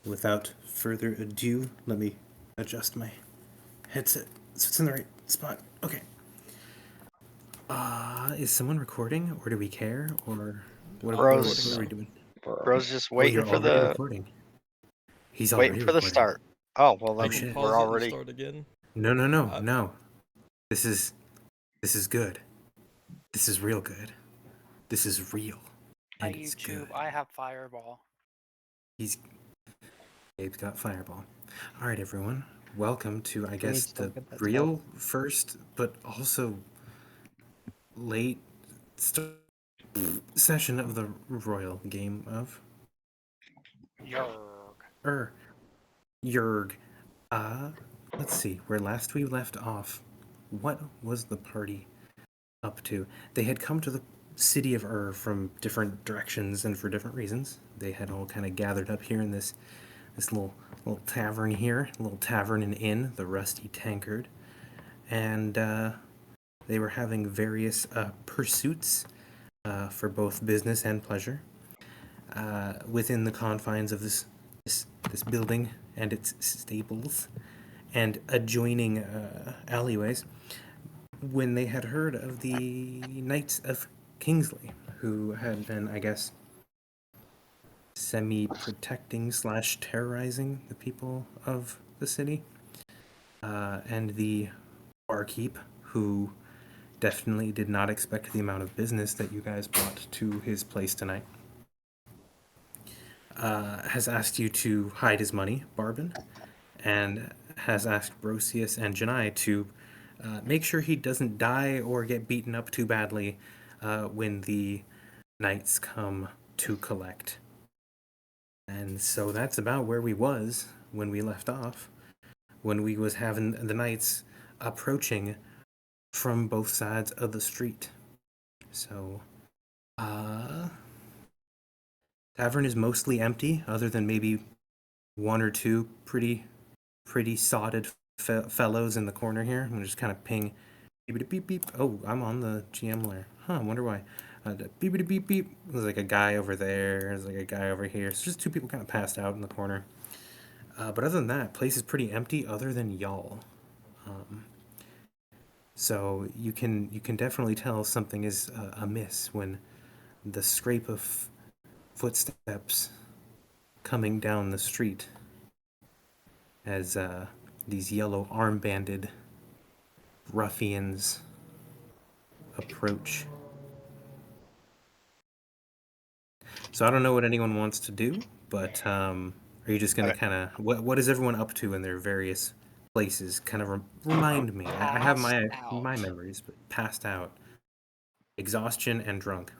without further ado, let me adjust my headset so it's in the right spot. Okay. Is someone recording, or do we care, or what are we doing? Bro's just Oh, you're waiting for already the recording. He's waiting already for the recording. start. Oh well, I then can we're pause it and already. start again. No. This is good. This is real good. This is real. Hi And it's YouTube, good. I have Fireball. Gabe's got Fireball. All right, everyone. Welcome to, I guess, still the get that real first, but also late session of the Royal Game of Yerg. Yerg. Let's see. Where last we left off, what was the party up to? They had come to the city of from different directions and for different reasons. They had all kind of gathered up here in this little tavern here, little tavern and inn, the Rusty Tankard, and they were having various pursuits for both business and pleasure within the confines of this building and its stables and adjoining alleyways. When they had heard of the Knights of Kingsley, who had been, I guess, semi-protecting / terrorizing the people of the city, and the barkeep, who definitely did not expect the amount of business that you guys brought to his place tonight, has asked you to hide his money, Barbin, and has asked Brocius and Janai to make sure he doesn't die or get beaten up too badly when the knights come to collect. And so that's about where we was when we left off, when we was having the knights approaching from both sides of the street. So, tavern is mostly empty, other than maybe one or two pretty sodded fellows in the corner here. I'm just kind of ping, beep beep beep. Oh, I'm on the GM layer. I wonder why. Beep beep beep. There's like a guy over there. There's like a guy over here. It's just two people kind of passed out in the corner. But other than that, place is pretty empty, other than y'all. So you can definitely tell something is amiss when the scrape of footsteps coming down the street as these yellow armbanded ruffians approach. So I don't know what anyone wants to do, but are you just going to kind of... What is everyone up to in their various places? Kind of remind me. I have my memories, but passed out. Exhaustion and drunk.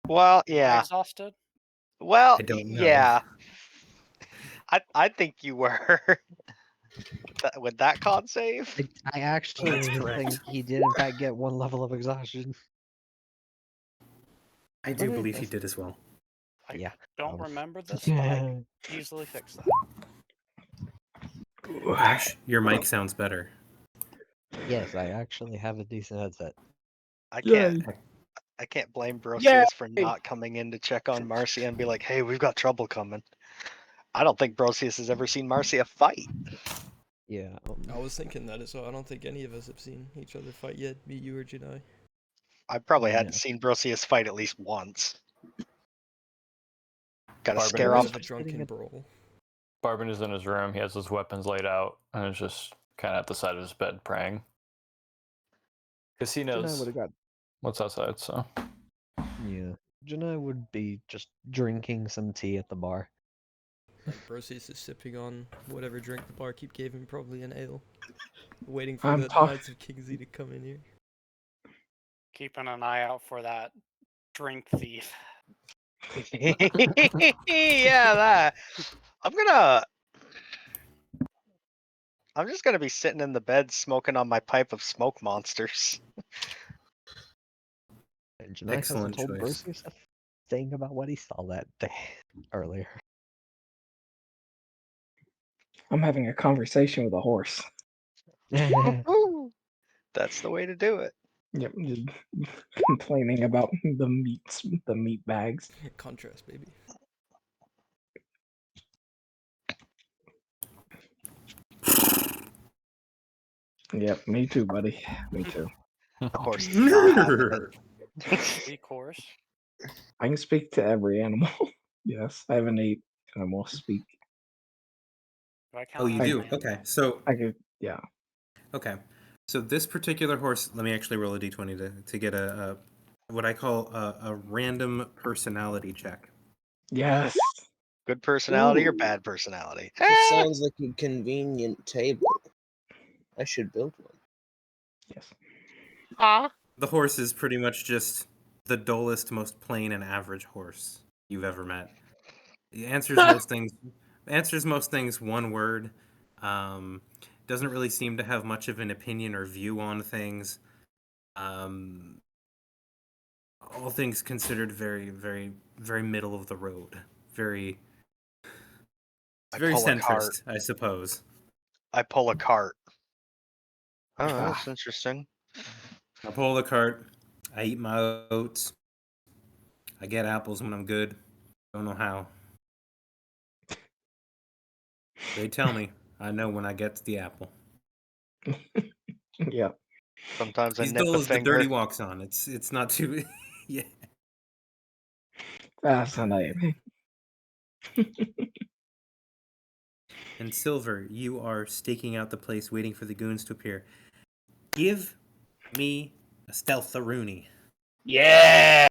Well, yeah. Exhausted? Well, I don't know. yeah. I think you were. With that con save? I actually think he did in fact get one level of exhaustion. I do believe he did as well. I don't remember this, but I can easily fix that. Ash, your mic sounds better. Yes, I actually have a decent headset. I can't blame Brocius for not coming in to check on Marcia and be like, hey, we've got trouble coming. I don't think Brocius has ever seen Marcia fight. Yeah. I was thinking that as well. I don't think any of us have seen each other fight yet, be you or Janai. I probably hadn't seen Brocius fight at least once. Gotta scare off the drunken brawl. Barbin is in his room. He has his weapons laid out and is just kind of at the side of his bed praying. Because he knows what's outside, so. Yeah. Janai would be just drinking some tea at the bar. Brocius is sipping on whatever drink the barkeep gave him, probably an ale. Waiting for the Knights of Kingsley to come in here. Keeping an eye out for that drink thief. Yeah, that. I'm just gonna be sitting in the bed smoking on my pipe of smoke monsters. And Janai Excellent hasn't told choice. Brocius a thing about what he saw that day earlier. I'm having a conversation with a horse. That's the way to do it. Yep, just complaining about the meat bags. Contrast, baby. Yep, me too, buddy. Me too. The horse does not have it. Speak horse. I can speak to every animal. Yes, I have innate animal speak. Do I Oh, count you as do? an animal? Okay, so I could, yeah. okay, so this particular horse. Let me actually roll a d20 to get a what I call a random personality check. Yes. Good personality or Ooh. bad personality? This sounds like a convenient table. I should build one. Yes. The horse is pretty much just the dullest, most plain and average horse you've ever met. He answers most things. Answers most things one word. Doesn't really seem to have much of an opinion or view on things. All things considered, very, very, very middle of the road. Very centrist, I suppose. I pull a cart. Oh, that's interesting. I pull the cart. I eat my oats. I get apples when I'm good. Don't know how. They tell me. I know when I get to the apple. Yeah. Sometimes I He's nip dull a as the dirt he finger. walks on. It's not too. Yeah. Fascinating. And Silver, you are staking out the place, waiting for the goons to appear. Give me a stealth-a-rooney. Yeah.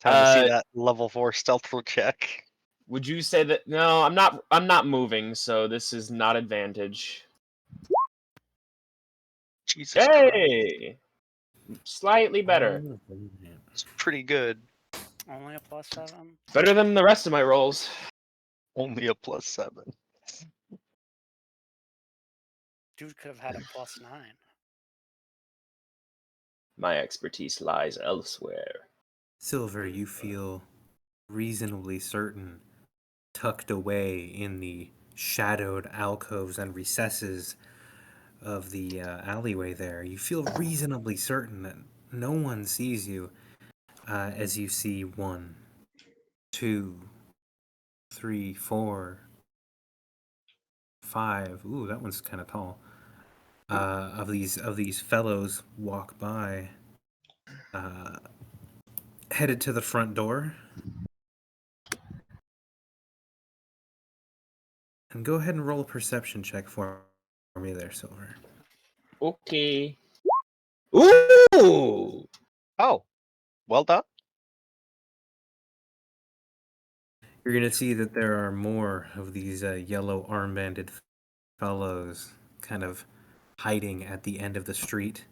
Time to see that level 4 stealth check. Would you say that? No, I'm not moving, so this is not advantage. Jesus Hey, slightly better. It's pretty good. Only a +7. Better than the rest of my rolls. Only a +7. Dude could have had a +9. My expertise lies elsewhere. Silver, you feel reasonably certain, tucked away in the shadowed alcoves and recesses of the alleyway there, you feel reasonably certain that no one sees you as you see 1, 2, 3, 4, 5. Ooh, that one's kind of tall. Of these fellows walk by, headed to the front door. And go ahead and roll a perception check for me there, Silver. Okay. Ooh. Oh, well done. You're going to see that there are more of these yellow armbanded fellows kind of hiding at the end of the street.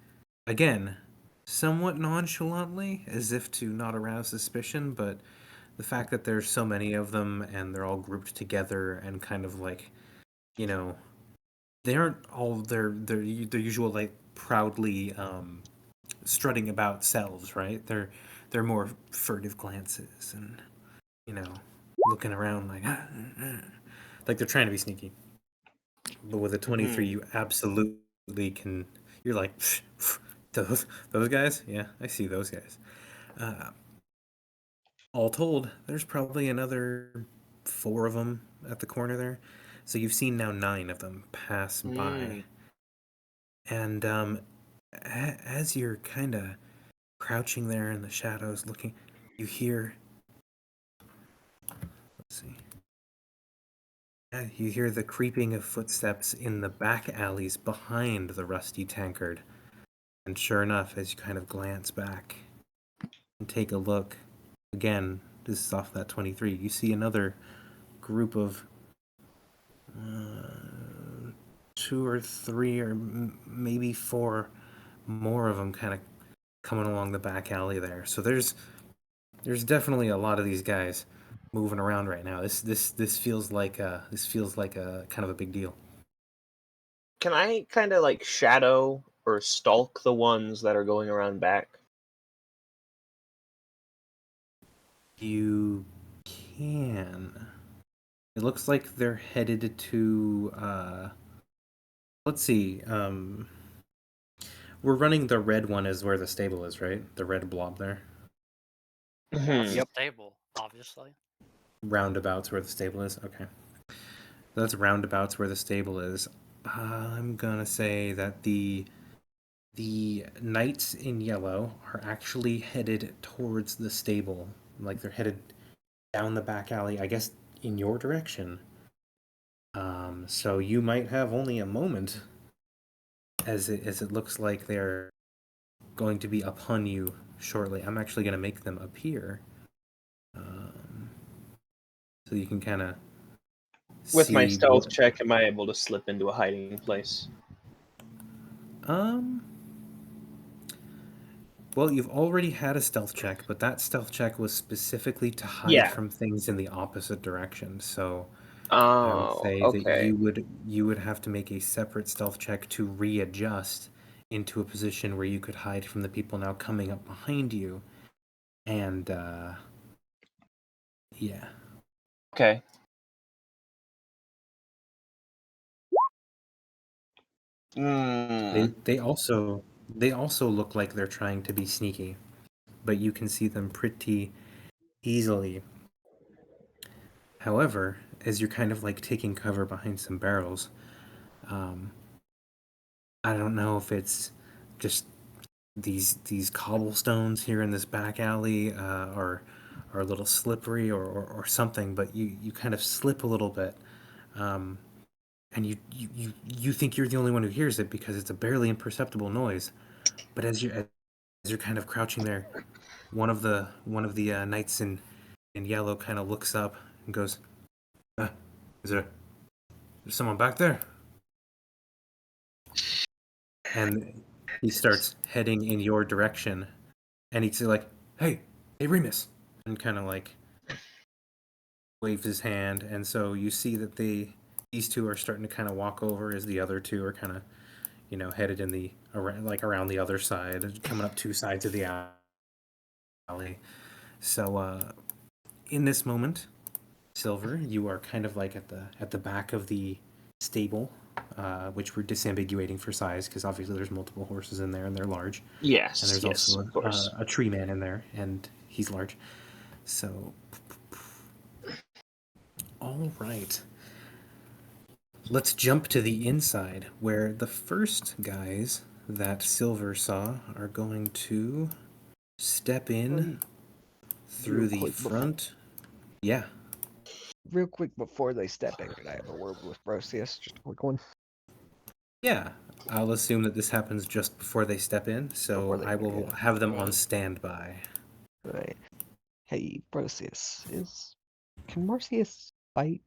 Again, somewhat nonchalantly, as if to not arouse suspicion, but the fact that there's so many of them and they're all grouped together and kind of like, you know, they aren't all their usual like proudly strutting about selves, right? They're more furtive glances and, you know, looking around like they're trying to be sneaky. But with a 23, you absolutely can. You're like, those guys? Yeah, I see those guys. All told, there's probably another 4 of them at the corner there. So you've seen now 9 of them pass by. And as you're kind of crouching there in the shadows looking, you hear. Let's see. You hear the creeping of footsteps in the back alleys behind the Rusty Tankard. And sure enough, as you kind of glance back and take a look, again, this is off that 23, you see another group of 2 or 3 or maybe 4 more of them kind of coming along the back alley there. So there's definitely a lot of these guys moving around right now. This feels like a kind of a big deal. Can I kind of like shadow or stalk the ones that are going around back? You can. It looks like they're headed to let's see. We're running the red one is where the stable is, right? The red blob there. Yep. Stable, obviously. Roundabouts where the stable is. Okay. That's roundabouts where the stable is. I'm gonna say that the knights in yellow are actually headed towards the stable. Like they're headed down the back alley, I guess, in your direction. So you might have only a moment, as it looks like they're going to be upon you shortly. I'm actually gonna make them appear, so you can kind of. With my stealth check, am I able to slip into a hiding place? Well, you've already had a stealth check, but that stealth check was specifically to hide from things in the opposite direction. So I would say that you would have to make a separate stealth check to readjust into a position where you could hide from the people now coming up behind you. And yeah. Okay. They also look like they're trying to be sneaky, but you can see them pretty easily. However, as you're kind of like taking cover behind some barrels, I don't know if it's just these cobblestones here in this back alley are a little slippery or something, but you kind of slip a little bit, and you think you're the only one who hears it because it's a barely imperceptible noise, but as you're kind of crouching there, one of the knights in yellow kind of looks up and goes, "Is there someone back there?" And he starts heading in your direction, and he's like, hey Remus, and kind of like waves his hand, and so you see that these two are starting to kind of walk over as the other two are kind of headed in the around the other side, coming up two sides of the alley. So in this moment, Silver, you are kind of like at the back of the stable, which we're disambiguating for size because obviously there's multiple horses in there and they're large. Yes, and there's yes, also of course. a tree man in there and he's large. So, all right. Let's jump to the inside where the first guys that Silver saw are going to step in through the front. Yeah. Real quick before they step in, could I have a word with Brocius? Just a quick one. Yeah, I'll assume that this happens just before they step in, so I will have them on standby. Right. Hey, Brocius, can Marcius fight?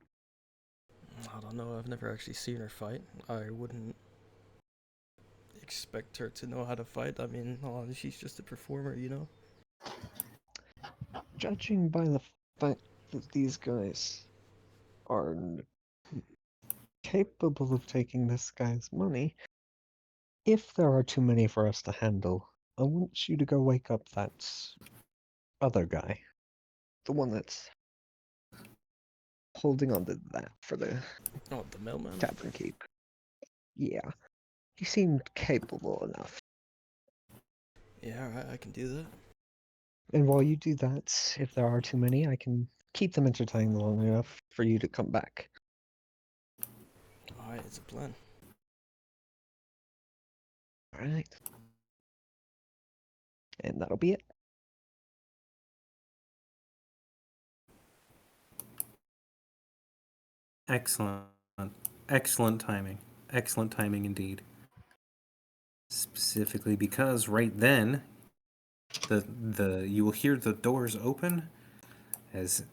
I don't know, I've never actually seen her fight. I wouldn't expect her to know how to fight. I mean, she's just a performer, you know? Judging by the fact that these guys are capable of taking this guy's money, if there are too many for us to handle, I want you to go wake up that other guy. The one that's holding on to that for the mailman tavern keep. Yeah, he seemed capable enough. Yeah, I can do that. And while you do that, if there are too many, I can keep them entertained long enough for you to come back. Alright, it's a plan. Alright. And that'll be it. Excellent. Excellent timing. Excellent timing indeed. Specifically because right then you will hear the doors open as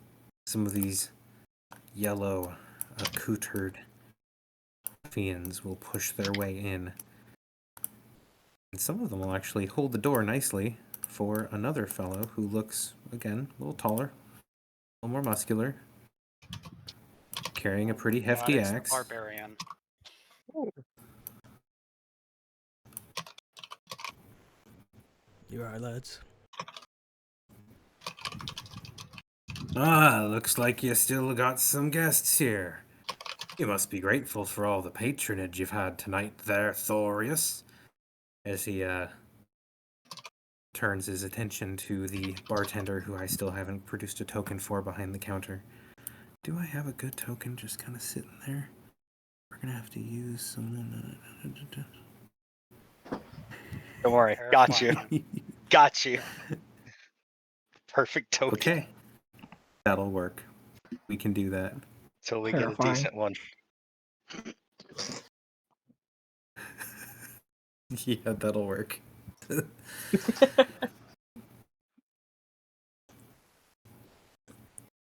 some of these yellow accoutered ruffians will push their way in. And some of them will actually hold the door nicely for another fellow who looks, again, a little taller, a little more muscular, carrying a pretty hefty axe. Barbarian. You alright, lads? Looks like you still got some guests here. You must be grateful for all the patronage you've had tonight there, Thorius. As he turns his attention to the bartender who I still haven't produced a token for behind the counter. Do I have a good token just kind of sitting there? We're gonna have to use some. Don't worry, got you. Got you. Perfect token. Okay, that'll work. We can do that. Till we get a decent one. Yeah, that'll work.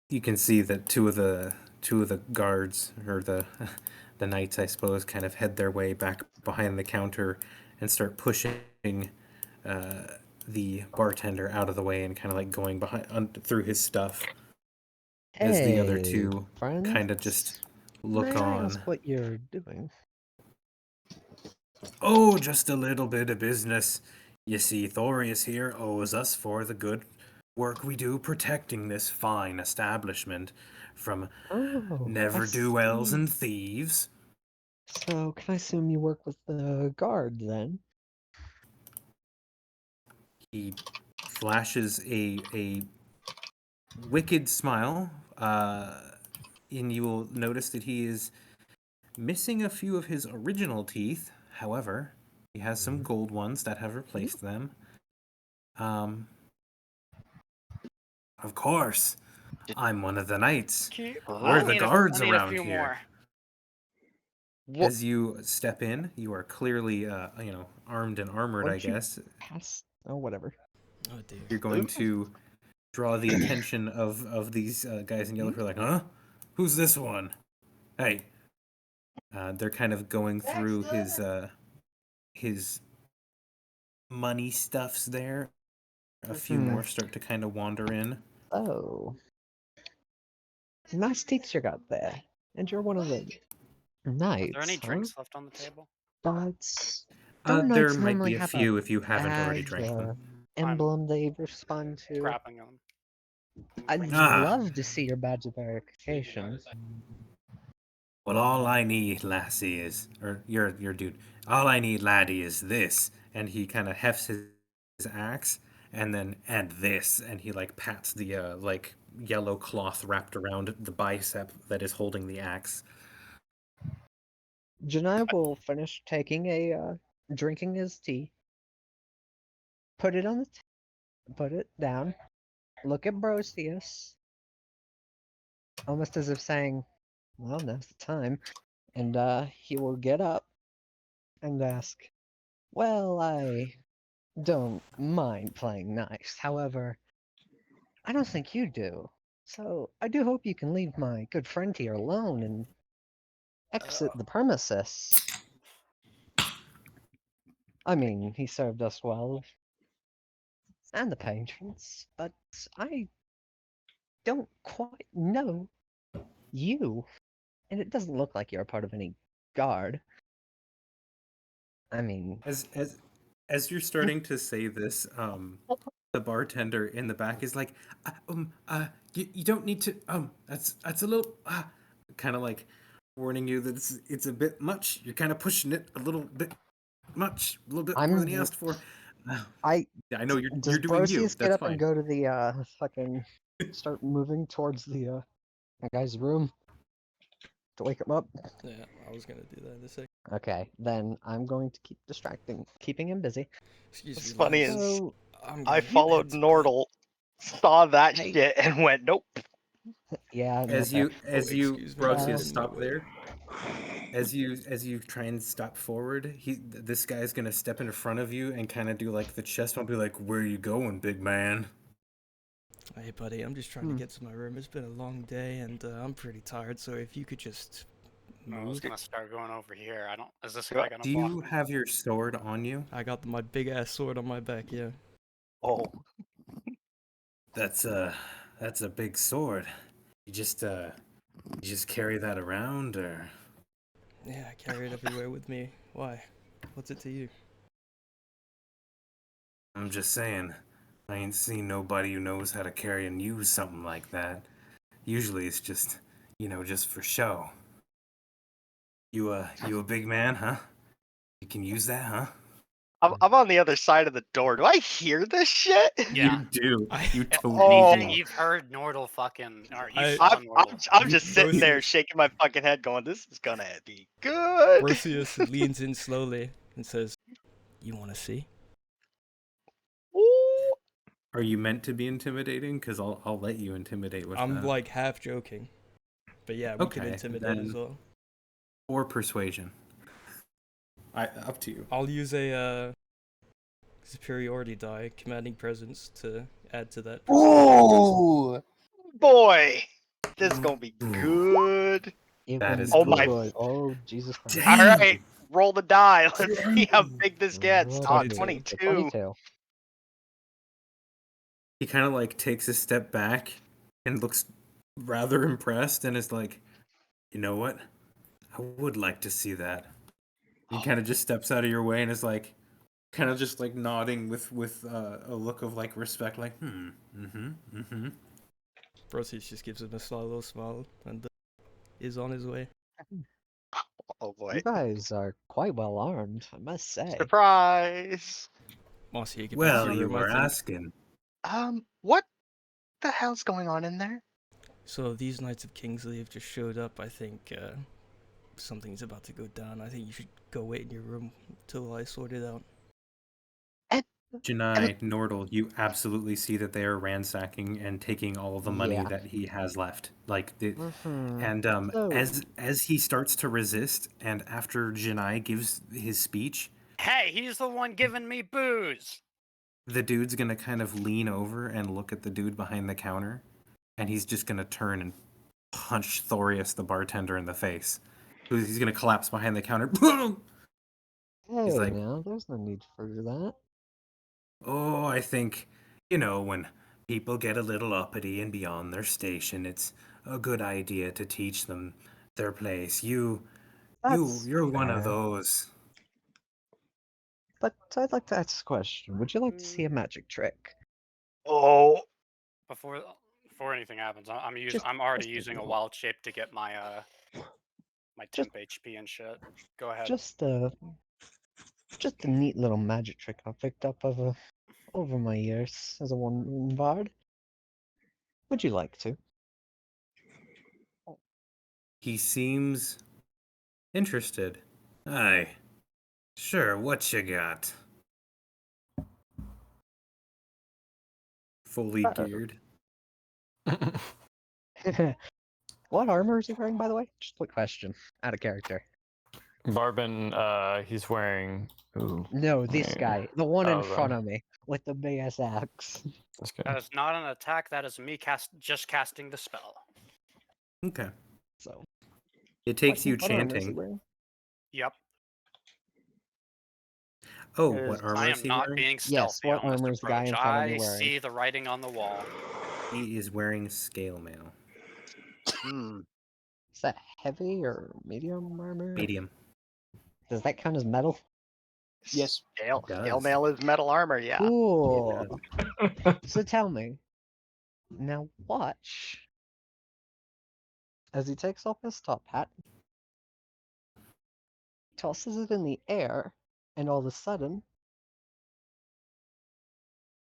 You can see that two of the guards, or the knights, I suppose, kind of head their way back behind the counter and start pushing the bartender out of the way and kind of like going through his stuff. As the other two kind of just look May I on. ask what you're doing? Oh, just a little bit of business. You see, Thorius here owes us for the good work we do protecting this fine establishment from ne'er-do-wells and thieves. So, can I assume you work with the guard then? He flashes a wicked smile, and you will notice that he is missing a few of his original teeth. However, he has some gold ones that have replaced them. Of course, I'm one of the knights. We're the guards around here. As you step in, you are clearly, armed and armored, I guess. Oh, whatever. Oh dear. You're going to draw the attention of these guys in yellow who are like, huh? Who's this one? Hey. They're kind of going through his money stuffs there. A few more start to kind of wander in. Oh. Nice teeth you got there. And you're one of the knights, Are there any drinks left on the table? But There might be a few if you haven't already drank them. Emblem they respond to. Grabbing them. I'd love to see your badge of verification. Well, all I need, lassie, or your dude. All I need, laddie, is this. And he kind of hefts his axe, and this, and he like pats the like yellow cloth wrapped around the bicep that is holding the axe. Janai will finish drinking his tea. Put it down. Look at Brosius. Almost as if saying, well, now's the time. And he will get up and ask, well, I don't mind playing nice. However, I don't think you do. So I do hope you can leave my good friend here alone and exit the premises. I mean, he served us well. And the patrons, but I don't quite know you. And it doesn't look like you're a part of any guard. I mean... As you're starting to say this, the bartender in the back is like, you don't need to, that's a little, kind of like warning you that it's a bit much. You're kind of pushing it a little bit much, a little bit more than he asked for. I know you're doing you. Does Brosius get up and go to the fucking start moving towards the guy's room to wake him up? Yeah, I was gonna do that in a second. Okay, then I'm going to keep keeping him busy. Excuse me. What's funny is So, I followed Nordle, saw that shit, and went, nope. Yeah. As you Brosius, stop way. there. As you try and stop forward, this guy's gonna step in front of you and kind of do like the chest bump, be like, "Where you going, big man?" Hey, buddy, I'm just trying to get to my room. It's been a long day, and I'm pretty tired. So if you could just move. I was gonna start going over here. Is this guy gonna? Do you have your sword on you? I got my big ass sword on my back. Yeah. Oh. That's a big sword. You just carry that around, or? Yeah, I carry it everywhere with me. Why? What's it to you? I'm just saying, I ain't seen nobody who knows how to carry and use something like that. Usually it's just, just for show. You a big man, huh? You can use that, huh? I'm on the other side of the door. Do I hear this shit? Yeah. You do. You If totally anything, do. you've heard Nordle fucking, or you I- saw I'm Nordle. just sitting there shaking my fucking head, going, "This is gonna be good." Brocius leans in slowly and says, "You want to see?" Ooh. Are you meant to be intimidating? Because I'll let you intimidate with I'm that. like half joking, but yeah, we can Okay, intimidate as then- well. Or persuasion. Up to you. I'll use a superiority die, commanding presence, to add to that. Oh, Boy, this is gonna be good. That is Oh my- good. Oh Jesus Christ! All right, roll the die. Let's see how big this gets. Roll Oh, the 22. 22. He kind of like takes a step back and looks rather impressed and is like, you know what? I would like to see that. He kind of just steps out of your way and is like, kind of just like nodding with a look of like respect, like, Brocius just gives him a sly little smile and is on his way. Oh boy. You guys are quite well armed, I must say. Surprise. Mossy, you can Well, pass you room, I were think. asking. What the hell's going on in there? So these Knights of Kingsley have just showed up. I think something's about to go down. I think you should go wait in your room till I sort it out. Janai, Nordle, you absolutely see that they are ransacking and taking all of the money Yeah. that he has left. Like, and So- as he starts to resist, and after Janai gives his speech, Hey, he's the one giving me booze. the dude's gonna kind of lean over and look at the dude behind the counter, and he's just gonna turn and punch Thorius, the bartender, in the face. He's gonna collapse behind the counter. Hey, like- now there's no need for that. Oh, I think, when people get a little uppity and beyond their station, it's a good idea to teach them their place. You're one of fair. those. But I'd like to ask a question. Would you like to see a magic trick? Oh, Before anything happens, I'm Just- already just a using a little. wild shape to get my my Just- temp HP and shit. Go ahead. Just a neat little magic trick I picked up over my years as a one bard. Would you like to? He seems interested. Aye. Sure, what you got? Fully geared. What armor is he wearing, by the way? Just a quick question. Out of character. Barbin, he's wearing. Ooh, No, this guy. The one in Oh, front of me with the big ass axe. this That guy. is not an attack. That is me just casting the spell. Okay. So It takes you what armor is he chanting. wearing? Yep. Oh, Is- what armor I is am he not wearing? being stealthy what on this armor is the guy in approach. front of me I wearing? see the writing on the wall. He is wearing scale mail. Is that heavy or medium armor? Medium. Does that count as metal? yes. Scale It does. mail is metal armor, yeah. Cool. So tell me. Now watch. As he takes off his top hat, tosses it in the air, and all of a sudden,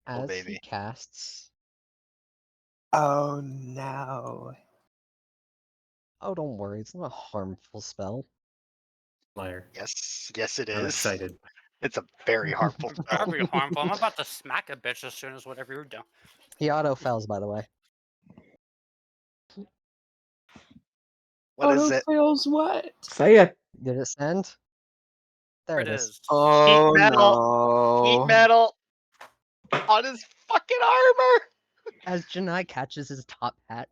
Oh, as he baby. casts, Oh no. oh don't worry, it's not a harmful spell. Liar. Yes, it I'm is. excited. It's a very harmful That'd spell. be harmful. I'm about to smack a bitch as soon as whatever you're doing. He auto fails, by the way. What is it? Feels what? Say it. Did it send? There It it is. is. Oh metal. Heat no. metal on his fucking armor. As Janai catches his top hat,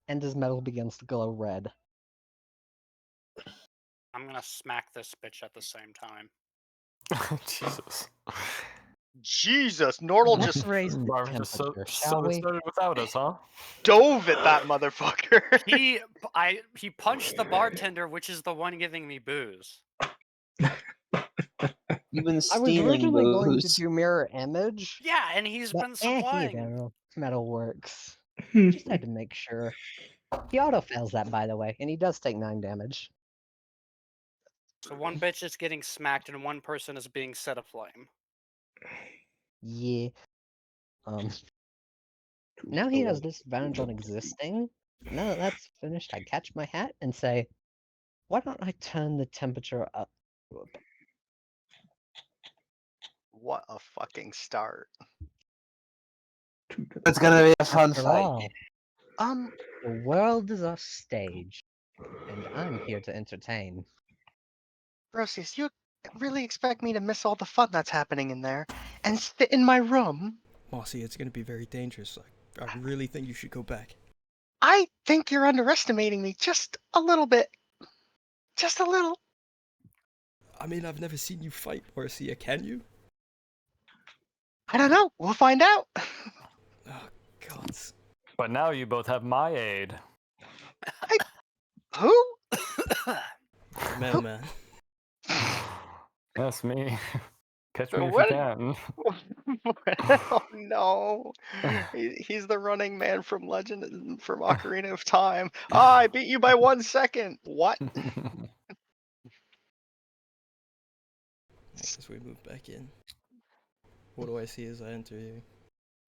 and his metal begins to glow red. I'm gonna smack this bitch at the same time. Jesus. Jesus, Nordle Let's just raise the Barbin just temperature, shall it we? started without us, huh? dove at that motherfucker. He punched the bartender, which is the one giving me booze. You've been I was stealing originally going to booze. do mirror image, Yeah, and he's but been hey supplying. there, metal works. Just had to make sure. He auto fails that, by the way, and he does take 9 damage. So one bitch is getting smacked and one person is being set aflame. Yeah. Now he has disadvantage on existing. Now that that's finished, I catch my hat and say, why don't I turn the temperature up to a bit? What a fucking start. It's gonna be a fun After fight. all, the world is our stage, and I'm here to entertain. Brosius, you really expect me to miss all the fun that's happening in there and sit in my room? Marcy, it's gonna be very dangerous. I really think you should go back. I think you're underestimating me just a little bit. Just a little. I mean, I've never seen you fight, Marcia, can you? I don't know. We'll find out. Oh, gods. But now you both have my aid. Who? Mailman. That's me. Catch me if What? you can. Oh no. He's the running man from Legend, from Ocarina of Time. Ah, I beat you by 1 second. What? I guess we move back in. What do I see as I enter here?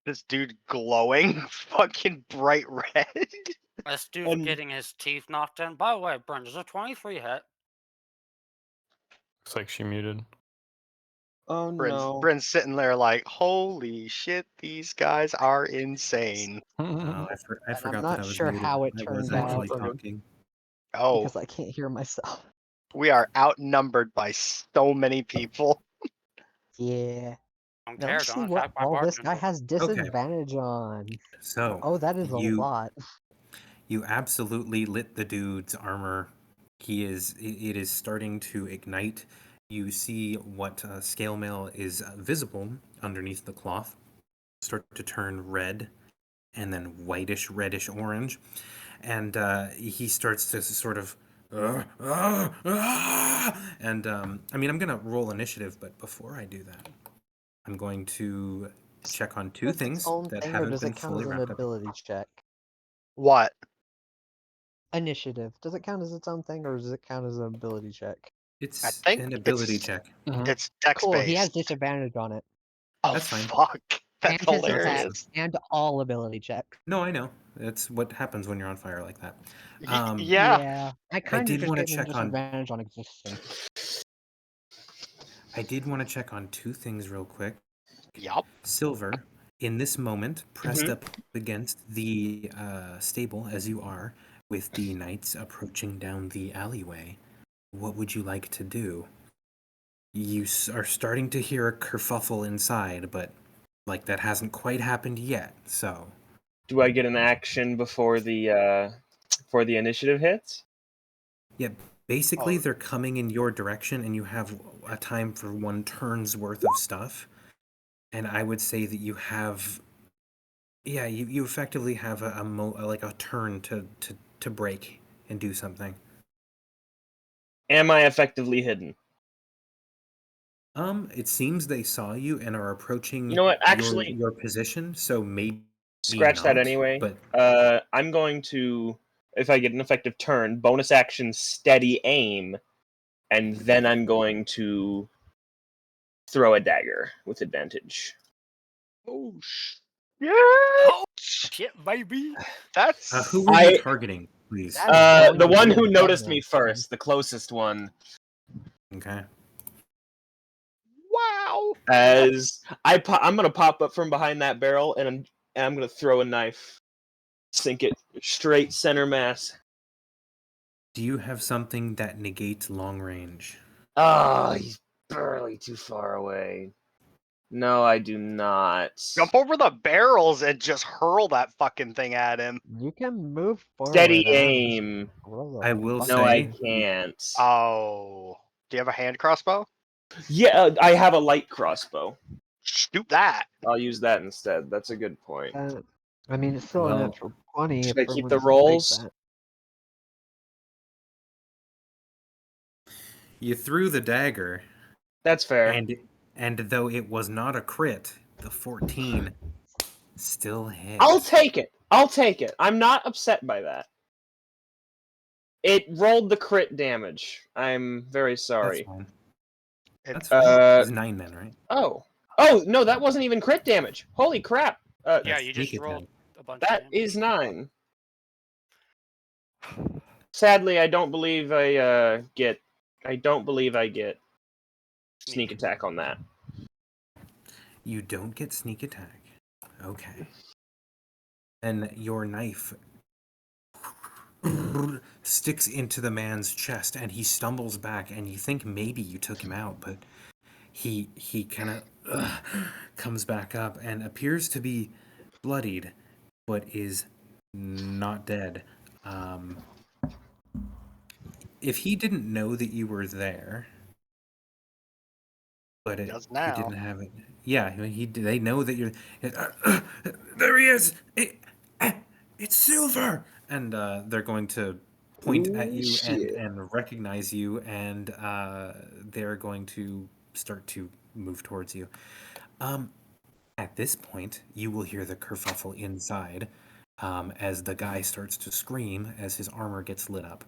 This dude glowing, fucking bright red. This dude getting his teeth knocked in. By the way, Brent, is a 23 hit? Looks like she muted. Oh no. Bryn's sitting there like, holy shit, these guys are insane. Oh, I forgot that not I was sure muted. how it I was turned actually out. talking. Oh, Because I can't hear myself. we are outnumbered by so many people. Yeah. Don't Now care, let's see don't what attack my all this guy bartender. has disadvantage on. So Oh, that is a lot. You absolutely lit the dude's armor. It is starting to ignite. You see what scale mail is visible underneath the cloth start to turn red and then whitish, reddish orange. And he starts to sort of and I mean, I'm gonna roll initiative, but before I do that, I'm going to check on two That's its things own that thing, or haven't does been it count fully as an wrapped up. ability check? What? Initiative. Does it count as its own thing, or does it count as an ability check? I It's think an ability it's, check. it's dex Cool, based. he has disadvantage on it. Oh, That's fine. fuck. And That's his hilarious. attacks, and all ability checks. No, I know. That's what happens when you're on fire like that. Yeah. I kind did of just wanna gave him check on- disadvantage on existing. I did want to check on two things real quick. Yup. Silver, in this moment, pressed up against the stable as you are, with the knights approaching down the alleyway. What would you like to do? You are starting to hear a kerfuffle inside, but like that hasn't quite happened yet. So, Do I get an action before the initiative hits? yeah, basically they're coming in your direction, and you have a time for 1 turn's worth of stuff. And I would say that you have, yeah, you effectively have a turn to break and do something. Am I effectively hidden? It seems they saw you and are approaching You know what? Actually, your position, so maybe scratch that not, anyway. But I'm going to, if I get an effective turn, bonus action steady aim, and then I'm going to throw a dagger with advantage. Oh, yeah. Oh, shit, baby. That's. who were you targeting, please? The one who noticed me first, the closest one. Okay. Wow. As I'm gonna pop up from behind that barrel, and I'm gonna throw a knife, sink it straight center mass. Do you have something that negates long range? Oh, he's barely too far away. No, I do not. Jump over the barrels and just hurl that fucking thing at him. You can move forward. Steady aim. I will No, say. I can't. Oh. Do you have a hand crossbow? Yeah, I have a light crossbow. Shoot that. I'll use that instead. That's a good point. I mean, it's still a Well, natural 20. should if I keep the everyone's rolls? like that. You threw the dagger, That's fair. and though it was not a crit, the 14 still hit. I'll take it. I'll take it. I'm not upset by that. It rolled the crit damage. I'm very sorry. That's fine. That's fine. It's 9 then, right? Oh. Oh no, that wasn't even crit damage. Holy crap! Yeah, you just rolled a bunch of That damage. is 9. Sadly, I don't believe I get. I don't believe I get sneak attack on that. You don't get sneak attack. Okay. And your knife sticks into the man's chest, and he stumbles back, and you think maybe you took him out, but he kind of comes back up and appears to be bloodied, but is not dead. If he didn't know that you were there, but he didn't have it. Yeah, they know that you're. There he is. It's Silver, and they're going to point at you and recognize you, and they're going to start to move towards you. At this point, you will hear the kerfuffle inside as the guy starts to scream as his armor gets lit up.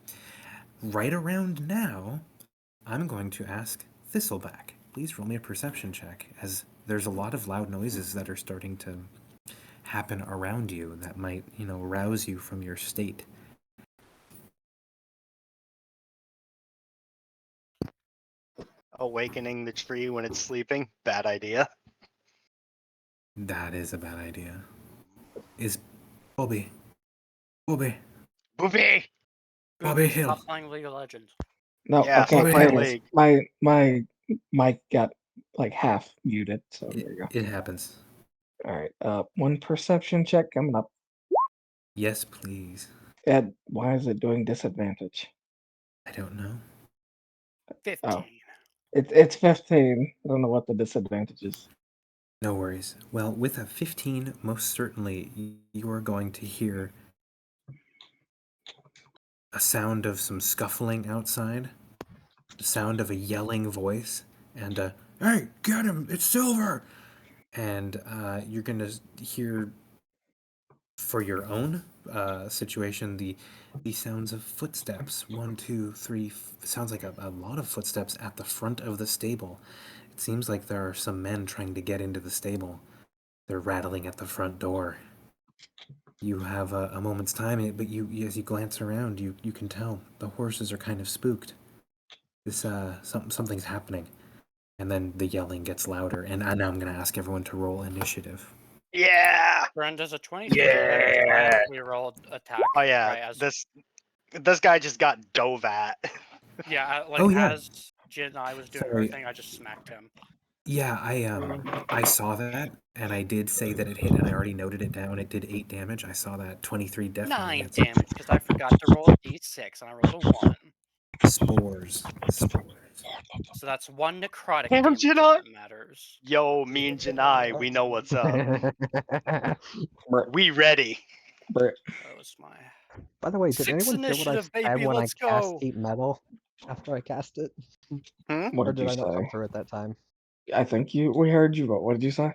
Right around now, I'm going to ask Thistleback. Please roll me a perception check, as there's a lot of loud noises that are starting to happen around you that might, rouse you from your state. Awakening the tree when it's sleeping? Bad idea. That is a bad idea. Is Bobby Hill. Stop playing League of Legends. No, Yeah, I can't stop play playing this. My mic got like half muted, so there you go. It happens. All right, one perception check coming up. Yes, please. Ed, why is it doing disadvantage? I don't know. 15. Oh, it's 15. I don't know what the disadvantage is. No worries. Well, with a 15, most certainly you are going to hear a sound of some scuffling outside, the sound of a yelling voice, and a, "Hey, get him! It's Silver!" And you're going to hear, for your own situation, the sounds of footsteps. 1, 2, 3. Sounds like a lot of footsteps at the front of the stable. It seems like there are some men trying to get into the stable. They're rattling at the front door. You have a moment's time, but as you glance around, you can tell the horses are kind of spooked. This something's happening, and then the yelling gets louder. And now I'm going to ask everyone to roll initiative. Yeah. Brenda's a 23. Yeah. We rolled attack. Oh yeah. Right, This guy just got dove at. Yeah, as Jin and I was doing our thing, I just smacked him. Yeah, I saw that, and I did say that it hit, and I already noted it down. It did 8 damage. I saw that. 23 definitely 9 hits. damage, because I forgot to roll a d6, and I rolled a 1. Spores. So that's 1 necrotic Damn, damage, if Janai. that matters. Yo, me and Janai, we know what's up. We ready. Brett. That was my... By the way, did 6 anyone hear what I initiative, said baby, when I let's cast go! Heat Metal after I cast it? What Or did you I not come say? through at that time? I think we heard you, but what did you say?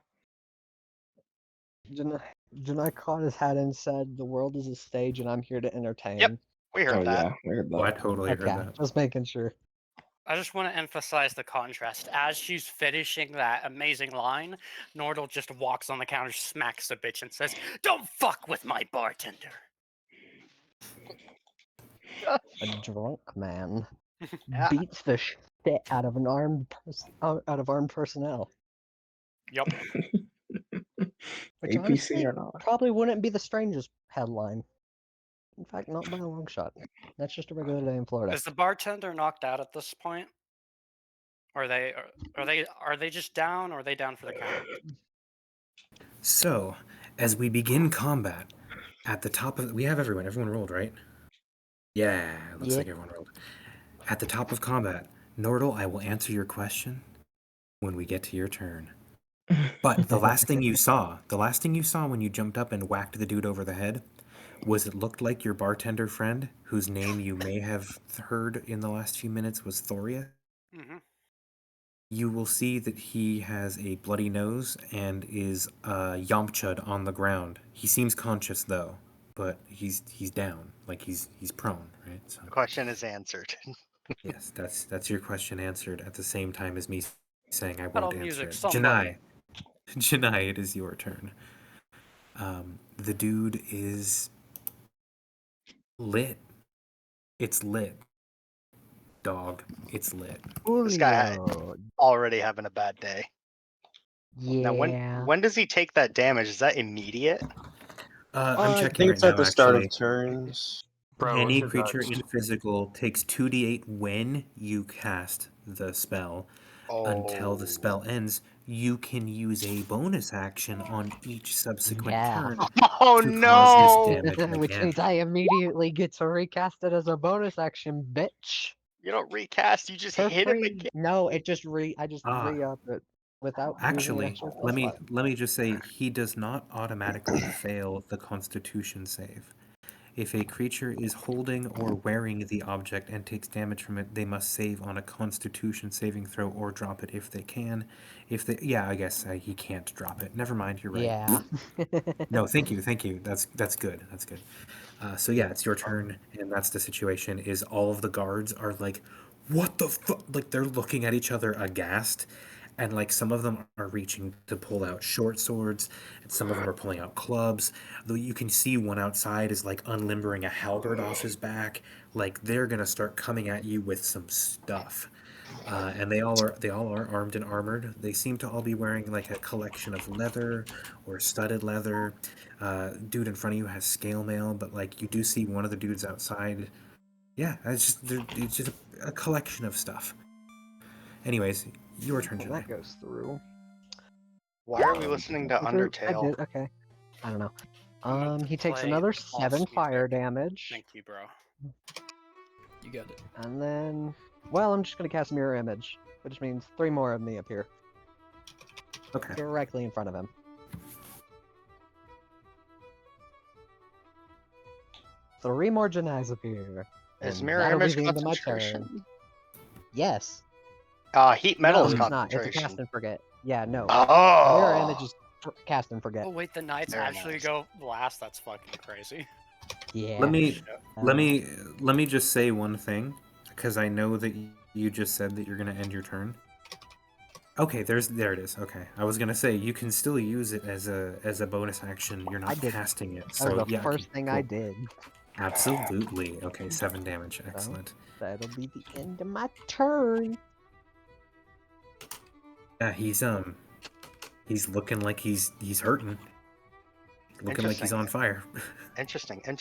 Janai caught his hat and said, "The world is a stage, and I'm here to entertain." Yep, we heard that. Yeah, we heard that. Oh, I totally heard that. Just making sure. I just want to emphasize the contrast. As she's finishing that amazing line, Nordal just walks on the counter, smacks the bitch, and says, "Don't fuck with my bartender." A drunk man Yeah. beats the shit out of armed personnel. Yep. Which APC honestly or not? probably wouldn't be the strangest headline. In fact, not by a long shot. That's just a regular day in Florida. Is the bartender knocked out at this point? Are they just down, or are they down for the count? So, as we begin combat, at the top of we have everyone rolled, right? Yeah, looks like everyone rolled. At the top of combat, Nordal, I will answer your question when we get to your turn. But the last thing you saw when you jumped up and whacked the dude over the head, was it looked like your bartender friend, whose name you may have heard in the last few minutes was Thoria. Mm-hmm. You will see that he has a bloody nose and is Yamcha'd on the ground. He seems conscious though, but he's down, like he's prone, right? So The question is answered. yes, that's your question answered at the same time as me saying I Metal won't answer music, it. somebody. Janai, Janai, it is your turn. The dude is lit. It's lit. Dog, it's lit. This guy Julio. already having a bad day. Yeah. Now, when does he take that damage? Is that immediate? I'm I checking think right it's at now, the start actually. of turns. Bro, what's Any your creature dodge? in physical takes 2d8 when you cast the spell. Until the spell ends, you can use a bonus action on each subsequent Yeah. turn Oh to cause no! this damage Which again. means I immediately get to recast it as a bonus action, bitch. You don't recast, you just For hit him free. again. No, I just re-up it without using Actually, extra let me spell let me just say he does not automatically fail the Constitution save. If a creature is holding or wearing the object and takes damage from it, they must save on a Constitution saving throw or drop it if they can. Yeah, I guess he can't drop it. Never mind, you're right. Yeah. No, thank you. That's good. That's good. So yeah, it's your turn, and that's the situation. Is all of the guards are like, what the fuck? Like they're looking at each other aghast, and like some of them are reaching to pull out short swords, and some of them are pulling out clubs. Though you can see one outside is like unlimbering a halberd off his back. Like they're gonna start coming at you with some stuff. And they all are armed and armored. They seem to all be wearing like a collection of leather or studded leather. Dude in front of you has scale mail, but like you do see one of the dudes outside. Yeah, it's just a collection of stuff. Anyways, your turn, Well, July. that goes through. Why are we listening to I Undertale? did, okay. I don't know. I'm gonna He takes play another the boss 7 music. fire damage. Thank you, bro. You got it. And then, well, I'm just gonna cast Mirror Image, which means 3 more of me appear Okay. directly in front of him. Three more Janais appear. Is And mirror that'll be image the end of my concentration? turn. Yes. Heat metal No, is it's not. concentration. It's a cast and forget. Yeah, no. Oh! Mirror Image is cast and forget. Oh wait, the knights Very actually nice. go last. That's fucking crazy. Yeah. Let me just say one thing, because I know that you just said that you're gonna end your turn. Okay, there it is. Okay, I was gonna say you can still use it as a bonus action. You're not casting it, That so was the yeah. first thing I cool. did. Absolutely. Okay, 7 damage. Excellent. That'll be the end of my turn. Yeah, he's looking like he's hurting. Looking like he's on fire. Interesting. I'm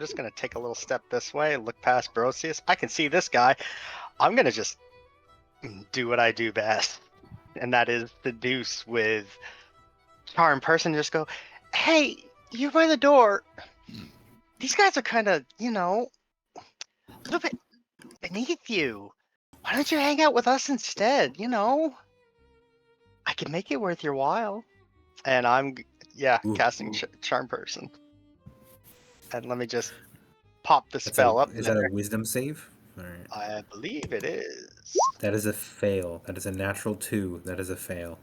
just gonna take a little step this way, look past Brosius. I can see this guy. I'm gonna just do what I do best, and that is seduce with charm person. Just go, hey, you're by the door. These guys are kind of, a little bit beneath you. Why don't you hang out with us instead? I can make it worth your while. And I'm, casting charm person. And let me just pop the spell up. Is that a wisdom save? All right. I believe it is. That is a fail. That is a natural 2. That is a fail.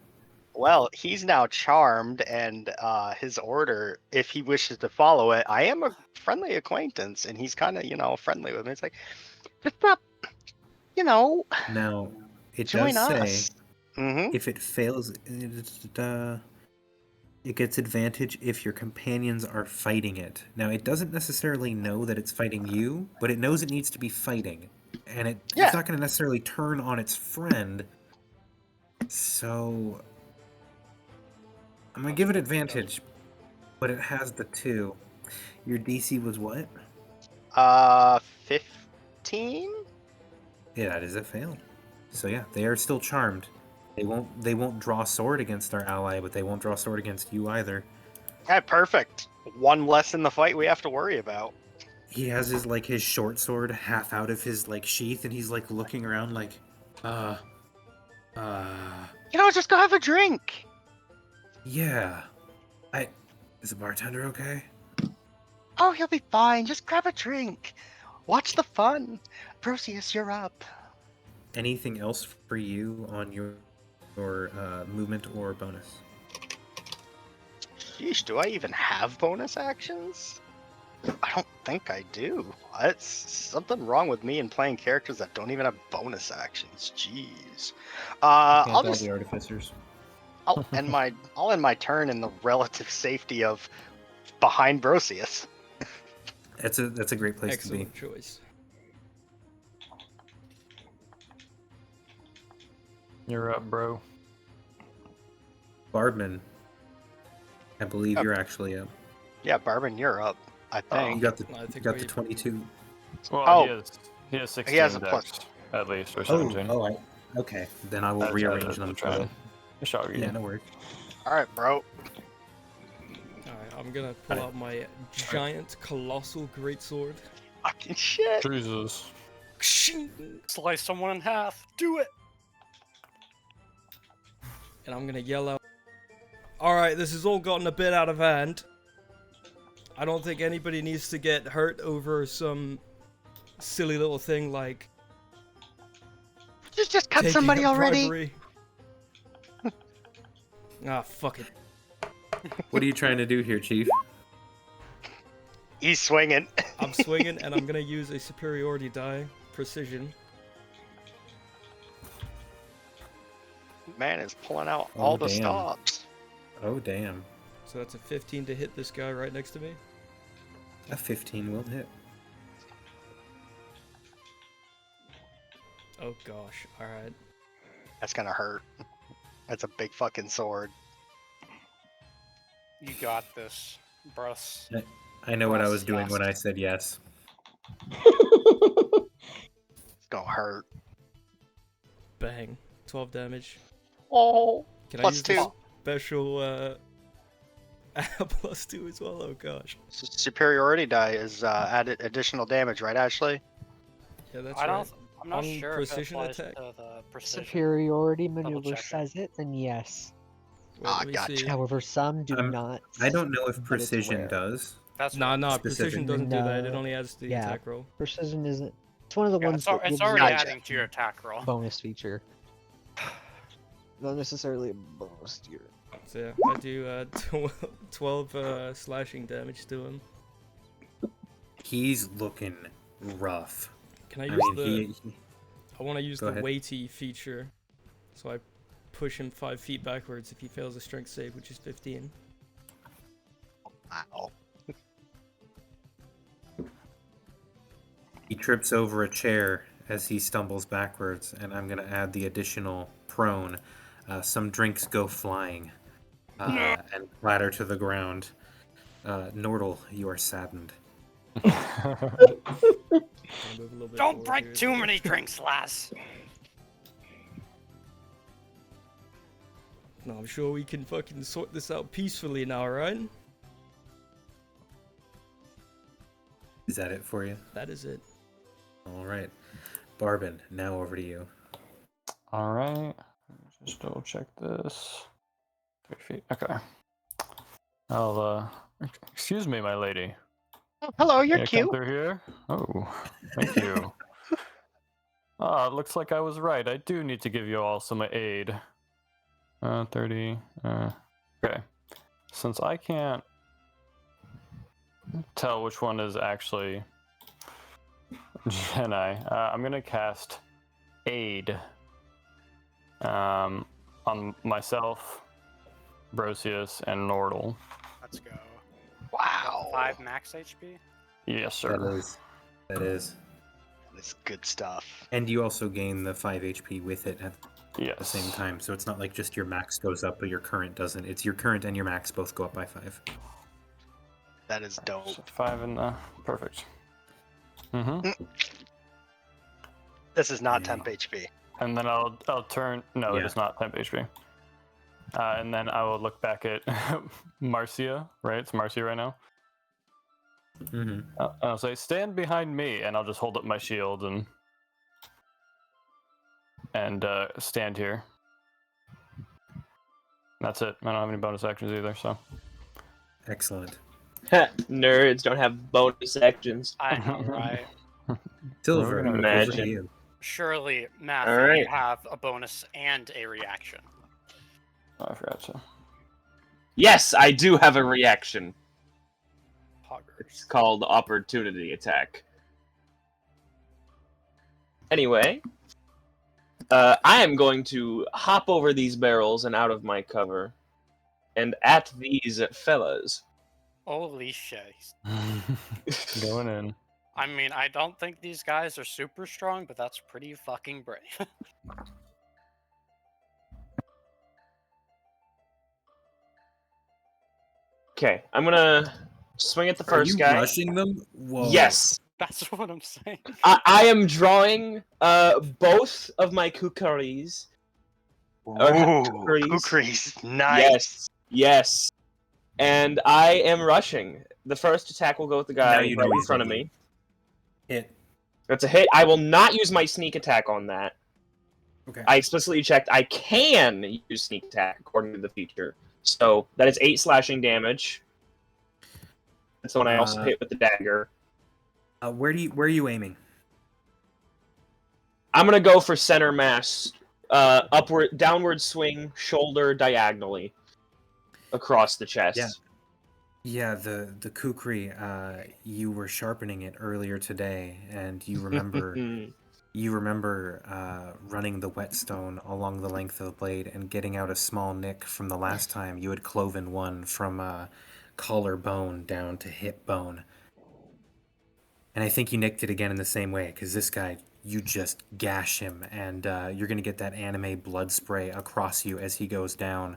Well, he's now charmed, and his order, if he wishes to follow it, I am a friendly acquaintance, and he's kind of, friendly with me. It's like, just stop, Now, it join does say us. Mm-hmm. if it fails, it gets advantage if your companions are fighting it. Now, it doesn't necessarily know that it's fighting you, but it knows it needs to be fighting. And it's not going to necessarily turn on its friend. So, I'm going to give it advantage, but it has the 2. Your DC was what? 15? Yeah, that is a fail. So yeah, they are still charmed. They won't draw sword against our ally, but they won't draw sword against you either. Yeah, perfect. One less in the fight we have to worry about. He has his short sword half out of his sheath, and he's looking around Just go have a drink. Yeah. Is the bartender okay? Oh, he'll be fine. Just grab a drink. Watch the fun. Brosius, you're up. Anything else for you on your movement or bonus? Sheesh, do I even have bonus actions? I don't think I do. It's something wrong with me in playing characters that don't even have bonus actions. Jeez. I'll just the artificers. I'll end my turn in the relative safety of behind Brocius. That's a great place Excellent to be. choice. You're up, bro. Bardman, I believe you're actually up. Yeah, Barbin, you're up. I think. You got I think the we- 22. Well, Oh. he has 16 He has a dex, plus. at least, or 17. Okay. Then I will That's rearrange the them. trend. Shoggy. Yeah, no worries. All right, bro. Alright, I'm gonna pull out my giant, colossal greatsword. Fucking shit. Jesus. Slice someone in half. Do it. And I'm gonna yell out, alright, this has all gotten a bit out of hand. I don't think anybody needs to get hurt over some silly little thing like Just cut taking somebody a already. bribery. Ah, fuck it. What are you trying to do here, Chief? He's swinging. I'm swinging and I'm gonna use a superiority die, precision. Man is pulling out Oh, all the damn. stops. Oh, damn. So that's a 15 to hit this guy right next to me. A 15 will hit. Oh gosh, alright. That's gonna hurt. That's a big fucking sword. You got this, Bruce. I know what I Yes, was doing yes. when I said yes. It's gonna hurt. Bang. 12 damage. Oh. Can I Plus use 2. this special plus 2 as well? Oh gosh. Superiority die is added additional damage, right, Ashley? Yeah, that's I right. don't. I'm not On sure precision if it applies attack? to the precision. Superiority maneuver check it. says it, then yes. Wait, Ah, let me gotcha. see. However, some do not. I don't know if but it's precision rare. does. That's Nah, what- nah, precision doesn't do that. It No. only adds to the Yeah. attack roll. Precision isn't. It's one of the Yeah, ones it's, al- that it's gives already you Gotcha. adding to your attack roll. a bonus feature. Not necessarily a bonus to your. So yeah, I do 12 slashing damage to him. He's looking rough. Can I I use mean, I want to use Go the ahead. weighty feature. So I push him 5 feet backwards if he fails a strength save, which is 15. Wow. he trips over a chair as he stumbles backwards, and I'm going to add the additional prone. Some drinks go flying and clatter to the ground. Nordal, you are saddened. Gonna move a little bit Don't forward break here, too so- many drinks, lass. No, I'm sure we can fucking sort this out peacefully now, right? Is that it for you? That is it. All right. Barbin, now over to you. All right. Just double check this. 3 feet. Okay. I'll excuse me, my lady. Oh, hello, you're Can you cute. come through here? Oh, thank you. Ah, it looks like I was right. I do need to give you all some aid. 30. Okay. Since I can't tell which one is actually Jedi, I'm gonna cast aid on myself, Brocius, and Nordal. Let's go. Wow. 5 max HP. Yes, sir. That is. That's good stuff. And you also gain the 5 HP with it at Yes. the same time. So it's not like just your max goes up, but your current doesn't. It's your current and your max both go up by 5. That is dope. So 5 and perfect. Mm-hmm. This is not Yay. temp HP. And then I'll turn. No, it Yeah. is not temp HP. And then I will look back at Marcia. Right, it's Marcia right now. Mm-hmm. And I'll say, "Stand behind me," and I'll just hold up my shield and stand here. That's it. I don't have any bonus actions either. So. Excellent. Nerds don't have bonus actions. I know, right? Silver, over to Imagine. you. Surely, Matthew, All right. you have a bonus and a reaction. Oh, I forgot to. Yes, I do have a reaction. It's Poggers. called Opportunity Attack. Anyway, I am going to hop over these barrels and out of my cover, and at these fellas. Holy shit. Going in. I mean, I don't think these guys are super strong, but that's pretty fucking brave. Okay, I'm gonna swing at the Are first you guy. rushing them? Whoa. Yes, That's what I'm saying. I am drawing both of my kukris. Kukris. Nice. Yes. And I am rushing. The first attack will go with the Now guy you know right in he's front of hitting. me. Hit. That's a hit. I will not use my sneak attack on that. Okay. I explicitly checked I can use sneak attack according to the feature. So that is 8 slashing damage. That's the one I also hit with the dagger. Where are you aiming? I'm gonna go for center mass. Downward swing, shoulder diagonally across the chest. Yeah. Yeah, the kukri, you were sharpening it earlier today, and you remember running the whetstone along the length of the blade and getting out a small nick from the last time you had cloven one from collarbone down to hip bone. And I think you nicked it again in the same way, because this guy, you just gash him, and you're going to get that anime blood spray across you as he goes down.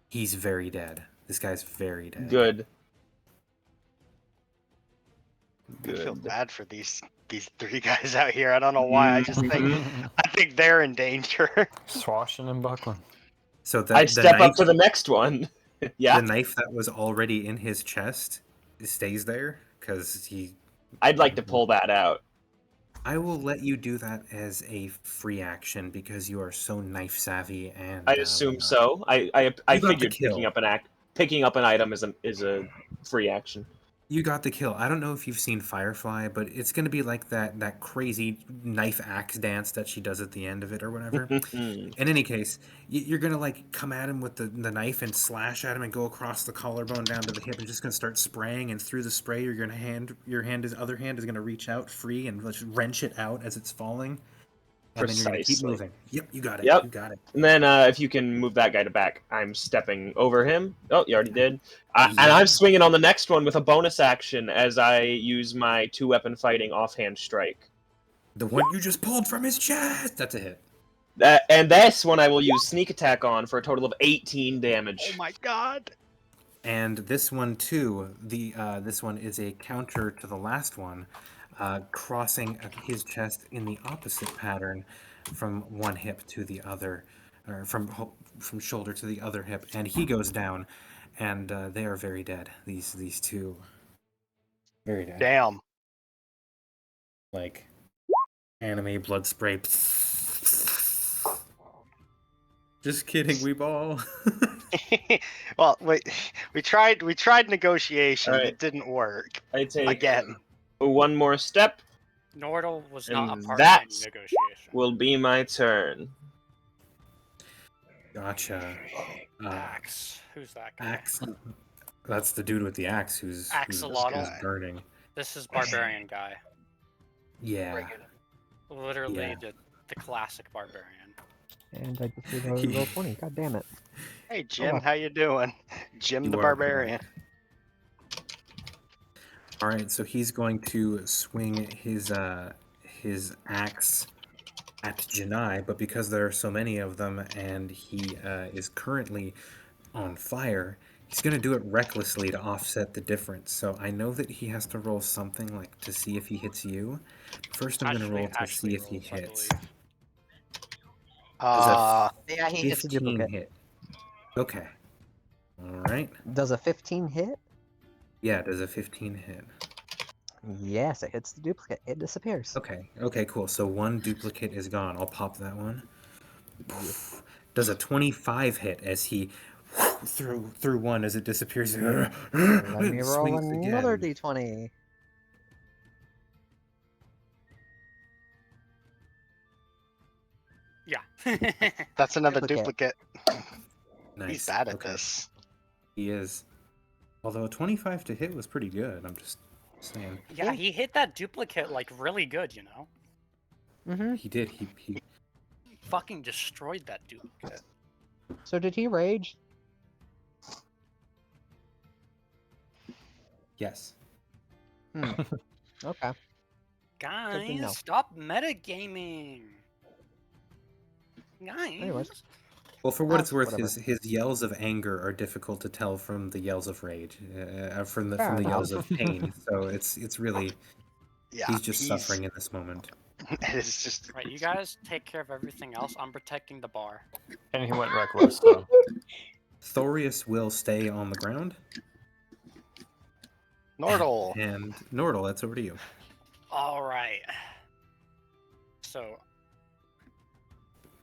He's very dead. This guy's very dead. Good. I feel bad for these 3 guys out here. I don't know why. I think they're in danger. Swashing and buckling. So I the step knife, up to the next one. Yeah, the knife that was already in his chest stays there, because he... I'd like to pull that out. I will let you do that as a free action, because you are so knife savvy, and... I assume so. I You got the figured kill. picking up an item is a free action. You got the kill. I don't know if you've seen Firefly, but it's going to be like that crazy knife axe dance that she does at the end of it or whatever. In any case, you're going to like come at him with the knife and slash at him and go across the collarbone down to the hip and just going to start spraying, and through the spray your other hand is going to reach out free and just wrench it out as it's falling. And then you're going to keep Precisely. moving. Yep, you got it. Yep. You got it. And then if you can move that guy to back, I'm stepping over him. Oh, you already did. And I'm swinging on the next one with a bonus action as I use my 2-weapon fighting offhand strike. The one you just pulled from his chest! That's a hit. And this one I will use sneak attack on for a total of 18 damage. Oh my god. And this one too, this one is a counter to the last one, crossing his chest in the opposite pattern from one hip to the other, or from shoulder to the other hip, and he goes down, and they are very dead. These two, very dead. Damn. Like anime blood spray. Just kidding, we ball. Well, we tried negotiation. All right. It didn't work. I take Again. one more step. Nordal was not And a part that of any negotiation. will be my turn. Gotcha. Axe. Who's that guy? Axe. That's the dude with the axe who's Axolotl. burning. This is barbarian guy. Yeah. Literally Yeah. the classic barbarian. And I just reloaded roll 20. God damn it. Hey Jim, how you doing? Jim You the are Barbarian. All right, so he's going to swing his axe at Janai, but because there are so many of them and he is currently on fire, he's going to do it recklessly to offset the difference. So I know that he has to roll something like to see if he hits you. First, I'm going to roll to see if he rolls, I hits. believe. Yeah, he hits a 15 duplicate. hit. Okay. All right. Does a 15 hit? Yeah, does a 15 hit? Yes, it hits the duplicate. It disappears. Okay. Okay, cool. So one duplicate is gone. I'll pop that one. Does a 25 hit as he through one as it disappears. Let me roll Swings another again. d20. Yeah. That's another Duplicate. duplicate. Nice. He's bad at Okay. this. He is. Although a 25 to hit was pretty good. I'm just saying. Yeah, he hit that duplicate like really good, you know? Mm-hmm. He did. fucking destroyed that duplicate. So did he rage? Yes. Okay. Guys, know. stop metagaming. Guys. Anyways. Well, for what it's worth, whatever. his yells of anger are difficult to tell from the yells of rage, from the Fair enough. yells of pain. So it's really Yeah, he's just suffering in this moment. It's just Right, you guys take care of everything else. I'm protecting the bar. And he went reckless, so. Thorius will stay on the ground, Nordle. and Nordle, that's over to you. All right. So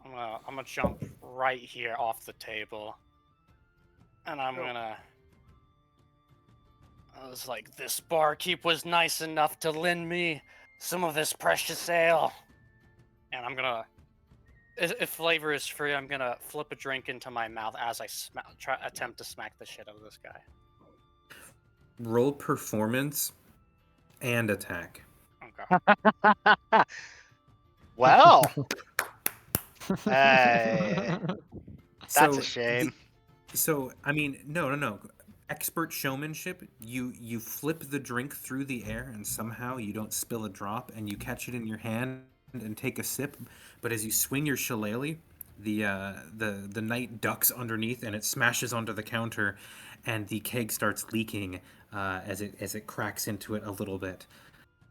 I'm gonna jump right here off the table, and I'm gonna. I was like, this barkeep was nice enough to lend me some of this precious ale, and I'm gonna. If flavor is free, I'm gonna flip a drink into my mouth as I attempt to smack the shit out of this guy. Roll performance and attack. Okay. Well. Hey, that's a shame. So I mean, no. Expert showmanship. You flip the drink through the air, and somehow you don't spill a drop, and you catch it in your hand and take a sip. But as you swing your shillelagh, the knight ducks underneath, and it smashes onto the counter, and the keg starts leaking as it cracks into it a little bit.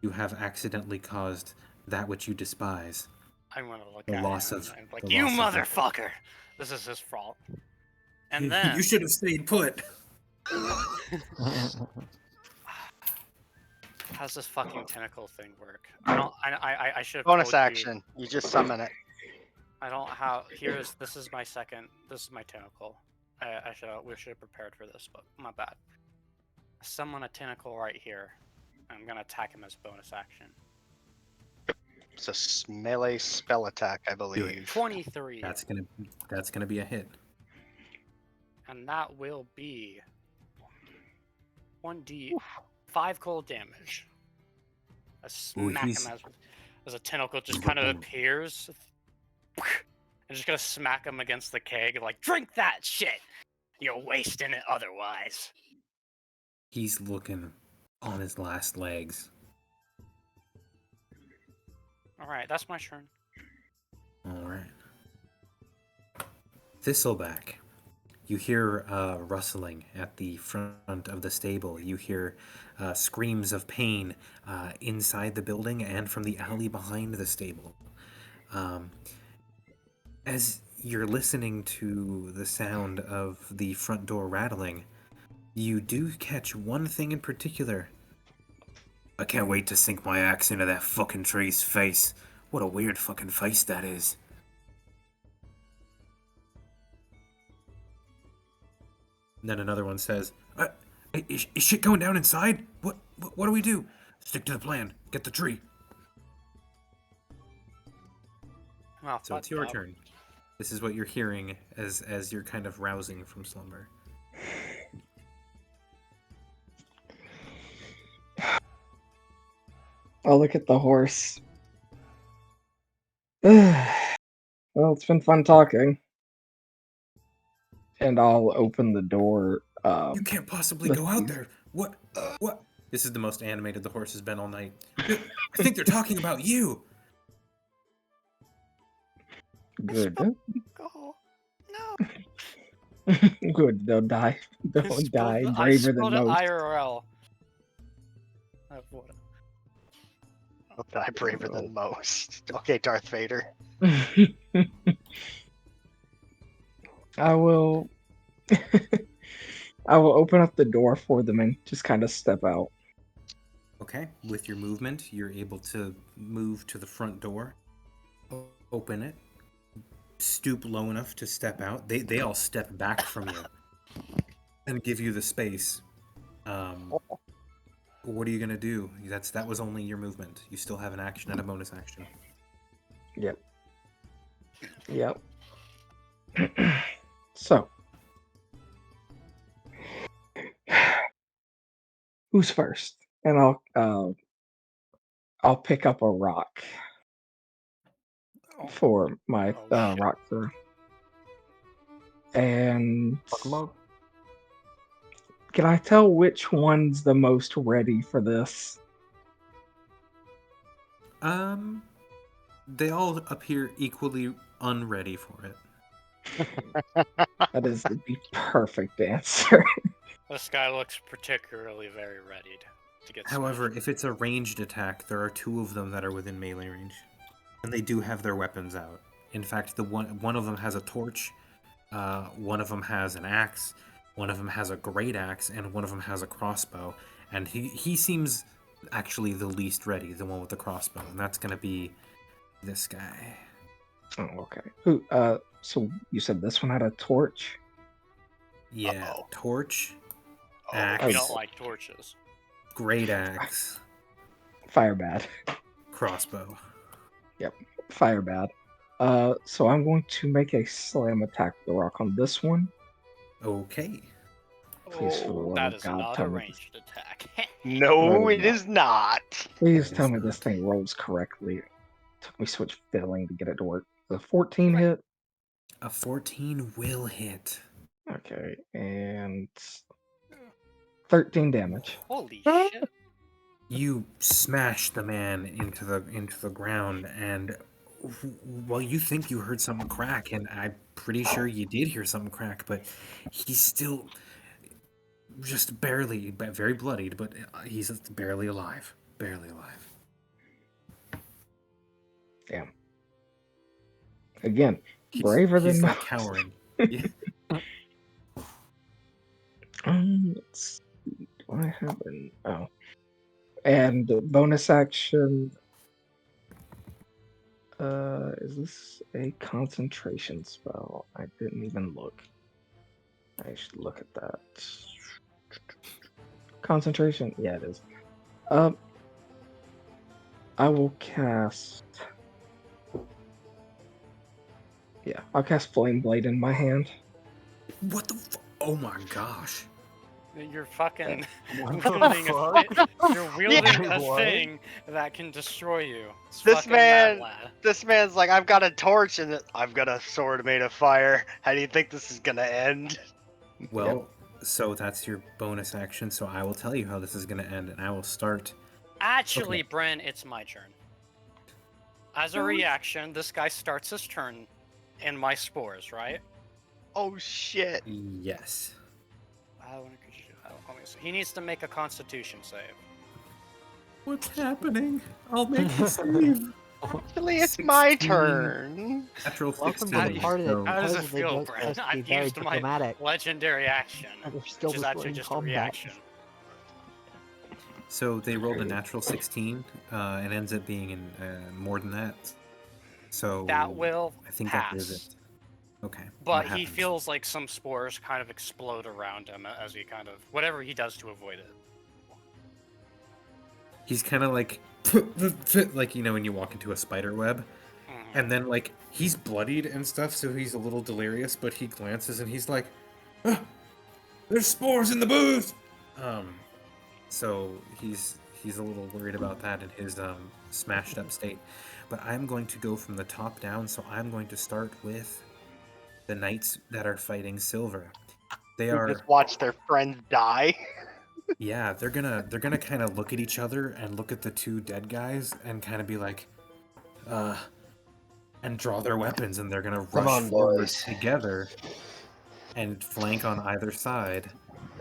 You have accidentally caused that which you despise. I'm gonna look The at loss him of- and be like, the you loss of the- motherfucker! This is his fault. And then You should have stayed put. how's this fucking tentacle thing work? I should have Bonus told you. action. You just summon it. I don't have. This is my second. This is my tentacle. We should have prepared for this, but my bad. Summon a tentacle right here. I'm gonna attack him as bonus action. It's a melee spell attack, I believe. 23. That's gonna be a hit. And that will be 1d5 cold damage. I smack him as a tentacle just kind of appears. I'm just gonna smack him against the keg, like, drink that shit! You're wasting it otherwise. He's looking on his last legs. Alright, that's my turn. All right. Thistleback. You hear rustling at the front of the stable. You hear screams of pain inside the building and from the alley behind the stable. As you're listening to the sound of the front door rattling, you do catch one thing in particular. I can't wait to sink my axe into that fucking tree's face. What a weird fucking face that is. And then another one says, is shit going down inside? What do we do? Stick to the plan. Get the tree. Well, So it's your turn. This is what you're hearing as you're kind of rousing from slumber. I'll look at the horse. Well, it's been fun talking. And I'll open the door. You can't possibly go out there. What? This is the most animated the horse has been all night. I think they're talking about you. Good. Go. No. Good. They'll die. They'll die braver than most. IRL. I'll die braver than most. Okay, Darth Vader. I will. I will open up the door for them and just kind of step out. Okay, with your movement, you're able to move to the front door, open it, stoop low enough to step out. They all step back from you and give you the space. What are you gonna do? That was only your movement. You still have an action and a bonus action. Yep. So, who's first? And I'll pick up a rock. for my Oh, shit. rock throw. And Fuck 'em up. can I tell which one's the most ready for this? They all appear equally unready for it. That is the perfect answer. This guy looks particularly very ready to get However, smashed. if it's a ranged attack, there are two of them that are within melee range, and they do have their weapons out. In fact, the one of them has a torch, one of them has an axe, one of them has a great axe, and one of them has a crossbow. And he seems actually the least ready, the one with the crossbow, and that's gonna be this guy. Oh, okay. Who? So you said this one had a torch? Yeah, Uh-oh. torch, We axe, don't like torches. great axe, Fire bad. crossbow. Fire bad. So I'm going to make a slam attack with the rock on this one. Okay. Please, for the love That of is God, not tell a me ranged attack. No, It it is not. Please It tell is me this not. thing rolls correctly. It took me so much filling to get it to work. The 14 hit. A 14 will hit. Okay, and 13 damage. Holy shit. You smash the man into the ground, and well, you think you heard something crack, and I'm pretty sure you did hear something crack, but he's still just barely, very bloodied, but he's barely alive. Barely alive. Damn. Again, He's, braver he's than like most. cowering. Yeah. Let's see. Do I have an... Oh. And bonus action... is this a concentration spell? I didn't even look. I should look at that. Concentration? Yeah, it is. I will cast... Yeah, I'll cast Flame Blade in my hand. What the? Oh my gosh! You're fucking What the wielding fuck? you're wielding a What? thing that can destroy you. It's This fucking mad, man- lad. This man's like, I've got a torch and I've got a sword made of fire. How do you think this is gonna end? Well, so that's your bonus action. So I will tell you how this is going to end, and I will start. Actually, Okay. Bryn, it's my turn. As a reaction, this guy starts his turn in my spores, right? Oh shit. Yes. He needs to make a Constitution save. What's happening? I'll make the save. Actually, it's my 16. turn. Natural Welcome 16. to the part of so- the How does it puzzle they feel, don't Bryn? supposed to be I've very used my diplomatic. legendary action, And they're still which is actually destroying just a combat. reaction. So they rolled a natural 16. It ends up being in more than that. So That will I think pass. that is it. Okay. But what he happens? feels like some spores kind of explode around him as he kind of whatever he does to avoid it. He's kind of like, like, you know, when you walk into a spider web, and then like he's bloodied and stuff, so he's a little delirious. But he glances and he's like, "Ah, "There's spores in the booth." So he's a little worried about that in his smashed up state. But I'm going to go from the top down. So I'm going to start with the knights that are fighting Silver. They Who are. just watch their friends die. Yeah, they're gonna kind of look at each other and look at the two dead guys and kind of be like, and draw their weapons, and they're gonna rush on, forward boys. together and flank on either side.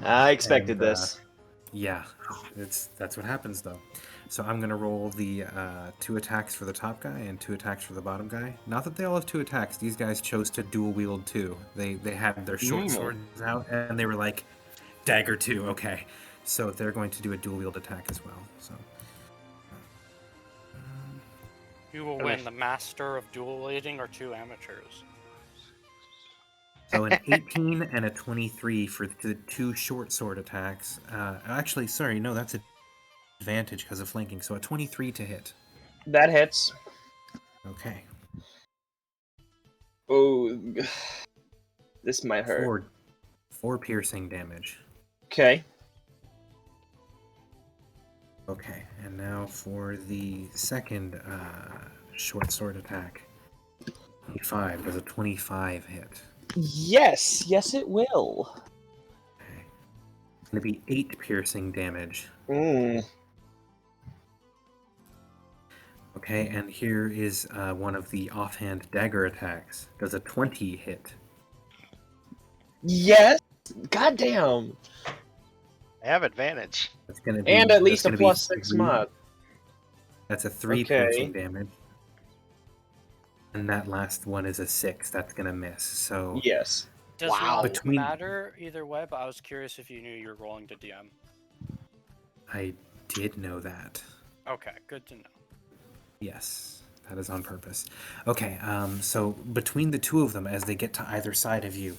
I expected And, this. Yeah, that's what happens though. So I'm gonna roll the 2 attacks for the top guy and 2 attacks for the bottom guy. Not that they all have 2 attacks. These guys chose to dual wield 2. They had their short swords out and they were like, dagger 2, okay. So they're going to do a dual wield attack as well. So You will win the master of dual wielding or 2 amateurs. So an 18 and a 23 for the 2 short sword attacks. Actually, sorry, no, that's an advantage because of flanking. So a 23 to hit. That hits. Okay. Oh, this might hurt. 4 piercing damage. Okay. Okay, and now for the second short sword attack. 25. Does a 25 hit? Yes, yes, it will. Okay. It's going to be 8 piercing damage. Mm. Okay, and here is one of the offhand dagger attacks. Does a 20 hit? Yes. Goddamn. I have advantage. That's going to be And at least a that's gonna be +6 3. mod. That's a 3 Okay. piercing damage. And that last one is a 6. That's going to miss. So Yes. Does Wow. not Between- matter either way, but I was curious if you knew you were rolling to DM. I did know that. Okay, good to know. Yes, that is on purpose. Okay, so between the two of them, as they get to either side of you,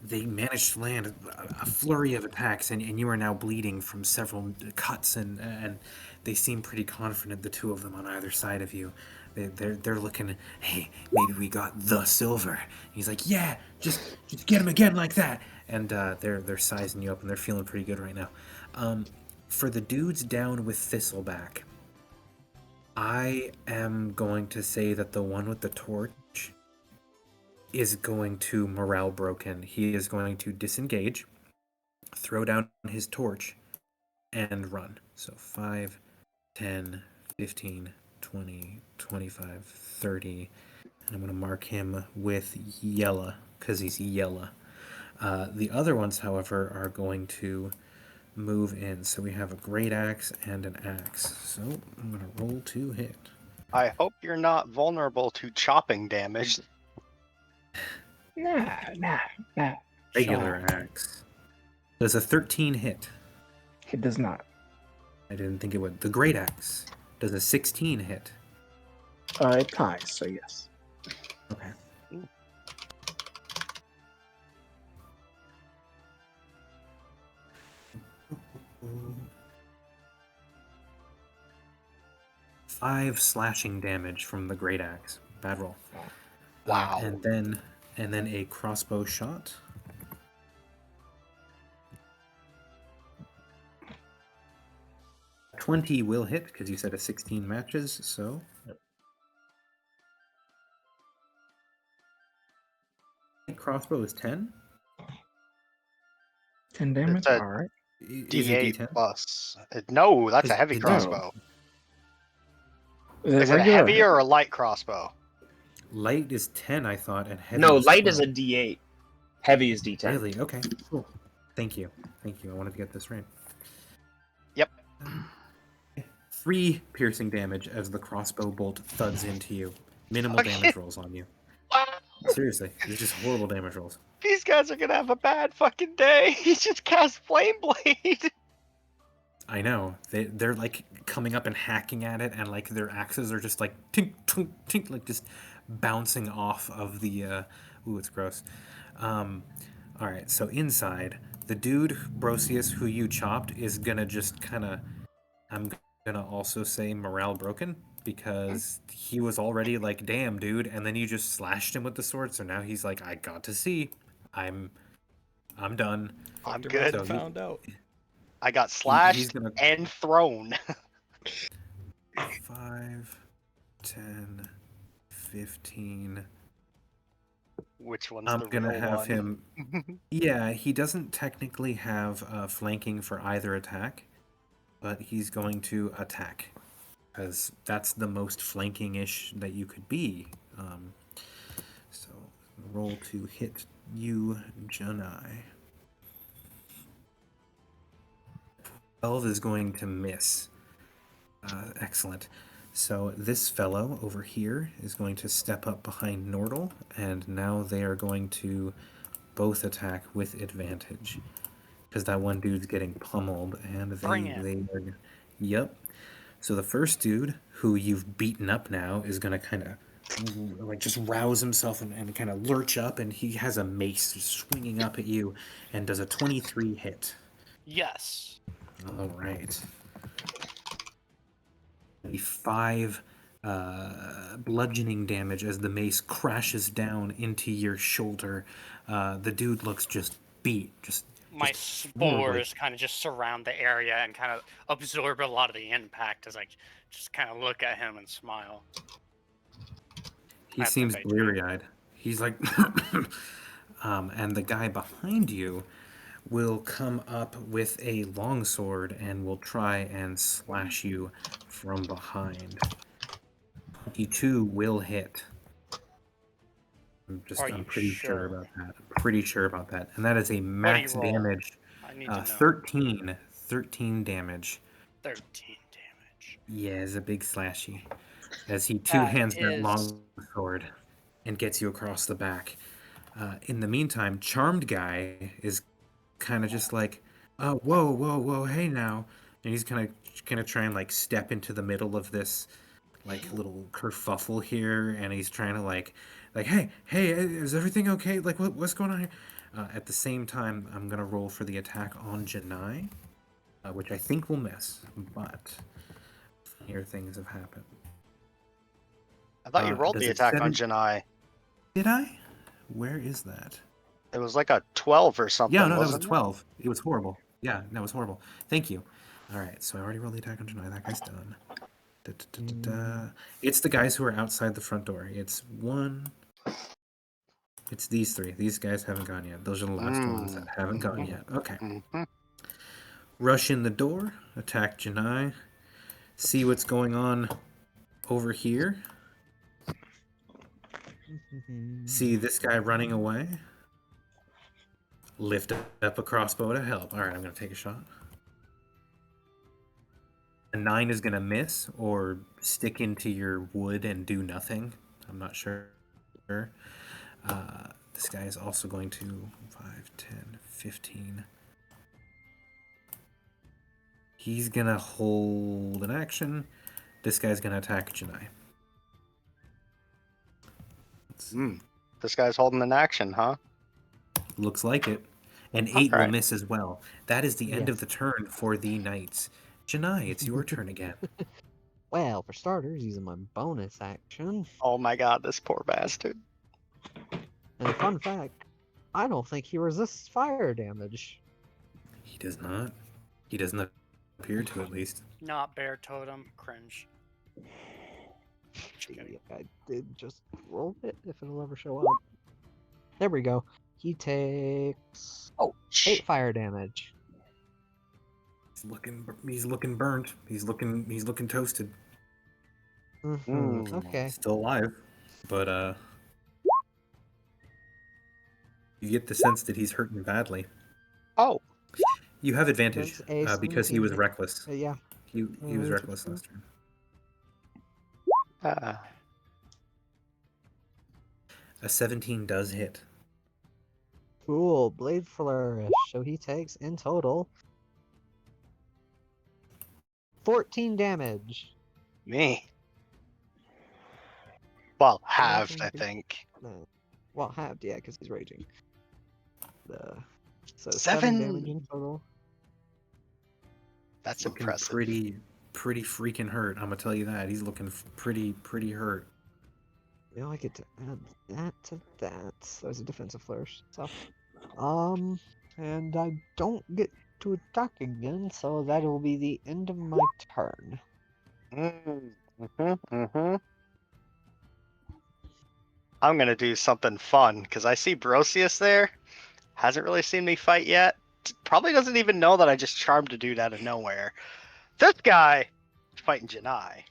they manage to land a flurry of attacks, and you are now bleeding from several cuts, and they seem pretty confident, the two of them on either side of you. They're looking, hey, maybe we got the silver. And he's like, yeah, just get him again like that. And they're sizing you up, and they're feeling pretty good right now. For the dudes down with Thistleback, I am going to say that the one with the torch is going to morale broken. He is going to disengage, throw down his torch, and run. So 5, 10, 15, 20, 25, 30. And I'm going to mark him with yellow, because he's yellow. The other ones, however, are going to move in. So we have a great axe and an axe. So I'm going to roll to hit. I hope you're not vulnerable to chopping damage. Nah. Regular Sean. axe. Does a 13 hit? It does not. I didn't think it would. The great axe. Does a 16 hit? It ties, so yes. Okay. Five slashing damage from the great axe. Bad roll. Wow. And then a crossbow shot. A 20 will hit because you said a 16 matches. So. Crossbow is 10. 10 damage? It's a Alright. Is it D8 D10? plus. No, that's a heavy It- crossbow. Is Is it a heavy or a light crossbow? Light is 10, I thought, and heavy No, is light is 12. a D8. Heavy is D10. Really? Okay, cool. Thank you. I wanted to get this right. Yep. 3 piercing damage as the crossbow bolt thuds into you. Minimal Okay. damage rolls on you. Wow. Seriously, these are just horrible damage rolls. These guys are gonna have a bad fucking day. He just cast Flame Blade. I know. They're like coming up and hacking at it, and like their axes are just like tink, tink, tink, like just bouncing off of the. Ooh, it's gross. All right, so inside, the dude Brosius who you chopped is gonna just kind of. I'm gonna also say morale broken because he was already like, damn, dude, and then you just slashed him with the sword, so now he's like, I got to see. I'm done. I'm Dr. good. Must have So he- found out. I got he's slashed gonna- and thrown. 5, 10, 15. Which one's I'm the gonna real have one? him. Yeah, he doesn't technically have flanking for either attack, but he's going to attack because that's the most flanking-ish that you could be. So roll to hit you, Janai. 12 is going to miss. Excellent. So this fellow over here is going to step up behind Nordal, and now they are going to both attack with advantage. Because that one dude's getting pummeled, and Bring it. they are... Yep. So the first dude, who you've beaten up now, is going to kind of like just rouse himself and kind of lurch up, and he has a mace swinging up at you, and does a 23 hit. Yes. All right. 5 bludgeoning damage as the mace crashes down into your shoulder. The dude looks just beat. My Just horribly. spores kind of just surround the area and kind of absorb a lot of the impact as I just kind of look at him and smile. He seems bleary-eyed. He's like, and the guy behind you will come up with a longsword and will try and slash you from behind. 22 will hit. I'm pretty sure about that. I'm pretty sure about that. And that is a max damage. I need to know. 13 damage. 13 damage. Yeah, it's a big slashy. As he two-hands that long sword and gets you across the back. In the meantime, Charmed Guy is kind of just like, oh, whoa, hey now. And he's gonna try and like step into the middle of this like little kerfuffle here, and he's trying to like, hey, is everything okay? Like, what's going on here? At the same time, I'm gonna roll for the attack on Janai, which I think will miss, but here things have happened. I thought you rolled the attack on Janai. Did I? Where is that? It was like a 12 or something. Yeah, no, that was a 12. It was horrible. Yeah, that was horrible. Thank you. All right, so I already rolled the attack on Janai. That guy's done. It's the guys who are outside the front door. It's these three. These guys haven't gone yet. Those are the last ones that haven't gone yet. Okay. Rush in the door. Attack Janai. See what's going on over here. See this guy running away. Lift up a crossbow to help. All right, I'm going to take a shot. A 9 is going to miss or stick into your wood and do nothing. I'm not sure. This guy is also going to 5, 10, 15. He's going to hold an action. This guy's going to attack Janai. This guy's holding an action, huh? Looks like it. And 8 will miss as well. That is the end of the turn for the knights. Janai, it's your turn again. Well, for starters, using my bonus action. Oh my god, this poor bastard. And a fun fact, I don't think he resists fire damage. He does not. He doesn't appear to, at least. Not bear totem. Cringe. I did just roll it, if it'll ever show up. There we go. He takes 8 fire damage. He's looking burnt. He's looking toasted. Okay. Still alive, but you get the sense that he's hurting badly. Oh. You have advantage because he was reckless. Yeah. He was reckless last turn. A 17 does hit. Cool. Blade Flourish. So he takes in total 14 damage. Me. Well, halved, I think. Well, halved, yeah, because he's raging. So 7 damage in total. That's looking impressive. Pretty freaking hurt. I'm gonna tell you that. He's looking pretty hurt. You know, I get to add that to that. So there's a defensive flourish. So, and I don't get to attack again, so that'll be the end of my turn. I'm gonna do something fun because I see Brosius there. Hasn't really seen me fight yet. Probably doesn't even know that I just charmed a dude out of nowhere. This guy is fighting Janai.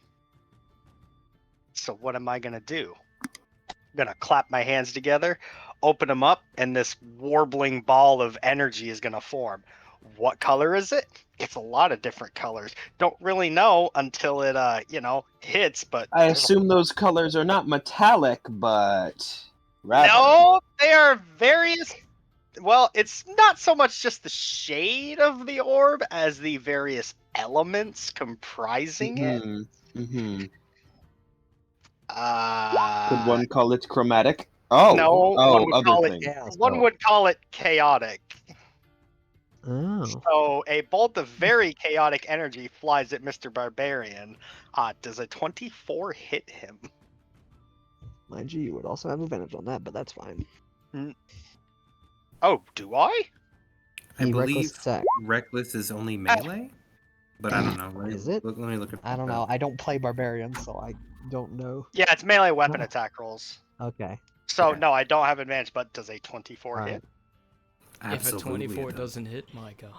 So what am I gonna do? I'm gonna clap my hands together, open them up, and this warbling ball of energy is gonna form. What color is it? It's a lot of different colors. Don't really know until it hits, but I assume those colors are not metallic, but rather... No, they are various. Well, it's not so much just the shade of the orb as the various elements comprising it. Could one call it chromatic? Oh, no, one would call it chaotic. Oh. So a bolt of very chaotic energy flies at Mr. Barbarian. Does a 24 hit him? Mind you, you would also have advantage on that, but that's fine. Oh, do I? I believe reckless is only melee, but I don't know. Is it? Let me look at. I don't know. I don't play barbarian, so I don't know. Yeah, it's melee weapon attack rolls. Okay. So Yeah. no, I don't have advantage, but does a 24 Alright. hit? Absolutely. If a 24 it does. doesn't hit, my god.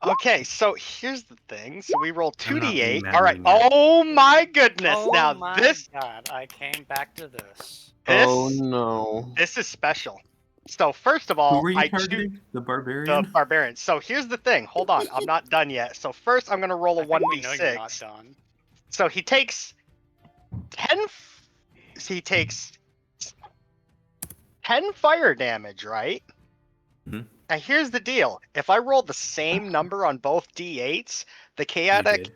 Okay, so here's the thing. So we roll I'm not 2d8. All right. remembering yet. Oh my goodness! Oh now my this god, I came back to this. Oh no. this is special. So first of Who all, were you I choose targeting? The the barbarian? barbarian. So here's the thing. Hold on, I'm not done yet. So first, I'm gonna roll a I think we know you're not 1d6. done. So he takes 10. He takes 10 fire damage, right? Mhm. And here's the deal: if I roll the same number on both d8s, the chaotic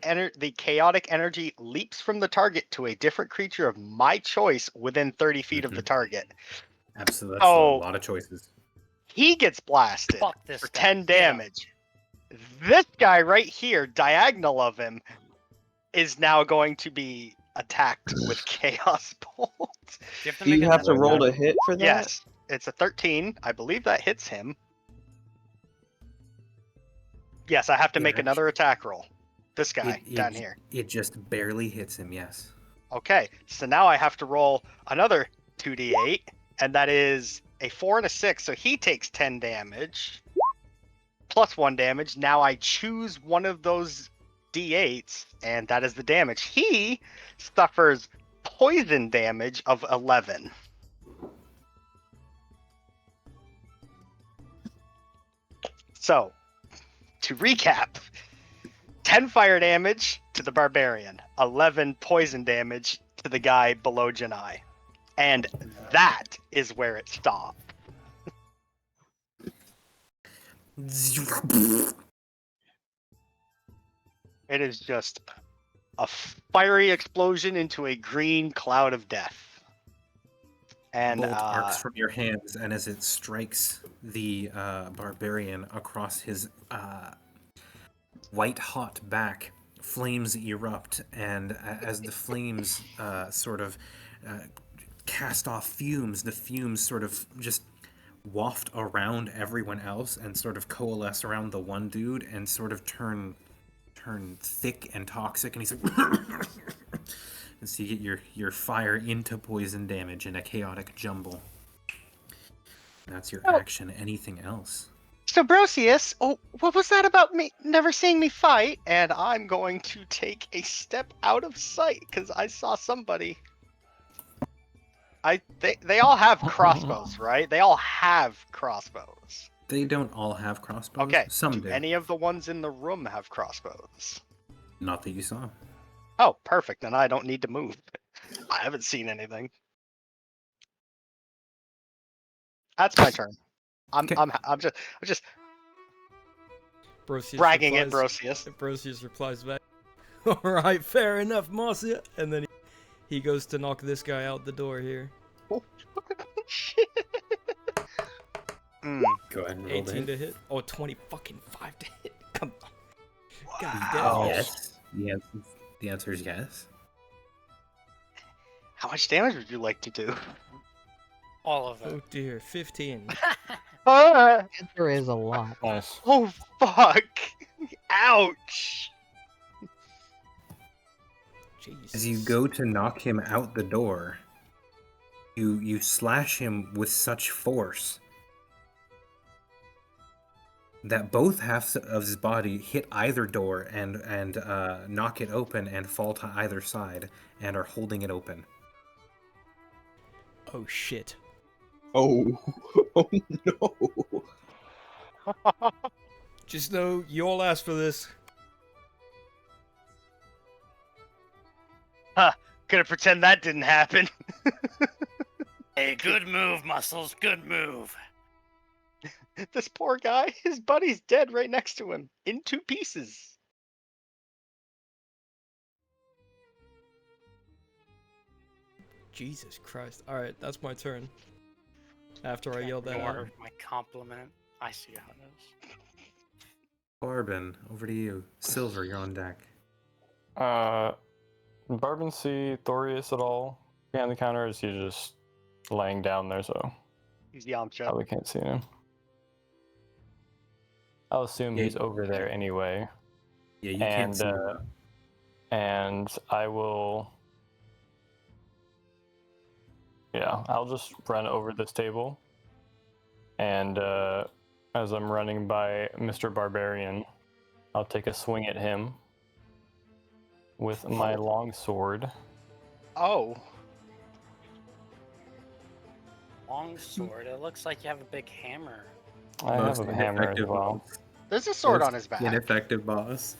energy leaps from the target to a different creature of my choice within 30 feet of the target. Absolutely. That's a Oh, lot of choices. he gets blasted Fuck this for guy. 10 Get him. damage. This guy right here, diagonal of him, is now going to be attacked with chaos bolt. Do you have to Do make you have to another roll to attack? hit for that? Yes, it's a 13. I believe that hits him. Yes, I have to Yeah, make another attack roll. This guy down here. It just barely hits him. Yes. Okay, so now I have to roll another 2d8, and that is a 4 and a 6, so he takes 10 damage, plus 1 damage. Now I choose one of those d8s, and that is the damage. He suffers poison damage of 11. So, to recap, 10 fire damage to the barbarian, 11 poison damage to the guy below Janai. And that is where it stopped. It is just a fiery explosion into a green cloud of death. And Bolt arcs from your hands, and as it strikes the barbarian across his white-hot back, flames erupt, and as the flames sort of cast off fumes, the fumes sort of just waft around everyone else and sort of coalesce around the one dude and sort of turn thick and toxic, and he's like and so you get your fire into poison damage in a chaotic jumble. That's your action. Anything else? so Brosius, oh, what was that about me never seeing me fight? And I'm going to take a step out of sight because I saw somebody. They all have crossbows, right? They all have crossbows. They don't all have crossbows. Okay. Some do do. any of the ones in the room have crossbows? Not that you saw. Oh, perfect. Then I don't need to move. I haven't seen anything. That's my turn. I'm just Brosius bragging at replies, Brosius. Brosius replies back, alright, fair enough, Marcia. And then he goes to knock this guy out the door here. Shit. Go ahead and roll 18 to to hit? Oh, 20 fucking 5 to hit. Come on. God Wow. damn. Yes. The answer is yes. How much damage would you like to do? All of it. Oh dear, 15. There is a lot. Nice. Oh fuck! Ouch! Jesus. As you go to knock him out the door, you slash him with such force that both halves of his body hit either door and knock it open and fall to either side and are holding it open. Oh shit. Oh, oh no. Just know you all asked for this. Gonna pretend that didn't happen. Hey, good move, Muscles. Good move. This poor guy, his buddy's dead right next to him, in 2 pieces. Jesus Christ. Alright, that's my turn. After I yelled that out. Ignore my compliment. I see how it is. Corbin, over to you. Silver, you're on deck. Barbin see Thorius at all behind the counter, or is he just laying down there, so He's Yamcha. probably can't see him? I'll assume Yeah, he's over there anyway. Yeah, you can't see him. And I will Yeah, I'll just run over this table. And as I'm running by Mr. Barbarian, I'll take a swing at him with my long sword. Oh, Long sword. It looks like you have a big hammer. I have Most a hammer as ineffective well. boss. there's a sword Most on his back. Ineffective boss.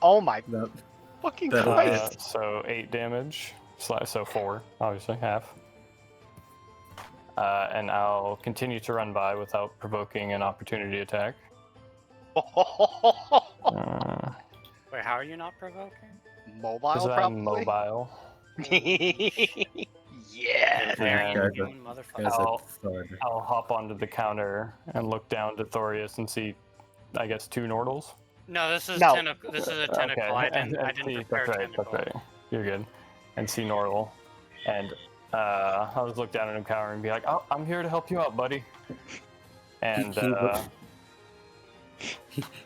Oh my That, fucking that'll Christ! So 8 damage. So 4, obviously, half. And I'll continue to run by without provoking an opportunity attack. Uh, Wait, how are you not provoking? Mobile, Because I'm probably. mobile. Yeah. Very Guy's a- inhuman motherfucker. Guy's a I'll- thud. I'll hop onto the counter and look down to Thorius and see, I guess, 2 Nordles. No, this is No. tentacle. This is a tentacle. I didn't see, prepare that's right, tentacle. that's right. You're good. And see Nordle. And I'll just look down at him cower and be like, "Oh, I'm here to help you out, buddy." And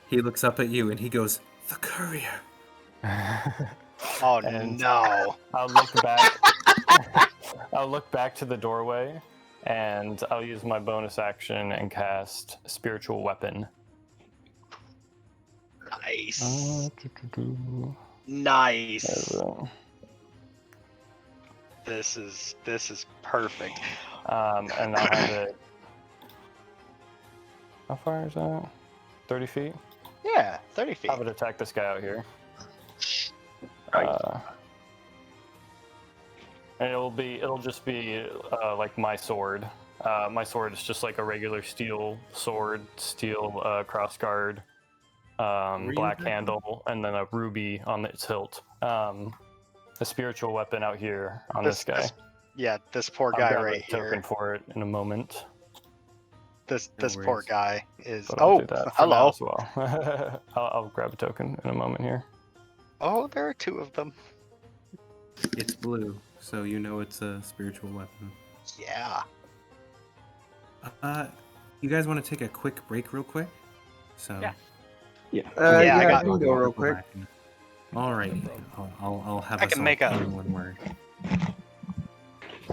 He looks up at you and he goes, "The courier." Oh And- no. I'll look back. I'll look back to the doorway, and I'll use my bonus action and cast Spiritual Weapon. Nice. Nice. This is perfect. And I'll have it. How far is that? 30 feet? Yeah, 30 feet. I'll have it attack this guy out here. Right. And it'll just be like my sword. My sword is just like a regular steel sword, steel crossguard, black handle, and then a ruby on its hilt. A spiritual weapon out here on this guy. This poor I'll guy grab right a token here. for it in a moment. This No poor worries. guy is. But I'll Oh, do that for now hello. as well. I'll grab a token in a moment here. Oh, there are 2 of them. It's blue, so you know it's a spiritual weapon. Yeah. You guys want to take a quick break real quick? So Yeah. Yeah. Yeah, I got- I can go real quick. Alrighty, I'll have I us can all make a- put in one word.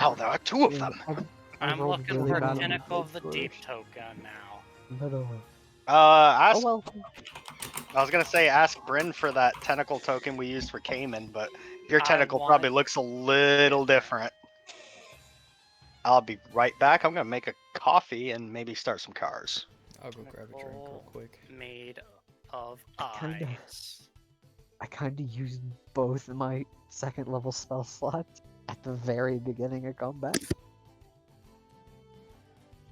Oh, there are 2 of them. I'm rolled looking really for bad on Tentacle of the my Deep push. token now. Ask. Oh well. I was gonna say ask Bryn for that tentacle token we used for Cayman, but your I tentacle want probably it. looks a little different. I'll be right back. I'm gonna make a coffee and maybe start some cars. I'll go grab a drink real quick. Made of Kinda. ice. I kind of used both of my 2nd level spell slots at the very beginning of combat.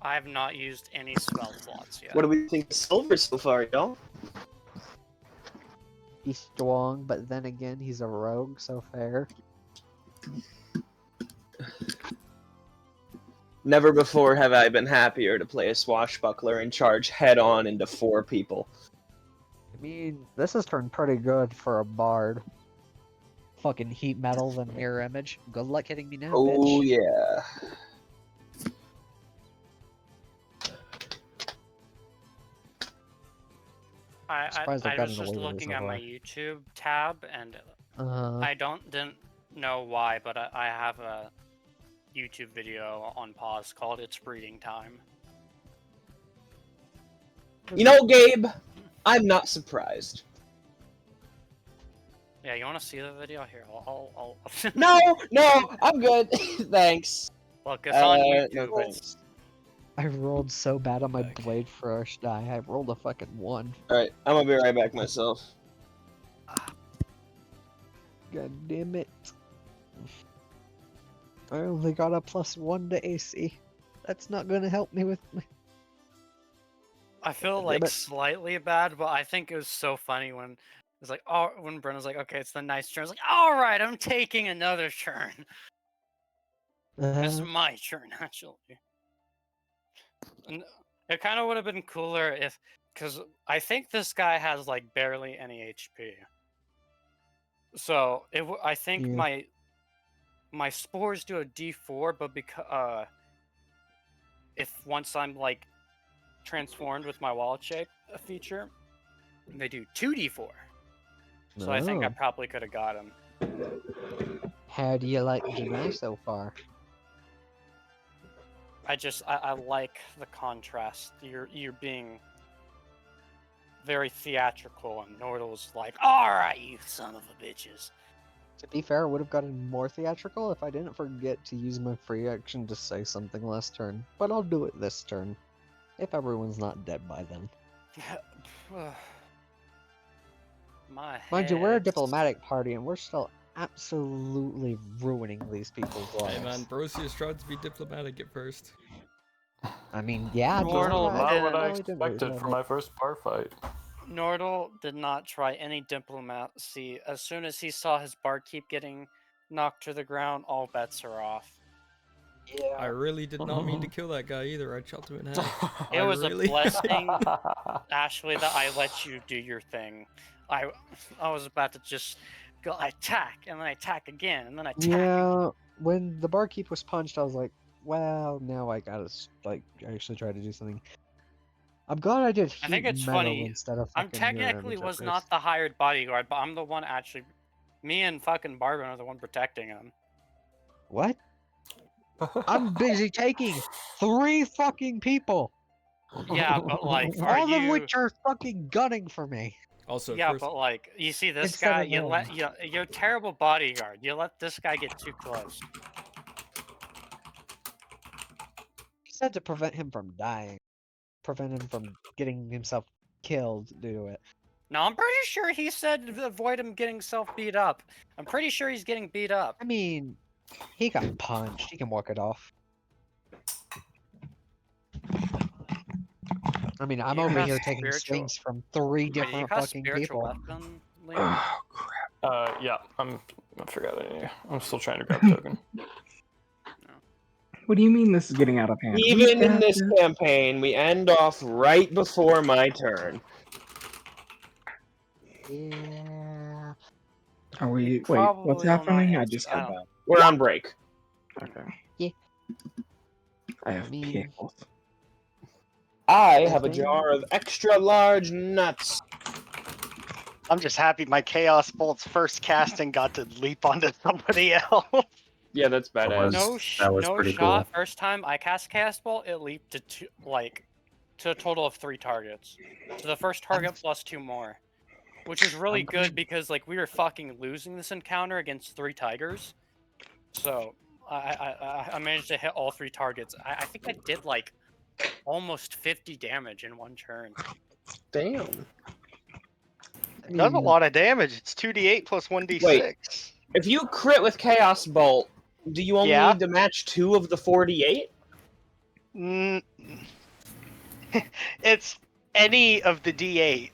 I have not used any spell slots yet. What do we think of silver so far, y'all? He's strong, but then again, he's a rogue, so fair. Never before have I been happier to play a swashbuckler and charge head on into 4 people. I mean, this has turned pretty good for a bard. Fucking heat metals and mirror image. Good luck hitting me now, Oh bitch. yeah. Surprised I I got was an just away with it looking so at my far. YouTube tab, and Uh, didn't know why, but I have a YouTube video on pause called "It's Breeding Time." You know, Gabe, I'm not surprised. Yeah, you want to see the video? Here, I'll No, I'm good. Thanks. look. It's on No YouTube. thanks. I rolled so bad on my Back. blade first die. I rolled a fucking 1. Alright, I'm gonna be right back myself. God damn it. I only got a +1 to AC. That's not gonna help me with my... I feel Damn like it. slightly bad, but I think it was so funny when it's like, oh, when Brenna's like, okay, it's the nice turn. It's like, all right, I'm taking another turn. It's my turn, actually. And it kind of would have been cooler if, because I think this guy has like barely any HP. So I think Yeah. my spores do a D4, but because if once I'm like transformed with my wallet shape feature, they do 2d4. So I think I Oh. probably could have got him. How do you like Janai so far? I like the contrast. You're being very theatrical, and Nordle's like, "Alright, you son of a bitches." To be fair, I would have gotten more theatrical if I didn't forget to use my free action to say something last turn. But I'll do it this turn. If everyone's not dead by then. My Mind you, we're a head. diplomatic party and we're still absolutely ruining these people's lives. Hey man, Brosius tried to be diplomatic at first. I mean, yeah, Nordle I Not what I really didn't really expected know for that. my first bar fight. Nordle did not try any diplomacy. As soon as he saw his barkeep getting knocked to the ground, all bets are off. I really did not mean to kill that guy either. I chopped him in half. It I was really... a blessing, Ashley, that I let you do your thing. I was about to just go attack, and then attack again, and then attack. Yeah, when the barkeep was punched, I was like, well, now I gotta, like, actually try to do something. I'm glad I did I think heat it's metal funny. instead of I'm fucking mirror technically image at was first. not the hired bodyguard, but I'm the one actually. Me and fucking Barbin are the one protecting him. What? I'm busy taking 3 fucking people! Yeah, but like, are All you? of which are fucking gunning for me. Also, Yeah, first... but like, you see this Instead guy, of you them. let you're a terrible bodyguard. You let this guy get too close. He said to prevent him from dying. Prevent him from getting himself killed due to it. No, I'm pretty sure he said to avoid him getting self beat up. I'm pretty sure he's getting beat up. I mean, he got punched. He can walk it off. I mean, I'm You over cast here taking spiritual- swings from 3 Wait, did you different cast fucking spiritual people. weapon, Liam? Oh crap! Yeah, I forgot it. I'm still trying to grab a token. What do you mean this is getting out of hand? We Even in got this campaign, we end off right before my turn. Yeah. Are we? Wait, Probably what's will not happening? I answer- just I got don't- back. We're on break. Okay. Yeah. I have mean- pickles. I have a Okay. jar of extra large nuts. I'm just happy my Chaos Bolt's first casting got to leap onto somebody else. Yeah, that's badass. That was no pretty shot. cool. First time I cast Chaos Bolt, it leaped to to a total of 3 targets. So the first target plus 2 more, which is really I'm good because like we were fucking losing this encounter against 3 tigers. So I managed to hit all 3 targets. I think I did like almost 50 damage in 1 turn. Damn. It does a lot of damage. It's 2d8 plus 1d6. Wait. If you crit with Chaos Bolt, do you only Yeah. need to match 2 of the 48? Mm, it's any of the d8.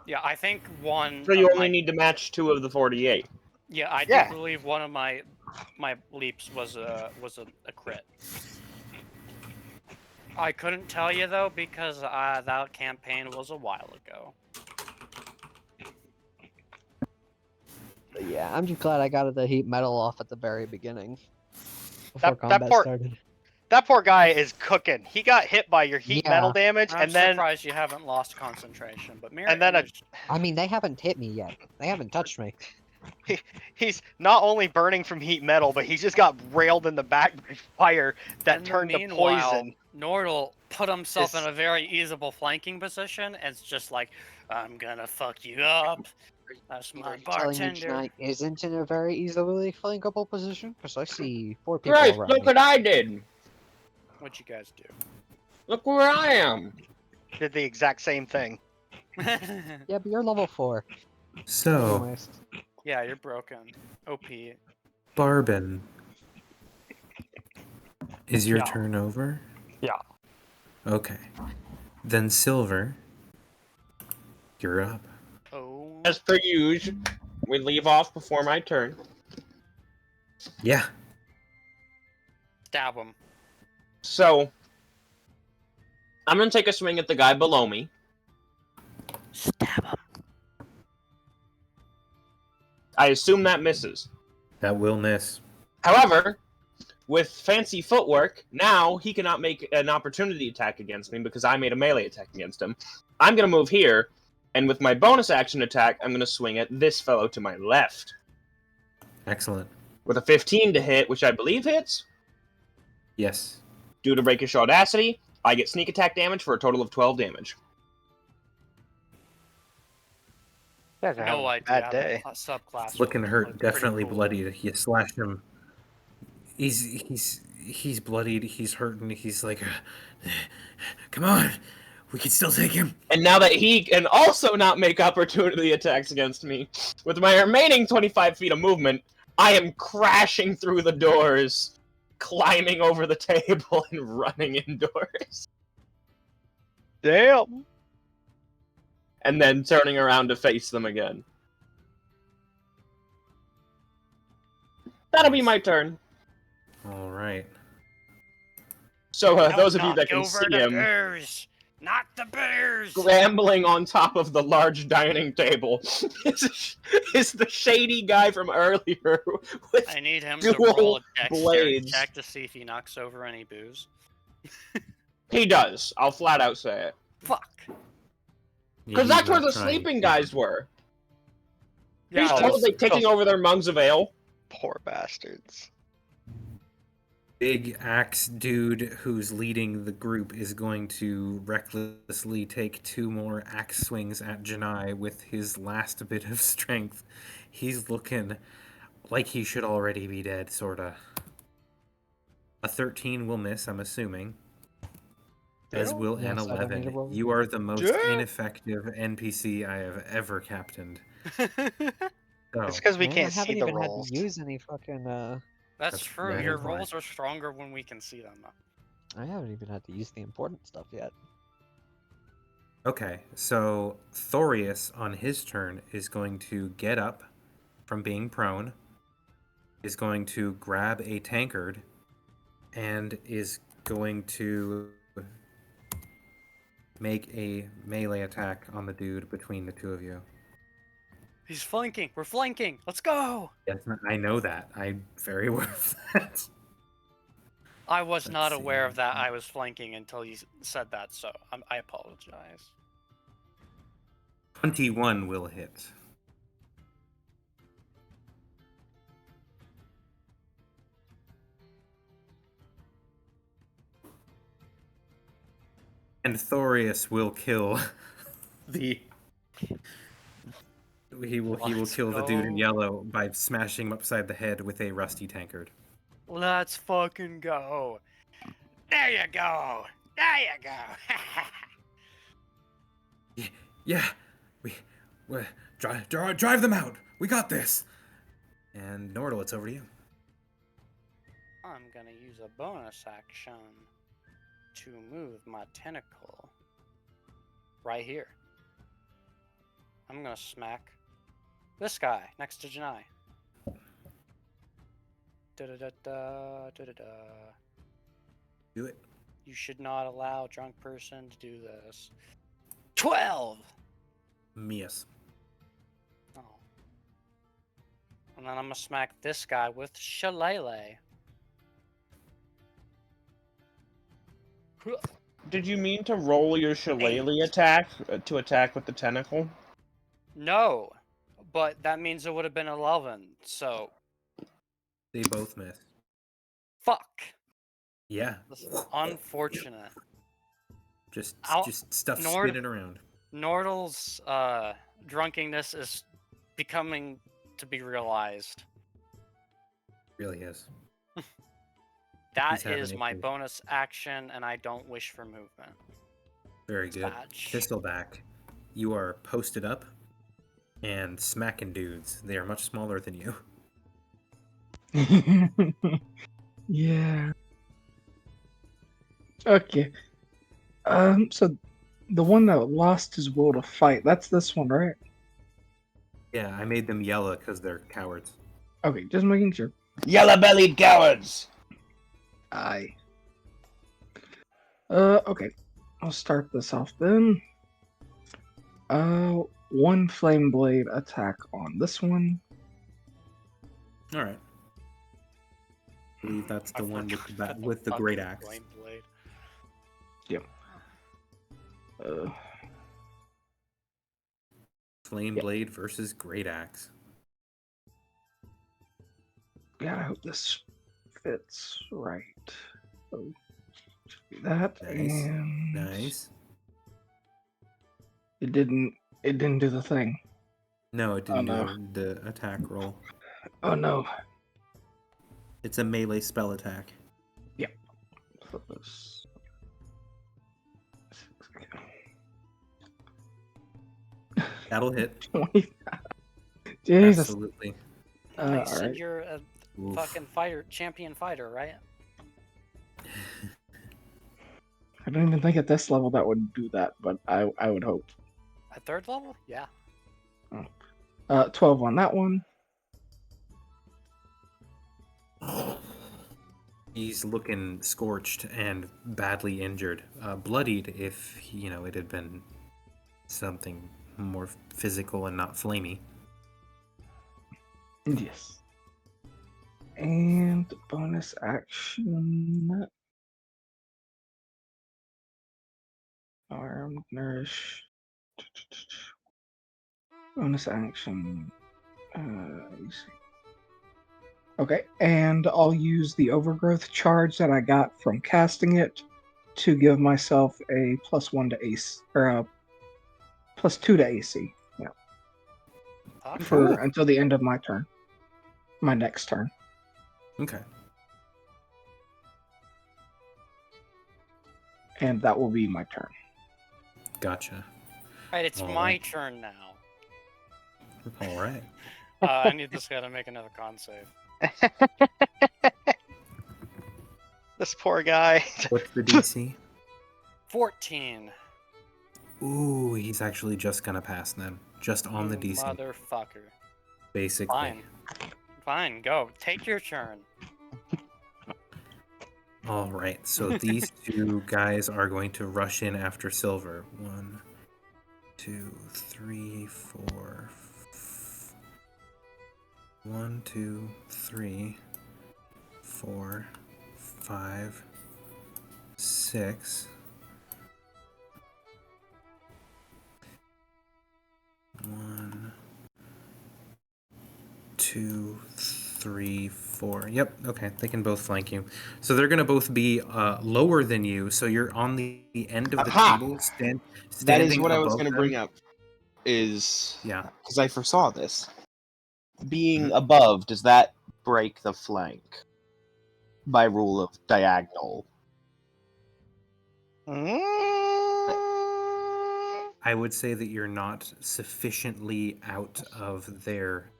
Yeah, I think one. So you of only my- need to match 2 of the 48. Yeah, I Yeah. do believe one of my leaps was a crit. I couldn't tell you though because that campaign was a while ago. But yeah, I'm just glad I got the heat metal off at the very beginning. Before That combat part- started. That poor guy is cooking. He got hit by your heat Yeah. metal damage, I'm and then surprised you haven't lost concentration. But mirror And then a- image, I mean, they haven't hit me yet. They haven't touched me. he's not only burning from heat metal, but he just got railed in the back by fire that in the turned to meanwhile, poison. Nordle put himself in Is- a very easable flanking position. And it's just like, I'm gonna fuck you up. That's my Telling me bartender. tonight isn't in a very easily flankable position because I see 4 people Christ, around look me. what I did! What'd you guys do? Look where I am! Did the exact same thing. Yeah, but you're level 4. So, Anyways. Yeah, you're broken. OP. Barbin, is your Yeah. turn over? Yeah. Okay. Then Silver, you're up. Oh. As per usual, we leave off before my turn. Yeah. Stab him. So, I'm gonna take a swing at the guy below me. Stab him. I assume that misses. That will miss. However, with fancy footwork, now he cannot make an opportunity attack against me because I made a melee attack against him. I'm gonna move here, and with my bonus action attack, I'm gonna swing at this fellow to my left. Excellent. with a 15 to hit, which I believe hits. Yes. Due to Rakish Audacity, I get sneak attack damage for a total of 12 damage. You guys are having No a idea. bad That day. subclass. Looking was hurt, pretty definitely cool. bloodied. You slashed him. He's bloodied. He's hurting. He's like, come on, we can still take him. And now that he can also not make opportunity attacks against me, with my remaining 25 feet of movement, I am crashing through the doors, climbing over the table, and running indoors. Damn. And then turning around to face them again. That'll be my turn. All right. So Don't those of you knock that can over see the him bears. Not the bears. scrambling on top of the large dining table is the shady guy from earlier with I need him to dual roll a dexterity blades. check to see if he knocks over any booze. He does. I'll flat out say it. Fuck. Because He's that's where not the trying sleeping to. guys were. Yeah, He's Oh, totally those- taking those- over their mugs of ale. Poor bastards. Big axe dude who's leading the group is going to recklessly take 2 more axe swings at Janai with his last bit of strength. He's looking like he should already be dead, sorta. A 13 will miss, I'm assuming. As will an Yes, I don't need to 11. roll. You are the most Yeah. ineffective NPC I have ever captained. So, It's because we Man, can't I haven't see the even rolls. had to use any fucking. That's That's true. very Your fine. rolls are stronger when we can see them, though. I haven't even had to use the important stuff yet. okay, so Thorius on his turn is going to get up from being prone, is going to grab a tankard, and is going to make a melee attack on the dude between the two of you. He's flanking. We're flanking. Let's go. Yes, I know that. I'm very aware of that. I was Let's not aware see. of that. I was flanking until you said that, so I apologize. 21 will hit. And Thorius will kill the. He will Let's kill the dude in go. yellow by smashing him upside the head with a rusty tankard. Let's fucking go. There you go. There you go. Yeah, we drive them out. We got this. And Nordal, it's over to you. I'm gonna use a bonus action to move my tentacle right here. I'm gonna smack this guy next to Janai. Da-da-da-da, da-da-da. Do it. You should not allow a drunk person to do this. 12! Mias. Oh. And then I'm gonna smack this guy with Shillelagh. Did you mean to roll your shillelagh attack to attack with the tentacle? No, but that means it would have been 11, so They both miss. fuck. Yeah. This is unfortunate. Just I'll- stuff Nord- spinning around. Nordal's drunkenness is becoming to be realized. Really is. That He's having is my issues. bonus action, and I don't wish for movement. Very good. Badge. Pistolback, you are posted up and smacking dudes. They are much smaller than you. Yeah. Okay. So the one that lost his will to fight, that's this one, right? Yeah, I made them yellow because they're cowards. Okay, just making sure. Yellow-bellied cowards! Aye. Okay. I'll start this off then. One flame blade attack on this one. All right. I believe that's the I one with forgot the, with the great fucking axe. flame blade. Flame Yep. blade versus great axe. Yeah, I hope this fits right. So, should be that, Nice. and Nice. it didn't. It didn't do the thing. No, it Oh, didn't no. do the attack roll. Oh no. It's a melee spell attack. Flip this. That'll hit. 20. Jesus. Absolutely. You said alright. you're a Oof. fucking champion fighter, right? I don't even think at this level that would do that, but I would hope. At 3rd level? Yeah. 12 on that one. He's looking scorched and badly injured, bloodied. If it had been something more physical and not flamey. Yes. And bonus action. Armed, nourish. Bonus action. Let me see. Okay, and I'll use the overgrowth charge that I got from casting it to give myself a +1 to AC, or a +2 to AC. Yeah, for until the end of my turn. My next turn. Okay. And that will be my turn. Gotcha. Alright, it's All my right. turn now. All right. I need this guy to make another con save. This poor guy. What's the DC? 14. Ooh, he's actually just gonna pass then. Just on the You DC, motherfucker. basically. Fine. Fine, go. Take your turn. All right. So these two guys are going to rush in after Silver. 1, 2, 3, 4. 1, 2, 3, 4, 5, 6. 1, 2, 3, 4. Yep. Okay. They can both flank you. So they're gonna both be lower than you. So you're on the end of the Aha! table, standing. That is what I was above going to them. bring up. Is Yeah. because I foresaw this. Being Mhm. above, does that break the flank by rule of diagonal? I would say that you're not sufficiently out of their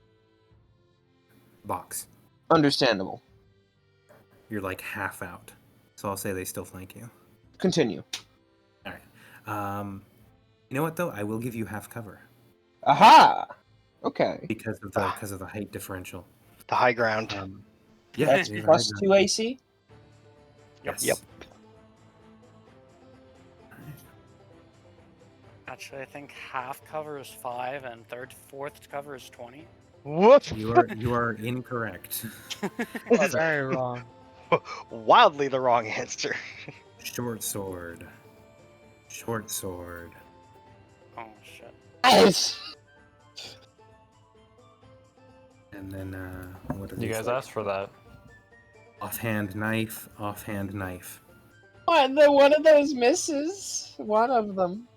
box. Understandable. You're like half out. So I'll say they still flank you. Continue. All right. You know what though? I will give you half cover Aha! Okay. because of the height differential. The high ground. Yeah, That's you have plus high 2 ground. AC? Yes. Yep. Actually, I think half cover is 5 and fourth cover is 20. What? You are incorrect. Very wrong. Wildly the wrong answer. Short sword. Short sword. Oh, shit. Yes! And then what are You these guys like? asked for that. Offhand knife, offhand knife. What? One of those misses? One of them.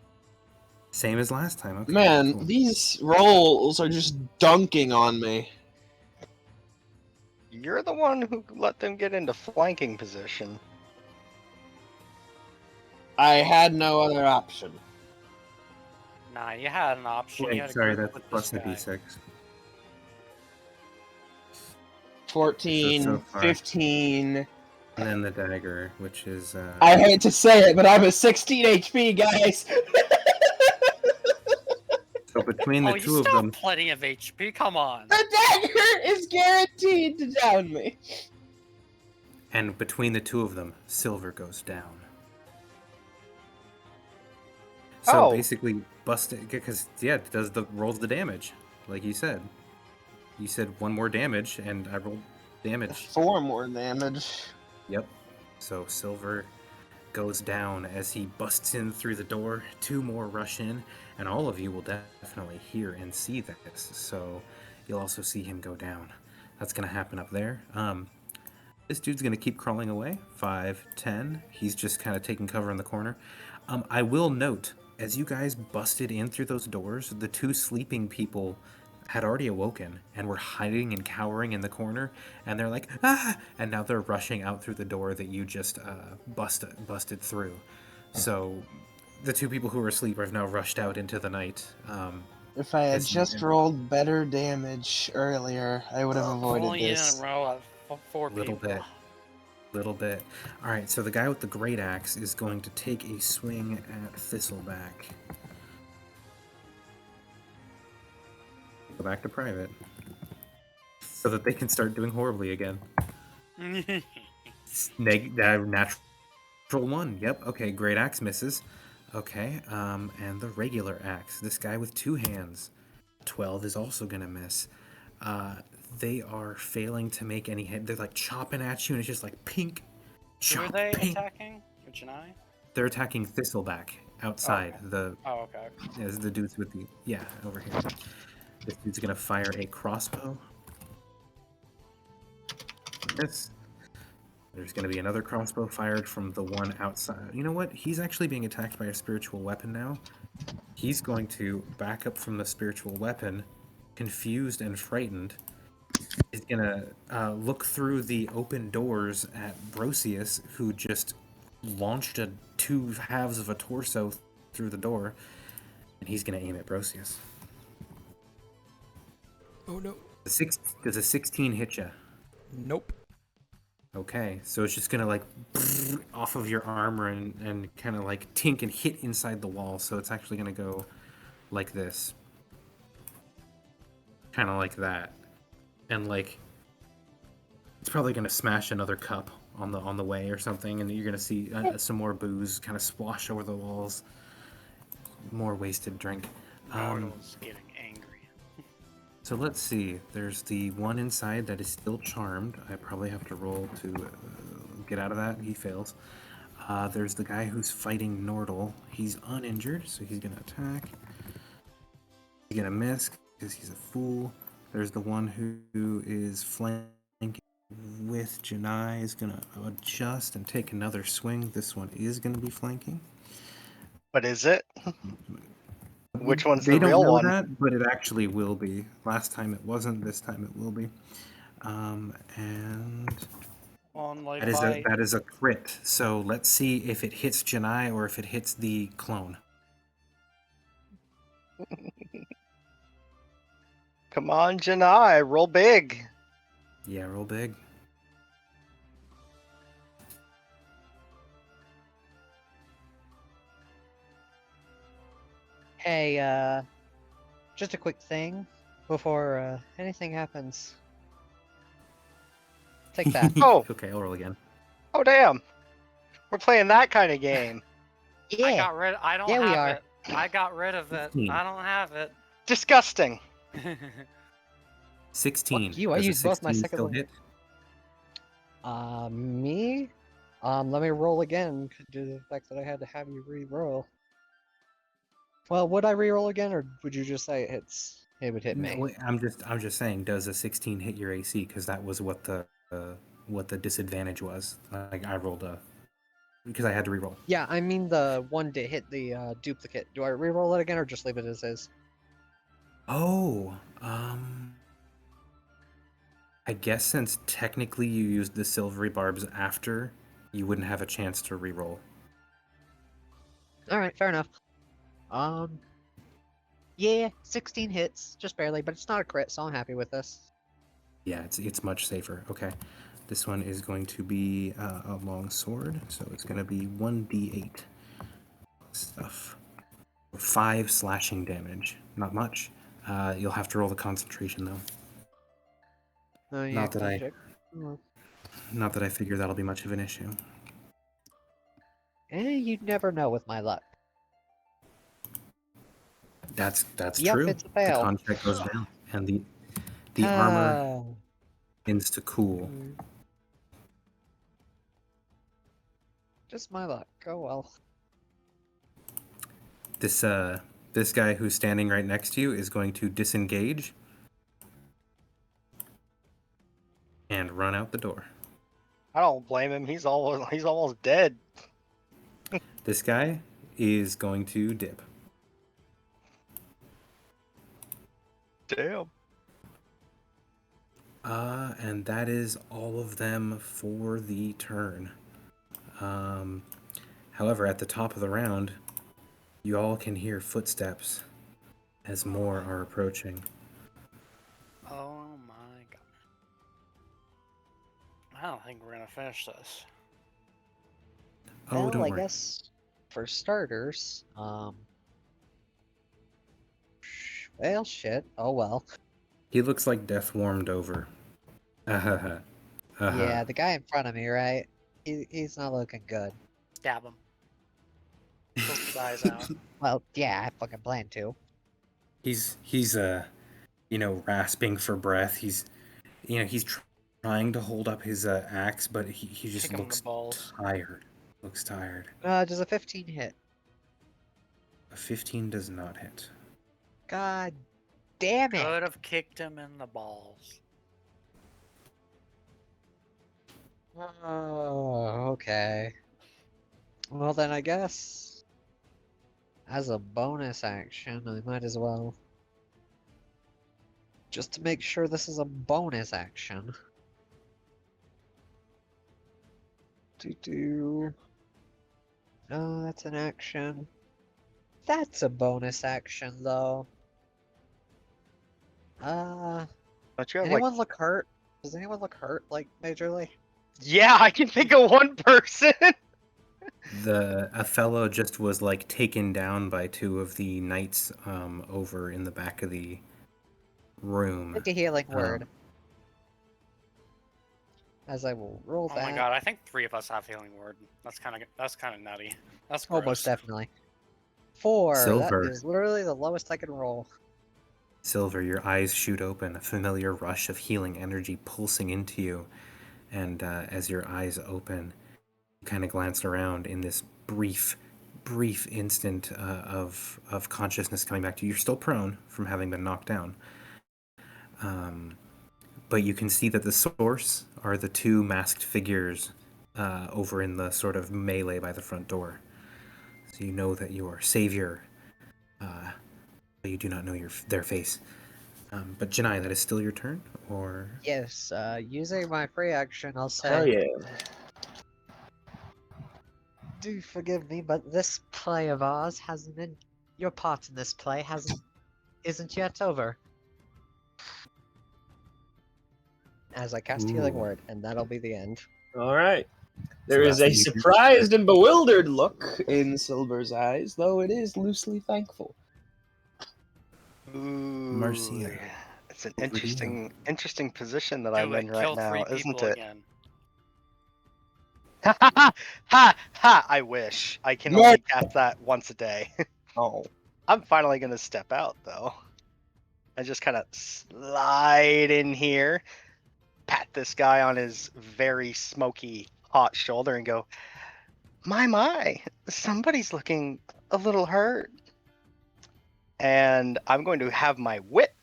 Same as last time. Okay. Man, cool. these rolls are just dunking on me. You're the one who let them get into flanking position. I had no other option. Nah, you had an option. You had Wait, to sorry, group that's with plus this a guy. d6. 14, So far. 15. And then the dagger, which is I hate to say it, but I'm a 16 HP, guys. so between the Oh, you two of still them. have plenty of HP. Come on. The dagger is guaranteed to down me. And between the two of them, Silver goes down. So Oh. basically, busting because it rolls the damage, like you said. You said one more damage, and I rolled damage. 4 more damage. Yep. So Silver goes down as he busts in through the door. 2 more rush in, and all of you will definitely hear and see this. So you'll also see him go down. That's gonna happen up there. This dude's gonna keep crawling away. 5, 10. He's just kind of taking cover in the corner. I will note, as you guys busted in through those doors, the two sleeping people had already awoken and were hiding and cowering in the corner, and they're like, ah! And now they're rushing out through the door that you just busted through. So the two people who were asleep have now rushed out into the night. If I had As you- just rolled better damage earlier, I would have avoided Only in this. a row of 4 Little people. bit. Little bit. All right, so the guy with the great axe is going to take a swing at Thistleback. Go back to private, so that they can start doing horribly again. Natural 1. Yep. Okay. Great axe misses. Okay. And the regular axe. This guy with 2 hands. 12 is also gonna miss. They are failing to make any hit. They're like chopping at you, and it's just like pink. Who are Chop, they pink. attacking? Janai? They're attacking Thistleback outside. okay. Oh, okay. The dudes with the over here. This dude's gonna fire a crossbow. This. There's gonna be another crossbow fired from the one outside. You know what? He's actually being attacked by a spiritual weapon now. He's going to back up from the spiritual weapon, confused and frightened. He's gonna look through the open doors at Brocius, who just launched 2 halves of a torso through the door, and he's gonna aim at Brocius. Oh no. Does a 16 hit you? Nope. Okay, so it's just gonna like off of your armor and kind of like tink and hit inside the wall. So it's actually gonna go like this, kind of like that, and like it's probably gonna smash another cup on the way or something, and you're gonna see some more booze kind of splash over the walls, more wasted drink. Mortal's getting angry. So let's see. There's the one inside that is still charmed. I probably have to roll to get out of that. He fails. There's the guy who's fighting Nordal. He's uninjured, so he's going to attack. He's going to miss because he's a fool. There's the one who is flanking with Janai. Is going to adjust and take another swing. This one is going to be flanking. But is it? Which one's They the don't real know one? that, but it actually will be. Last time it wasn't. This time it will be. And On like that is a crit. So let's see if it hits Janai or if it hits the clone. Come on, Janai, roll big. Yeah, roll big. Hey, just a quick thing before anything happens. Take that. Oh. Okay, I'll roll again. Oh damn. We're playing that kind of game. I Yeah. got rid. I don't Yeah, we have are. it. I got rid of it. 15. I don't have it. Disgusting. 16. Fuck you, I Does a used both my 16 second still one. hit? Me? Let me roll again due to the fact that I had to have you re-roll. Well, would I re-roll again, or would you just say it would hit me? No, wait, I'm just saying, does a 16 hit your AC? Because that was what the disadvantage was. Like I rolled because I had to re-roll. Yeah, I mean the one to hit the duplicate. Do I re-roll it again, or just leave it as is? Oh, I guess since technically you used the silvery barbs after, you wouldn't have a chance to re-roll. All right, fair enough. Yeah, 16 hits, just barely, but it's not a crit, so I'm happy with this. Yeah, it's much safer. Okay, this one is going to be a long sword, so it's going to be 1d8 stuff. 5 slashing damage. Not much. You'll have to roll the concentration though. Oh, yeah, Not that I- check. Oh. Not that I figure that'll be much of an issue. You never know with my luck. That's Yep, true. it's a The fail. con check goes down, and the armor Oh. begins to cool. Just my luck. Oh well. This guy who's standing right next to you is going to disengage. run out the door. I don't blame him. He's almost dead. This guy is going to dip. Damn. And that is all of them for the turn. However, at the top of the round, you all can hear footsteps as more are approaching. Oh my god. I don't think we're gonna finish this. Oh, Well, don't I worry. guess for starters, well, shit. Oh well. He looks like death warmed over. Yeah, the guy in front of me, right? He's not looking good. Stab him. Poke his eyes out. Well, yeah, I fucking plan to. He's rasping for breath. He's trying to hold up his axe, but he just Kick him in looks the balls. tired. Looks tired. Does a 15 hit? A 15 does not hit. God damn it! Could have kicked him in the balls. Oh, okay. Well then, I guess as a bonus action, I might as well just to make sure this is a bonus action. Oh, that's an action. That's a bonus action, though. Don't you have Anyone look hurt? Does anyone look hurt, like, majorly? Yeah, I can think of one person. A fellow just was like taken down by two of the knights over in the back of the room. Take a healing word. As I will roll Oh that. my god, I think 3 of us have healing word. That's kind of nutty. That's gross. Oh, most definitely. 4. Silver. That is literally the lowest I can roll. Silver, your eyes shoot open, a familiar rush of healing energy pulsing into you. And as your eyes open, you kind of glance around in this brief instant of consciousness coming back to you. You're still prone from having been knocked down. But you can see that the source are the two masked figures over in the sort of melee by the front door. So you know that your savior, but you do not know their face. But Janai, that is still your turn, or? Yes, using my free action, I'll say. Oh yeah. Do forgive me, but this play of ours hasn't been. Your part in this play isn't yet over. As I cast healing Ooh. word, and that'll be the end. All right. There So is that's a what you do. surprised and bewildered look in Silver's eyes, though it is loosely thankful. Ooh, Marcia, it's an over to you. interesting position that Do I'm it. in right Kill now, 3 isn't people it? again. Ha ha ha ha ha! I wish I can only cast that once a day. Oh. I'm finally gonna step out though. I just kind of slide in here, pat this guy on his very smoky, hot shoulder, and go, my, somebody's looking a little hurt. And I'm going to have my whip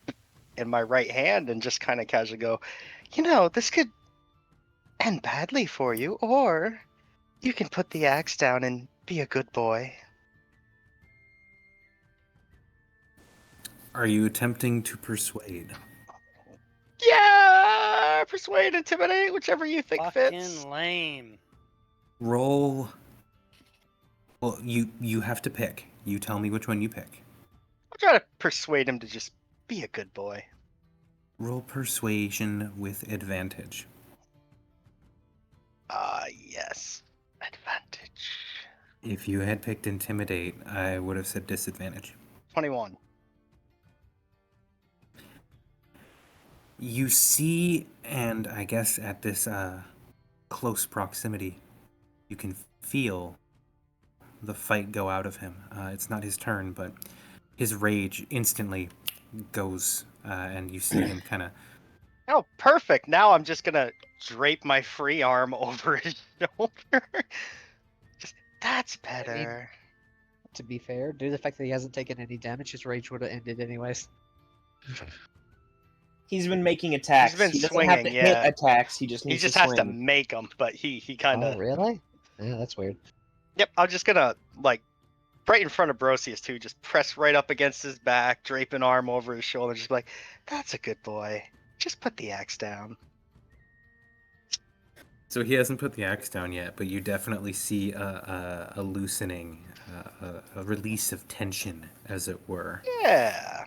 in my right hand and just kind of casually go, this could end badly for you, or you can put the axe down and be a good boy. Are you attempting to persuade? Yeah, persuade, intimidate, whichever you think fits. Fucking lame. Roll. Well, you have to pick. You tell me which one you pick. I'll try to persuade him to just be a good boy. Roll persuasion with advantage. Yes, advantage. If you had picked intimidate, I would have said disadvantage. 21. You see, and I guess at this close proximity, you can feel the fight go out of him. It's not his turn, but his rage instantly goes, and you see him kind of... Oh, perfect. Now I'm just gonna drape my free arm over his shoulder. That's better. To be fair, due to the fact that he hasn't taken any damage, his rage would have ended anyways. He's been making attacks. He's been he doesn't have to swinging, yeah. hit attacks. He just He needs just to has to swing. make them, but he kind of. Oh, really? Yeah, that's weird. Yep, I'm just gonna like right in front of Brosius too, just press right up against his back, drape an arm over his shoulder, just be like, "That's a good boy. Just put the axe down." So he hasn't put the axe down yet, but you definitely see a loosening, a release of tension, as it were. Yeah.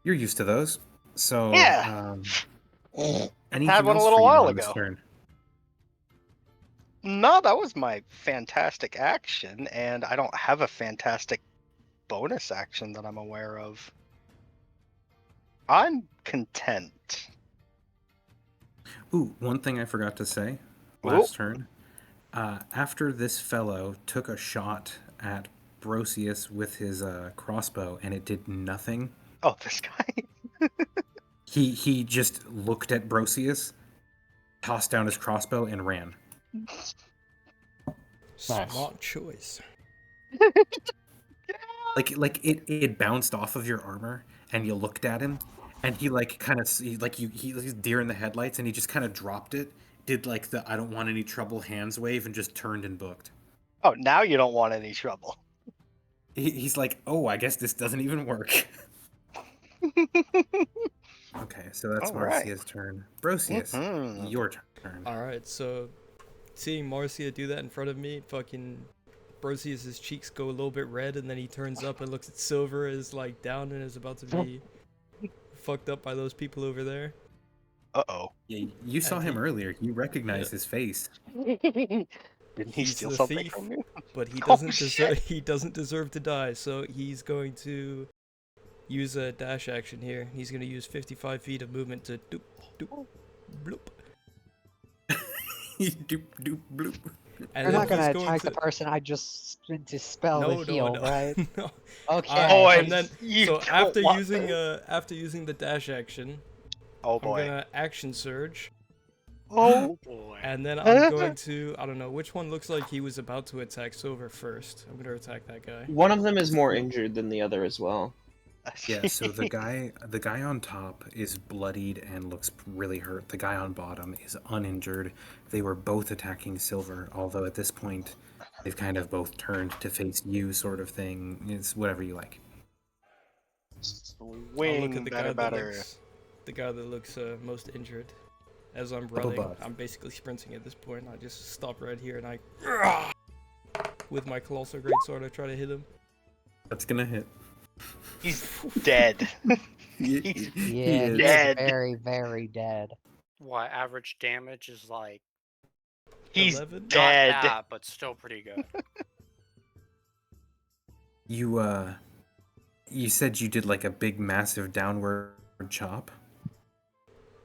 You're used to those. So, Yeah. anything Had one a else little for you while on this ago. turn? No, that was my fantastic action, and I don't have a fantastic bonus action that I'm aware of. I'm content. Ooh, one thing I forgot to say last turn. After this fellow took a shot at Brosius with his crossbow and it did nothing, Oh, this guy. he just looked at Brosius, tossed down his crossbow, and ran. Smart choice. Like it bounced off of your armor, and you looked at him, and he like kind of he's deer in the headlights, and he just kind of dropped it, did like the I don't want any trouble hands wave, and just turned and booked. Oh, now you don't want any trouble. He's like, oh, I guess this doesn't even work. Okay, so that's All right. Marcia's turn. Brosius, Mhm. your turn. Alright, so seeing Marcia do that in front of me, fucking Brosius' cheeks go a little bit red, and then he turns up and looks at Silver is like down and is about to be fucked up by those people over there. Uh-oh. Yeah, you saw him earlier. You recognized his face. Didn't he He's steal the something thief, from you? but he Oh, doesn't shit. he doesn't deserve to die, so he's going to use a dash action here. He's going to use 55 feet of movement to doop doop bloop. Doop doop bloop. And You're not then gonna he's attack the person I just dispel no, the heal, no, right? no. Okay. Oh, And then you so don't after want using this. after using the dash action, Oh I'm boy. gonna action surge, Oh. boy. and then I'm going to I don't know which one looks like he was about to attack Silver first. I'm gonna attack that guy. One of them is more injured than the other as well. Yeah, so the guy on top is bloodied and looks really hurt. The guy on bottom is uninjured. They were both attacking Silver, although at this point they've kind of both turned to face you, sort of thing. It's whatever you like. I'll look Wing at the better, guy better. the guy that looks most injured. As I'm Double running, buff. I'm basically sprinting at this point. I just stop right here and I, with my colossal greatsword, I try to hit him. That's gonna hit. He's dead. He He's Yeah, is. he's dead. very, very dead. Why average damage is like He's 11? not dead. that, but still pretty good. You said you did like a big, massive downward chop.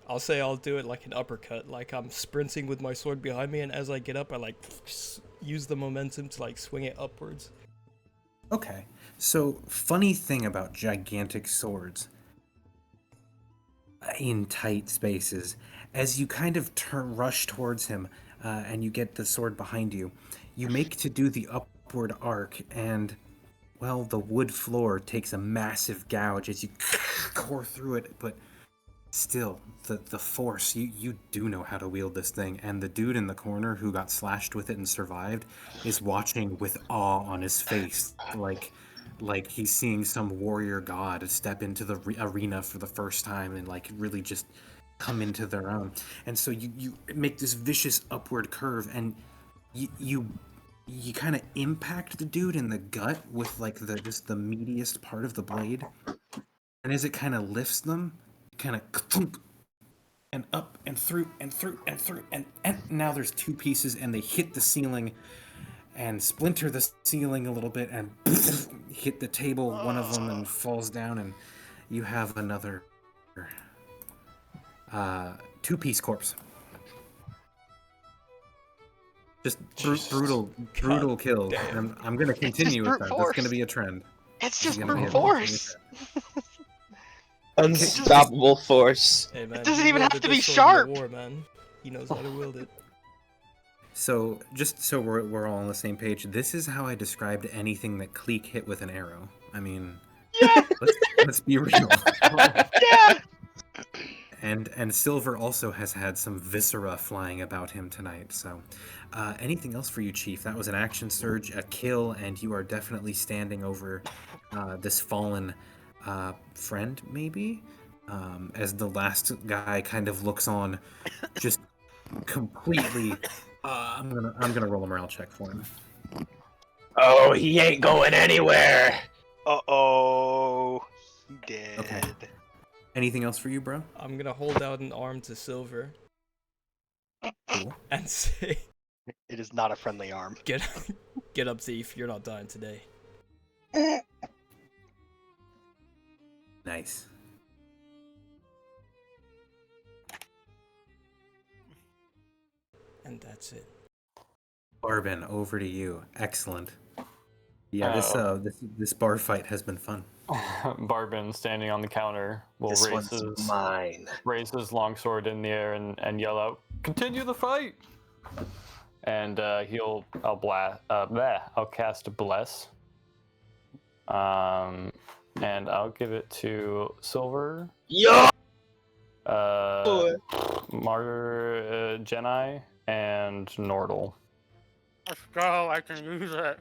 I'll say I'll do it like an uppercut, like I'm sprinting with my sword behind me, and as I get up, I like use the momentum to like swing it upwards. Okay, so funny thing about gigantic swords in tight spaces, as you kind of rush towards him, and you get the sword behind you, you make to do the upward arc, and well, the wood floor takes a massive gouge as you core through it, but still, the force, you do know how to wield this thing, and the dude in the corner who got slashed with it and survived is watching with awe on his face, like he's seeing some warrior god step into the arena for the first time and like really just come into their own. And so you make this vicious upward curve, and you kind of impact the dude in the gut with like the meatiest part of the blade, and as it kind of lifts them, kind of thump, and up and through and through and through, and now there's two pieces, and they hit the ceiling and splinter the ceiling a little bit and hit the table, one of them, and falls down, and you have another two-piece corpse. Just brutal kills. And I'm going to continue with brute that. force. That's going to be a trend. It's This is just gonna be brute a force. Unstoppable force. Hey man, doesn't he even have wielded to be this sword in the sharp. war, man. He knows how to wield it. So, just so we're all on the same page, this is how I described anything that Cleek hit with an arrow. I mean, Yeah. let's be real. Yeah. and Silver also has had some viscera flying about him tonight. So, anything else for you, Chief? That was an action surge, a kill, and you are definitely standing over this fallen friend, maybe. As the last guy kind of looks on, just completely. I'm gonna roll a morale check for him. Oh, he ain't going anywhere. Uh-oh. Dead. Okay. Anything else for you, bro? I'm gonna hold out an arm to Silver Cool. and say, It is not a friendly arm. get up, thief. You're not dying today. Nice. And that's it. Barbin, over to you. Excellent. Yeah, this bar fight has been fun. Barbin, standing on the counter, will This raise one's mine. his longsword in the air and yell out, "Continue the fight!" And I'll cast Bless. And I'll give it to Silver. Yo! Jenai, and Nordle. Let's go. I can use it.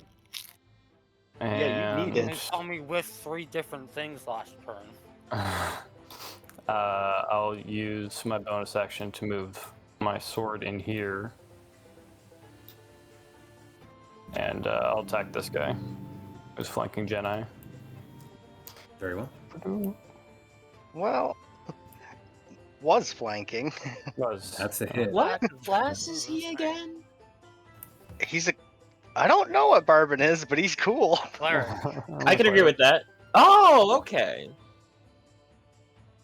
Yeah, you need You it. can tell me with 3 different things last turn. I'll use my bonus action to move my sword in here. And I'll attack this guy who's flanking Jenai. Very well. Well, was flanking. That's a hit. What class is he again? He's a... I don't know what Barbin is, but he's cool. Cleric. I can agree with that. Oh, okay.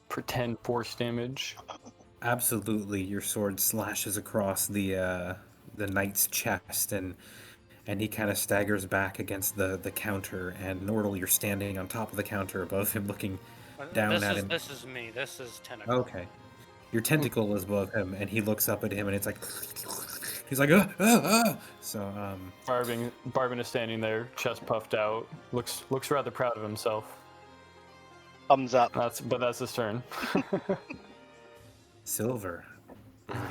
Pretend force damage. Absolutely, your sword slashes across the knight's chest, and he kind of staggers back against the counter. And Nordle, you're standing on top of the counter above him, looking down at him. This is me. This is Tentacle. Okay, your tentacle is above him, and he looks up at him, and it's like he's like ah, ah, ah. So Barbin is standing there, chest puffed out, looks rather proud of himself. Thumbs up. That's his turn. Silver.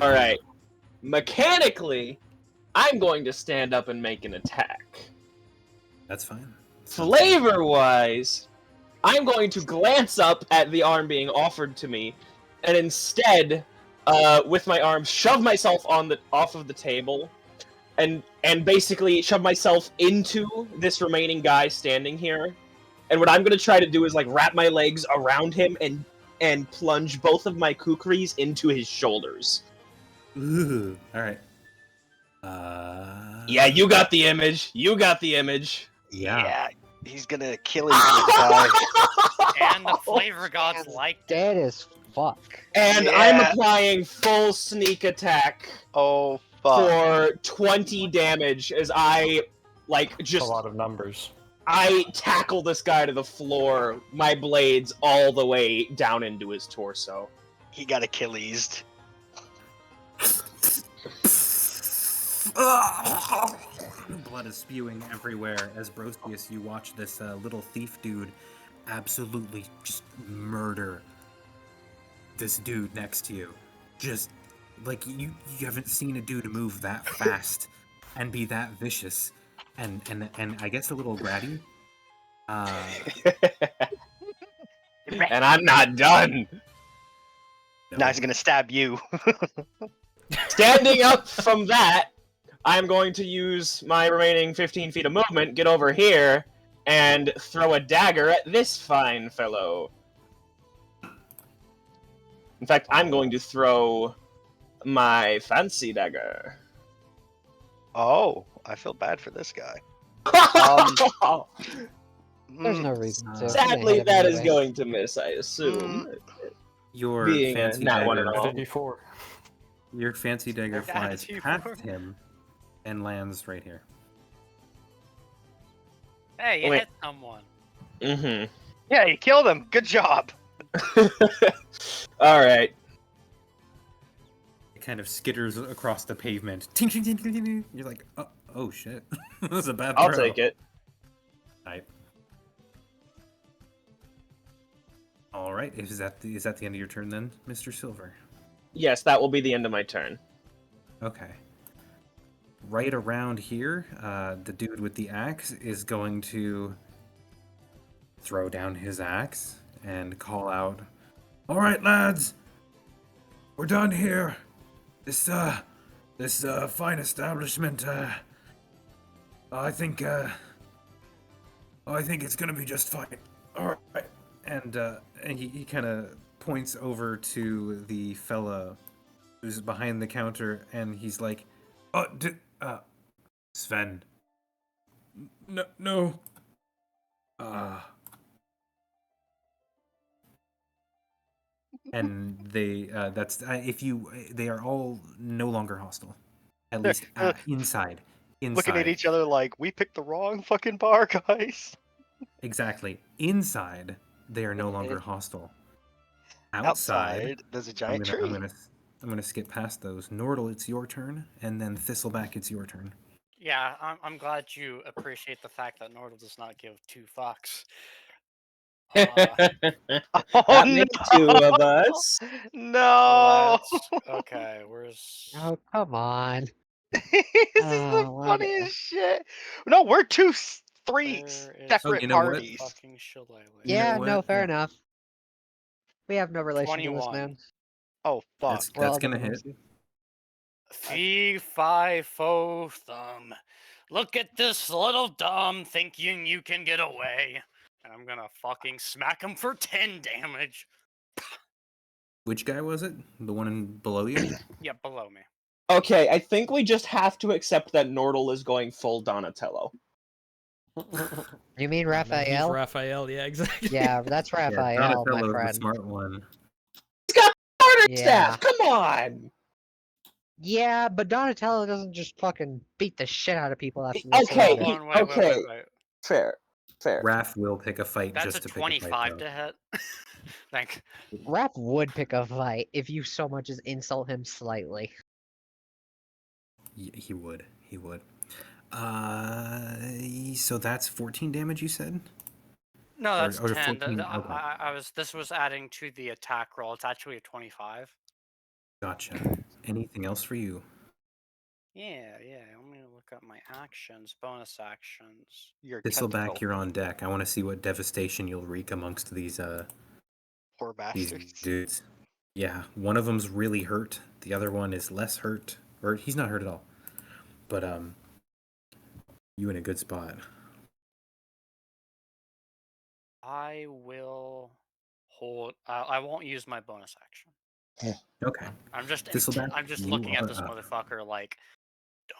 All right. Mechanically, I'm going to stand up and make an attack. That's fine. Flavor-wise, I'm going to glance up at the arm being offered to me, and instead, with my arm, shove myself off of the table, and basically shove myself into this remaining guy standing here. And what I'm going to try to do is like wrap my legs around him and plunge both of my kukris into his shoulders. Ooh. All right. Yeah, you got the image. You got the image. Yeah. He's gonna kill him this guy. And the flavor gods liked it. Dead as fuck. And I'm applying full sneak attack Oh, fuck. for 20 damage as I, like, Just just... a lot of numbers. I tackle this guy to the floor, my blades all the way down into his torso. He got Achilles. Blood is spewing everywhere as Brocius, you watch this little thief dude absolutely just murder this dude next to you. Just like you haven't seen a dude move that fast and be that vicious and I guess a little bratty. And I'm not done. No. Now he's gonna stab you. Standing up from that, I'm going to use my remaining 15 feet of movement, get over here, and throw a dagger at this fine fellow. In fact, I'm going to throw my fancy dagger. Oh, I feel bad for this guy. There's no reason to. Sadly, They that had him is anyway. going to miss, I assume. Your Being a fancy nat one dagger, at all. 54. your fancy dagger That's flies you. past him and lands right here. Hey, you Wait. hit someone. Mm-hmm. Yeah, you killed him. Good job. Alright. It kind of skitters across the pavement. Ting, ting, ting, ting, ting, ting. You're like, oh shit. That was a bad I'll throw. take it. Right. All right. Is that the end of your turn then, Mr. Silver? Yes, that will be the end of my turn. Okay. Right around here, the dude with the axe is going to throw down his axe and call out, "All right, lads, we're done here. This fine establishment. I think it's gonna be just fine. All right." And he kind of points over to the fella who's behind the counter, and he's like, "Oh, Sven. No. And they that's if you they are all no longer hostile, at least inside. Looking at each other like, we picked the wrong fucking bar, guys. Exactly. Inside, they are no longer hostile. Outside, there's a giant tree. I'm gonna skip past those. Nordal, it's your turn, and then Thistleback, it's your turn. Yeah, I'm glad you appreciate the fact that Nordal does not give two fucks. Oh, makes two of us. No. Okay, where's? Oh, come on. This is the funniest shit. No, we're three separate you know what? parties. Fucking shillelagh. You know Yeah, what? no, fair enough. We have no relation to this 21. man. Oh fuck. That's gonna hit. Fee, fi, fo, thumb. Look at this little dumb thinking you can get away. And I'm gonna fucking smack him for 10 damage. Which guy was it? The one below you? Yeah, below me. Okay, I think we just have to accept that Nordal is going full Donatello. You mean He's Raphael? Raphael, yeah, exactly. Yeah, that's Raphael, yeah, my Donatello's friend. the smart one. He's got harder Yeah. staff. Come on. Yeah, but Donatello doesn't just fucking beat the shit out of people after they Okay, surrender. Hold on, wait. Fair. Raph will pick a fight That's just a to pick a 25 fight. to hit. Thank. Raph would pick a fight if you so much as insult him slightly. He would. He would. So that's 14 damage, you said? No, that's or 10. 14, I was. This was adding to the attack roll. It's actually a 25. Gotcha. Anything else for you? Yeah. Let me look up my actions, bonus actions. Your Thistleback, you're on deck. I want to see what devastation you'll wreak amongst these poor these bastards. dudes. Yeah, one of them's really hurt. The other one is less hurt, or he's not hurt at all. But you in a good spot. I will hold. I won't use my bonus action. Okay. I'm just Thistleback, looking you at are this up. motherfucker like,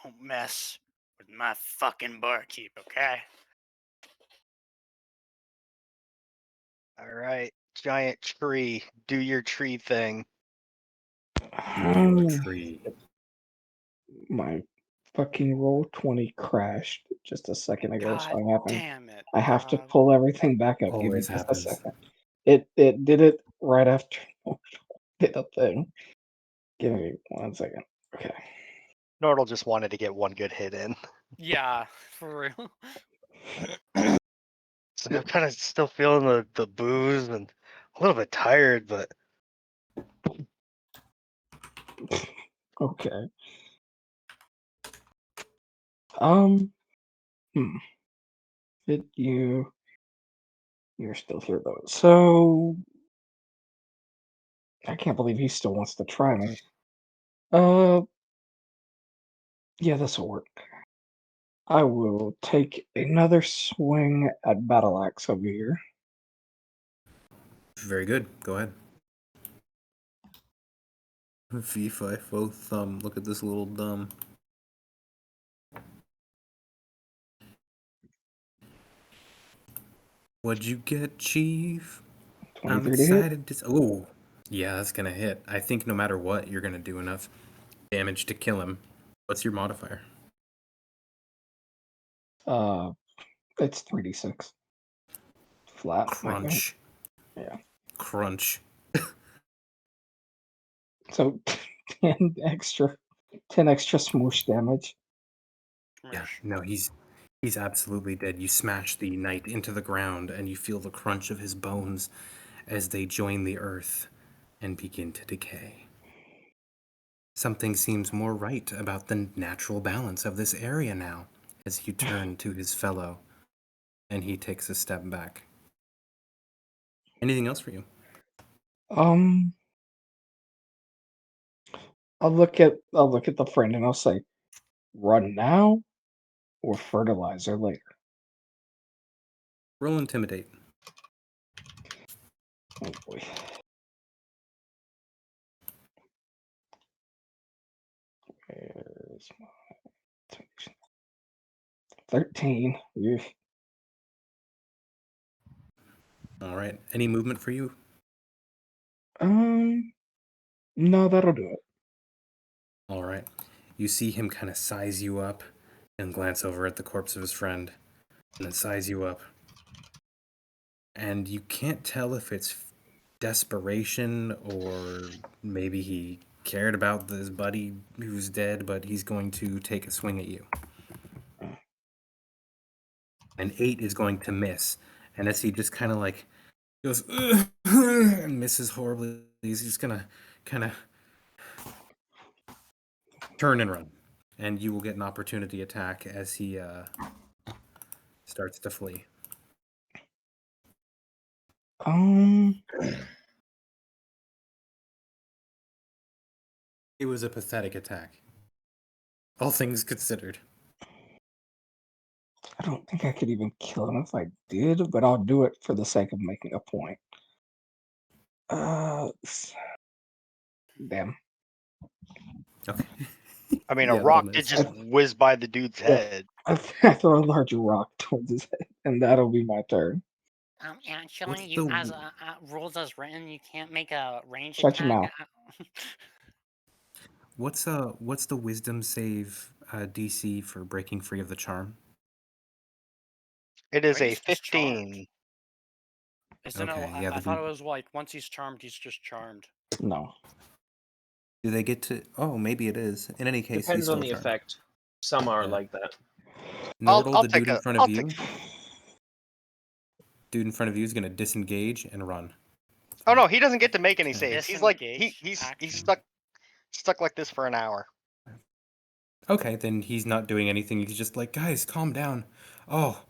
don't mess with my fucking barkeep, okay? All right, giant tree, do your tree thing. Tree. My fucking roll 20 crashed just a second ago, so God damn it! I have to pull everything back up. Give me Always just happens. a second. It did it right after did a thing. Give me 1 second. Okay. Nordal just wanted to get one good hit in. Yeah, for real. So I'm kind of still feeling the booze and a little bit tired, but Okay. You're still here though. So I can't believe he still wants to try me. Yeah, this will work. I will take another swing at Battle Axe over here. Very good. Go ahead. V5 both thumb. Look at this little dumb. What'd you get, Chief? I'm 23 to hit. excited to. Oh, yeah, that's gonna hit. I think no matter what, you're gonna do enough damage to kill him. What's your modifier? It's 3d6. Flat. Crunch. Yeah. Crunch. So 10 extra smoosh damage. Yeah, no, he's absolutely dead. You smash the knight into the ground, and you feel the crunch of his bones as they join the earth and begin to decay. Something seems more right about the natural balance of this area now, as you turn to his fellow, and he takes a step back. Anything else for you? Um, I'll look at the friend and I'll say, run now or fertilizer later. Roll intimidate. Oh boy. Where's my 13. Eugh. All right. Any movement for you? No, that'll do it. All right. You see him kind of size you up and glance over at the corpse of his friend, and then size you up. And you can't tell if it's desperation or maybe he cared about his buddy who's dead, but he's going to take a swing at you. An 8 is going to miss. And as he just kind of like goes, "Ugh," and misses horribly, he's just going to kind of turn and run. And you will get an opportunity attack as he starts to flee. It was a pathetic attack. All things considered. I don't think I could even kill him if I did, but I'll do it for the sake of making a point. Damn. Okay. I mean, Yeah, a that'll rock did miss. just whiz by the dude's Yeah. head. I throw a large rock towards his head, and that'll be my turn. Actually, What's you the- as rules as written, you can't make a range Shut your attack. What's the wisdom save DC for breaking free of the charm? It is a He's just charmed. 15. Isn't Okay, it? yeah, I the thought it was like once he's charmed, he's just charmed. No. Do they get to? Oh, maybe it is. In any case, Depends he's on still the charmed. effect. Some are Yeah. like that. Nordal, I'll the take dude in a. front I'll of you, take. dude in front of you is going to disengage and run. Oh no, he doesn't get to make any Okay. saves. He's like Disengage he's action. stuck like this for an hour. Okay, then he's not doing anything. He's just like, guys, calm down. Oh,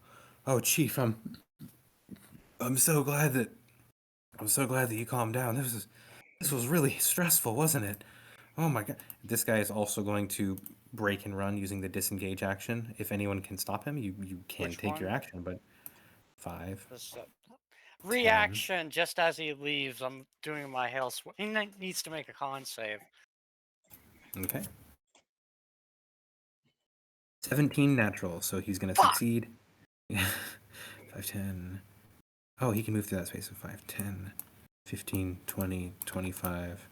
Chief, I'm so glad that you calmed down. This was really stressful, wasn't it? Oh my god. This guy is also going to break and run using the disengage action. If anyone can stop him, you can Which take your one? action, but 5. This, reaction just as he leaves. I'm doing my hail. He needs to make a con save. Okay. 17 natural, so he's going to Fuck! succeed. 5, 10. Oh, he can move through that space of 5, 10, 15, 20, 25.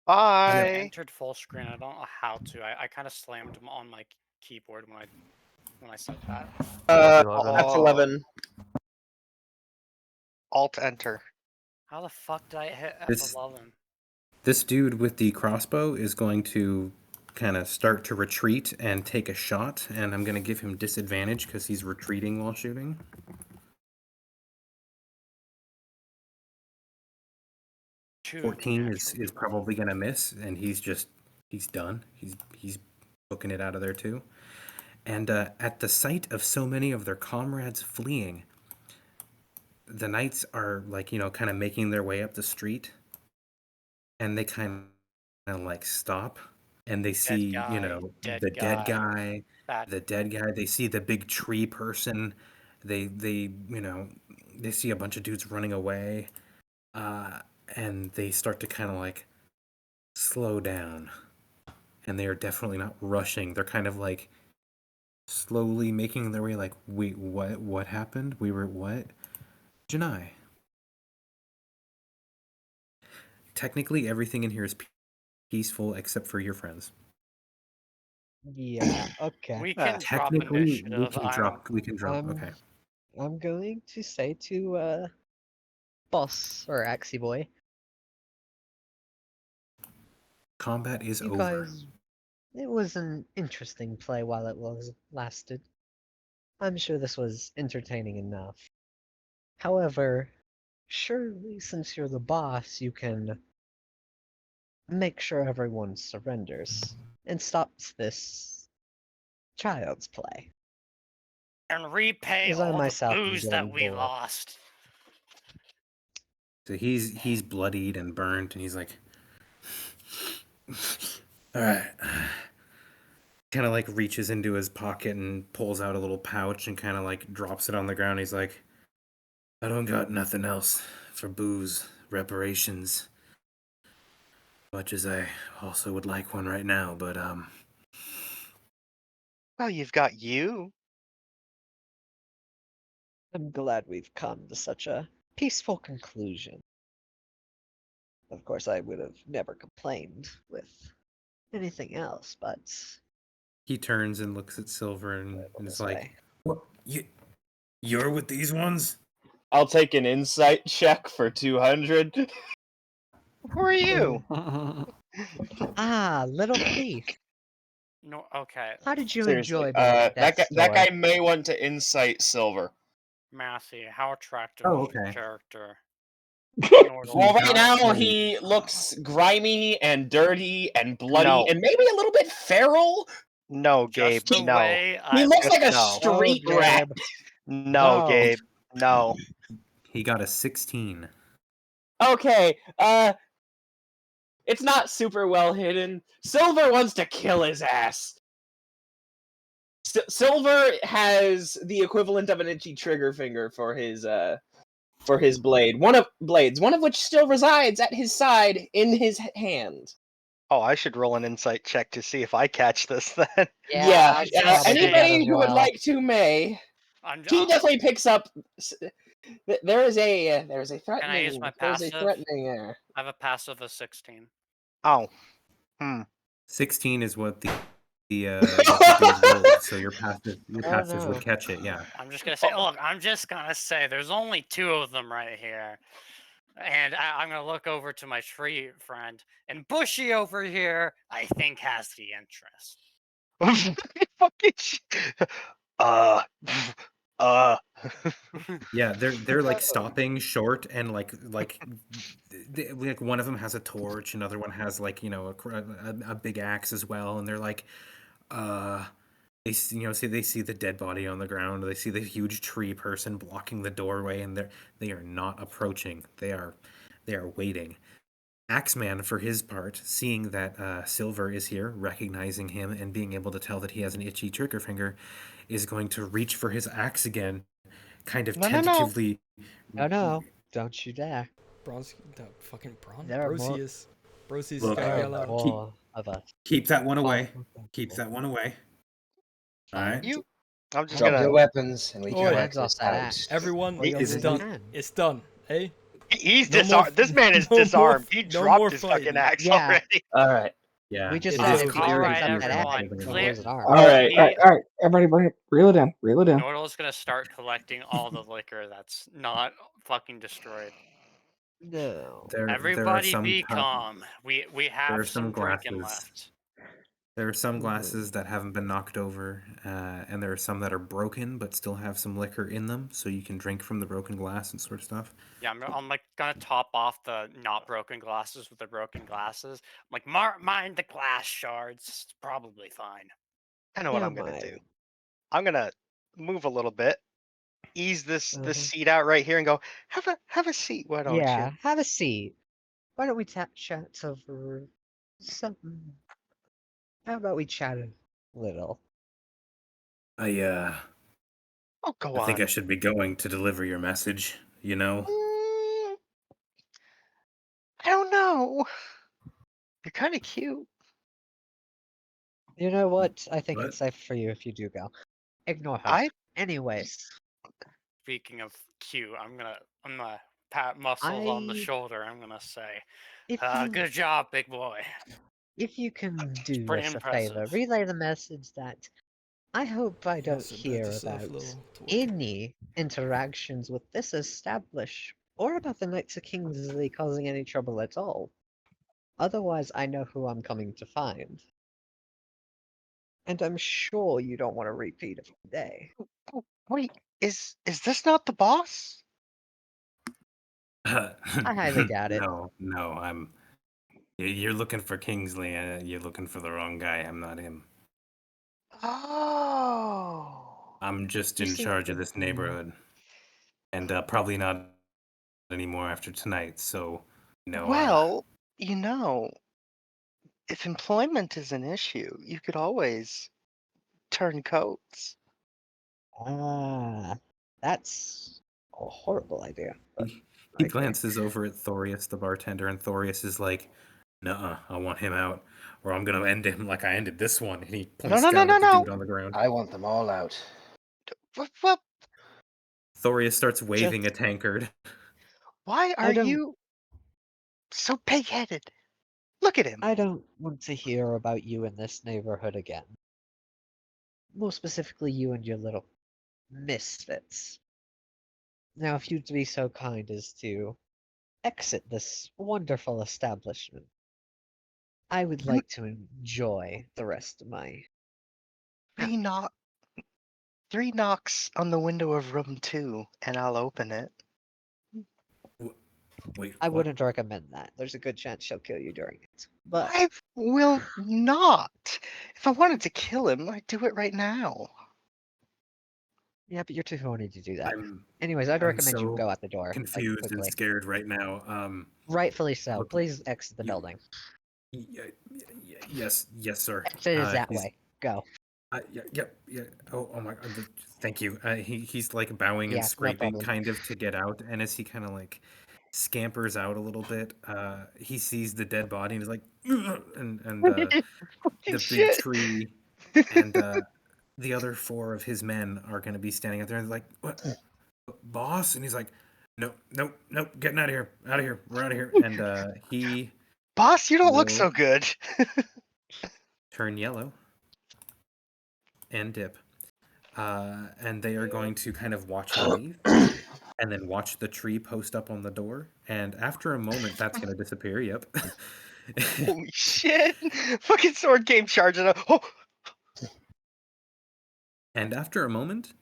Bye. I entered full screen. I don't know how to. I kind of slammed him on my keyboard when I said that. That's 11. Alt enter. How the fuck did I hit This- F11? This dude with the crossbow is going to kind of start to retreat and take a shot, and I'm going to give him disadvantage because he's retreating while shooting. Two 14 is natural. probably going to miss, and he's done. He's booking it out of there too. And at the sight of so many of their comrades fleeing, the knights are like, kind of making their way up the street, and they kind of like stop, and they see, the dead guy, the dead guy. They see the big tree person. They see a bunch of dudes running away, and they start to kind of like slow down, and they are definitely not rushing. They're kind of like slowly making their way. Like, wait, what happened? We were what? Janai. Technically, everything in here is peaceful except for your friends. Yeah, okay. We can drop Technically, initiative. we can drop. Um, Okay. I'm going to say to Boss or Axie Boy, Combat is you over. guys, it was an interesting play while it lasted. I'm sure this was entertaining enough. However, surely since you're the boss, you can make sure everyone surrenders and stops this child's play. And repay As I all the myself am booze that getting we bored. lost. So he's bloodied and burnt, and he's like, all right. Kind of like reaches into his pocket and pulls out a little pouch and kind of like drops it on the ground. He's like, I don't got nothing else for booze reparations. Much as I also would like one right now, but Well, you've got you. I'm glad we've come to such a peaceful conclusion. Of course, I would have never complained with anything else, but he turns and looks at Silver and whatever is to like, say. "What? You're with these ones?" I'll take an insight check for 200. Who are you? Ah, little thief. No, okay. How did you Seriously, enjoy being at that death's that door? guy may want to insight Silver. Massey, how attractive Oh, is your okay. character? Well, He's right now got he looks grimy and dirty and bloody No. and maybe a little bit feral. No, Gabe. Just the No. way He I looks Just like a no. street No, rat. Gabe. No, No. Gabe. No. He got a 16. Okay, it's not super well hidden. Silver wants to kill his ass. Silver has the equivalent of an itchy trigger finger for his blade. One of which still resides at his side in his hand. Oh, I should roll an insight check to see if I catch this then. Yeah, I should probably do that anybody as who would well. like to may. He definitely picks up. There is a threatening. Can I use my There's a passive? threatening air. I have a passive of 16. Oh. 16 is what the dude rolled, so your passive no. would catch it. Yeah. I'm just gonna say, look, I'm just gonna say there's only 2 of them right here. And I'm gonna look over to my tree friend. And Bushy over here, I think, has the interest. Fucking shit. Yeah, they're like stopping short and like one of them has a torch, another one has like a big axe as well, and they're like, they see the dead body on the ground, they see the huge tree person blocking the doorway, and they are not approaching. They are waiting. Axeman, for his part, seeing that Silver is here, recognizing him, and being able to tell that he has an itchy trigger finger, is going to reach for his axe again, kind of No. tentatively. No, don't you dare. Bronze, the fucking Bron, There are more- Brosius. Brosius Look, gotta There yell are out. more of us. Keep that one away. Oh, Keep that one away. All right. I'm just Drop gonna. your weapons and we Oi. can work Hands off this that out. axe. Everyone, Or you'll it's lose done. your hand. It's done. Hey, He's No more disarmed. This man is no more disarmed. He no dropped more his fighting. fucking axe Yeah. already. All right. Yeah. We just It asked is you to clear pick as up you that can. axe Everyone, and clear- lose an arm. All right. All right. Everybody, reel it in. Reel it in. Nordle's gonna start collecting all the liquor that's not fucking destroyed. No. There are Everybody some be calm. We there have are some some drinking glasses. left. There are some glasses that haven't been knocked over, and there are some that are broken but still have some liquor in them, so you can drink from the broken glass and sort of stuff. Yeah, I'm like gonna top off the not broken glasses with the broken glasses. I'm like, mind the glass shards. It's probably fine. I know what Yeah, I'm gonna mine. do. I'm gonna move a little bit, ease this Uh-huh. seat out right here, and go. Have a seat. Why don't Yeah, you? have a seat. Why don't we chat over something? How about we chat a little? I Oh, go think on. I should be going to deliver your message. You know. I don't know. You're kind of cute. You know what? I think What? it's safe for you if you do go. Ignore her. I Anyways, Speaking of cute, I'm gonna pat Muscles on the I- shoulder. I'm gonna say, if good job, big boy. you can do pretty us a favor, impressive. relay the message that I hope I don't Also, bet hear yourself a about little torture. any interactions with this establishment or about the Knights of Kingsley causing any trouble at all. Otherwise, I know who I'm coming to find. And I'm sure you don't want a repeat of today. wait. Is this not the boss? I highly doubt it. No, you're looking for Kingsley. You're looking for the wrong guy. I'm not him. Oh. I'm just You in see, charge of this neighborhood, and probably not anymore after tonight. So, Well, if employment is an issue, you could always turn coats. That's a horrible idea. But he okay. glances over at Thorius, the bartender, and Thorius is like, "Nuh-uh, I want him out, or I'm gonna end him like I ended this one." And he points no, down at the no. dude on the ground. I want them all out. What? Thorius starts waving Just- a tankard. Why I are don't- you so pig-headed? Look at him. I don't want to hear about you in this neighborhood again. More specifically, you and your little misfits. Now, if you'd be so kind as to exit this wonderful establishment, I would like to enjoy the rest of my. Three knocks on the window of room 2, and I'll open it. Wait, I what? wouldn't recommend that. There's a good chance she'll kill you during it. But I will not. If I wanted to kill him, I'd do it right now. yeah, but you're too horny to do that. I'm Anyways, I'd I'm recommend you so go out the door. confused like, and quickly. scared right now. Rightfully so. look, Please exit the you- building. Yes, sir. Exit is that he's- way. Go. Yeah. Oh my God. Thank you. He's like bowing Yeah, and no scraping problem. kind of to get out, and as he kind of like scampers out a little bit, he sees the dead body and is like, and the big Shit. tree and the other 4 of his men are going to be standing out there and like, what, boss? And he's like, no, getting out of here, we're out of here. And he Boss, you don't look will so good. turn yellow and dip. And they are going to kind of watch him leave and then watch the tree post up on the door. And after a moment, that's going to disappear. Yep. Holy shit. Fucking sword game charging up. Oh. And after a moment,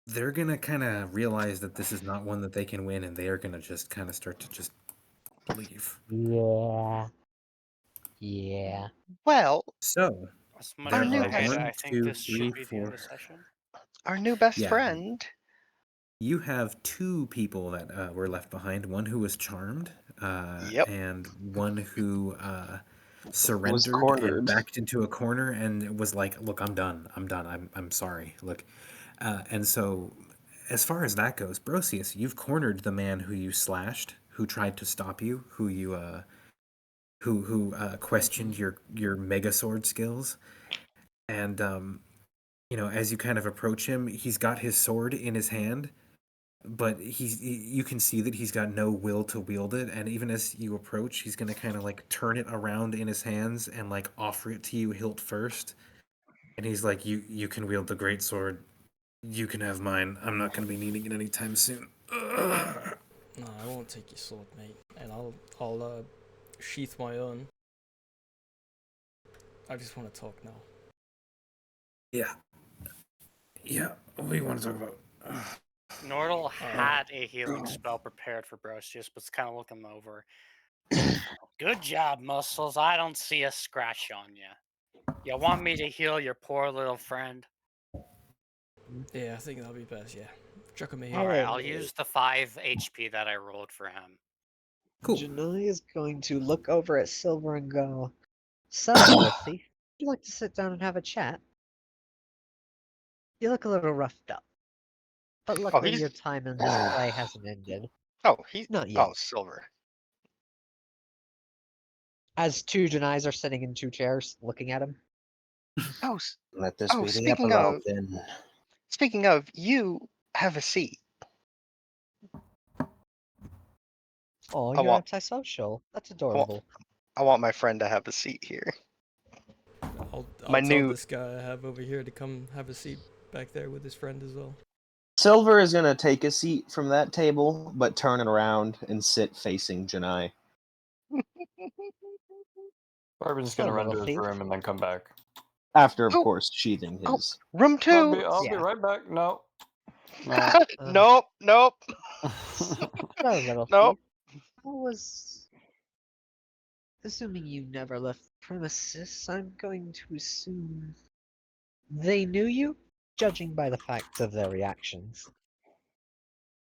they're going to kind of realize that this is not one that they can win, and they are going to just kind of start to just leave. Yeah. Well, So, As much There as are I hate it, 1, I think 2, this 3, should be the end 4. of the session. our new best Yeah. friend. You have 2 people that were left behind. One who was charmed, Yep. and one who surrendered and cornered. backed into a corner and was like, "Look, I'm done. I'm sorry." Look, and so as far as that goes, Brosius, you've cornered the man who you slashed, who tried to stop you, who you who questioned your mega sword skills, and as you kind of approach him, he's got his sword in his hand, but you can see that he's got no will to wield it, and even as you approach, he's gonna kind of like turn it around in his hands and like offer it to you hilt first, and he's like, you can wield the great sword, you can have mine. I'm not gonna be needing it anytime soon. Ugh. No, I won't take your sword, mate, and I'll sheath my own. I just want to talk now. Yeah, what do you want to talk about? Nordal had a healing spell prepared for Brosius, but kind of looking over. Good job, Muscles. I don't see a scratch on you. You want me to heal your poor little friend? Yeah, I think that'll be best. Yeah, chuck him here. Alright, I'll use the 5 HP that I rolled for him. Cool. Janai is going to look over at Silver and go, "So, Rusty, would you like to sit down and have a chat? You look a little roughed up. But luckily he's- your time in this play hasn't ended. Oh, he's Not yet." Oh, Silver. As 2 Janais are sitting in 2 chairs looking at him. Oh, Let this Oh, be the speaking epilogue of- then. speaking of, you have a seat. Oh, I you're want- antisocial. That's adorable. I want my friend to have a seat here. I'll My tell new- this guy I have over here to come have a seat back there with his friend as well. Silver is gonna take a seat from that table, but turn it around and sit facing Janai. Barbin's gonna So, run to little his thief. room and then come back. After, of Oh. course, sheathing Oh. his. Room 2. I'll be Yeah. right back. No. Nope, nope, Hello, little nope. thief. I was assuming you never left the premises. I'm going to assume they knew you, judging by the fact of their reactions.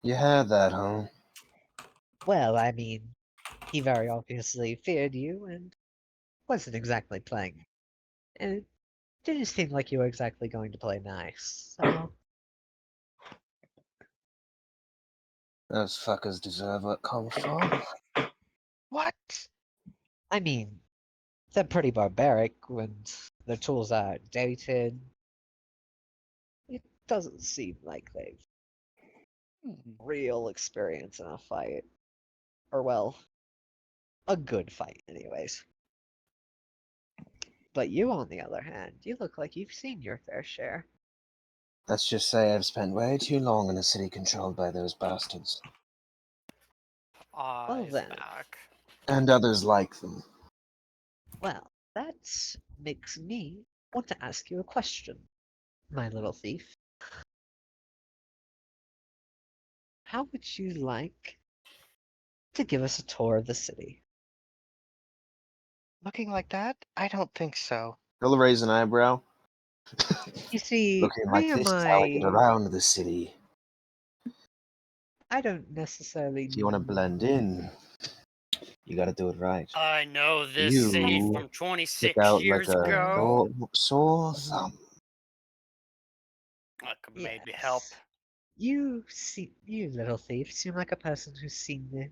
You had that, huh? Well, I mean, he very obviously feared you and wasn't exactly playing. And it didn't seem like you were exactly going to play nice. So, Those fuckers deserve what comes from. What? I mean, they're pretty barbaric when their tools are outdated. It doesn't seem like they've real experience in a fight. Or, well, a good fight, anyways. But you, on the other hand, you look like you've seen your fair share. Let's just say I've spent way too long in a city controlled by those bastards. Eyes then. back. And others like them. Well, that makes me want to ask you a question, my little thief. How would you like to give us a tour of the city? Looking like that? I don't think so. He'll raise an eyebrow. You see, Looking like me and this is how I get my... around the city. I don't necessarily... If you want to blend in, you gotta do it right. I know this city You from Stick 26 out years like a ago. sore thumb. I could maybe help. You little thief, seem like a person who's seen the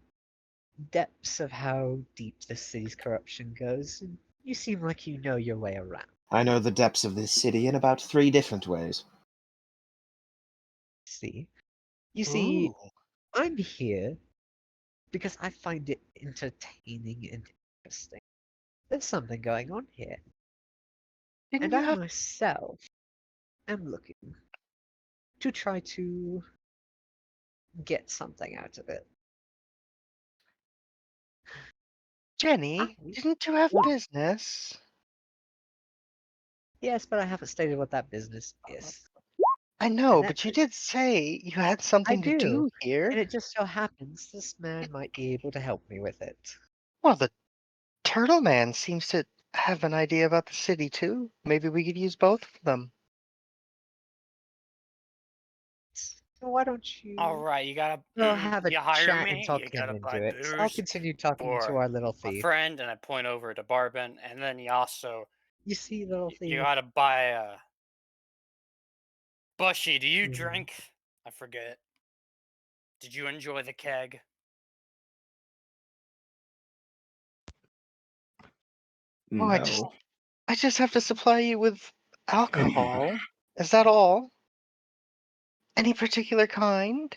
depths of how deep this city's corruption goes, and you seem like you know your way around. I know the depths of this city in about 3 different ways. See? You see, Ooh. I'm here because I find it entertaining and interesting. There's something going on here. Didn't And you I have myself am looking to try to get something out of it. Jenny? I- Didn't you have What? business? Yes, but I haven't stated what that business is. I know, And but you that did say you had I something to do. do here. And it just so happens this man might be able to help me with it. Well, the Turtle Man seems to have an idea about the city too. Maybe we could use both of them. So why don't you All right, you gotta go have a you hire chat and me. talk You him gotta buy into it? I'll booze continue talking to for our little my thief. friend, and I point over to Barbin, and then you also You see, little you thief. gotta buy a Bushy. Do you Mhm. drink? I forget. Did you enjoy the keg? Oh, No. I just have to supply you with alcohol. Is that all? Any particular kind?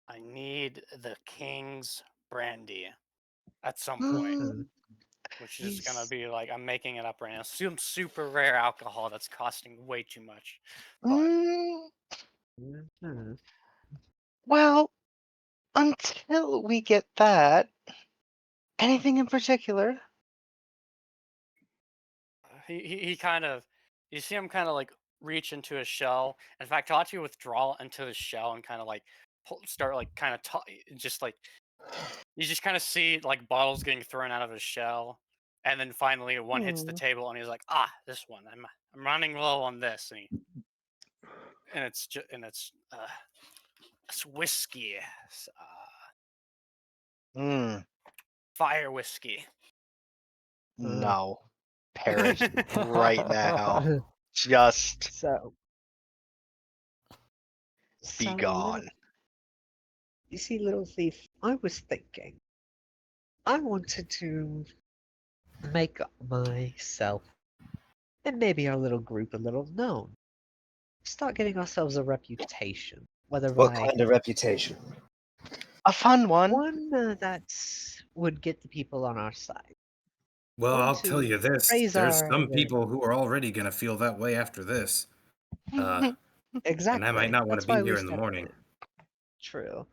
I need the King's brandy at some point, Mm, which You is gonna s- be like I'm making it up right now. Some super rare alcohol that's costing way too much. But mm, Mhm. well, until we get that, anything in particular? he kind of you see him kind of like reach into his shell. In fact, Tachi withdraw into his shell and kind of like start like kind of just like you just kind of see like bottles getting thrown out of his shell, and then finally one hits the Hmm. table, and he's like, "Ah, this one. I'm running low on this," and it's just it's whiskey, Mm, fire whiskey. no. Perish right now. Just So, be so gone. you see, little thief, I was thinking, I wanted to make myself and maybe our little group a little known. Start getting ourselves a reputation, whether What by kind of reputation? A fun one. one that would get the people on our side. Well, One I'll tell to you this: raise there's our some awareness. people who are already gonna feel that way after this, and I might Exactly. not want That's to be why we here in the set morning. it. True.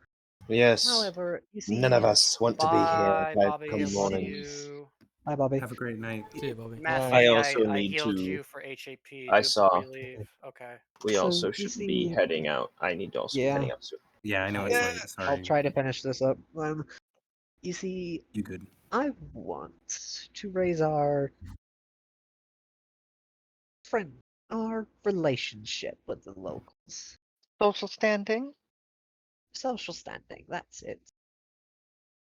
Yes. However, you None see, of us want to be here Bye, at night Bobby. I come love morning. you. Bye, Bobby. Have a great night. See you, Bobby. Matthew, I also I need healed to- you for HAP. I Do saw. before you leave. Okay. We So, also you should see- be heading out. I need to also be Yeah. heading out soon. Yeah, I know it's Yeah. late. Sorry. I'll try to finish this up. You see, You good? I want to raise our relationship with the locals. Social standing. Social standing, that's it.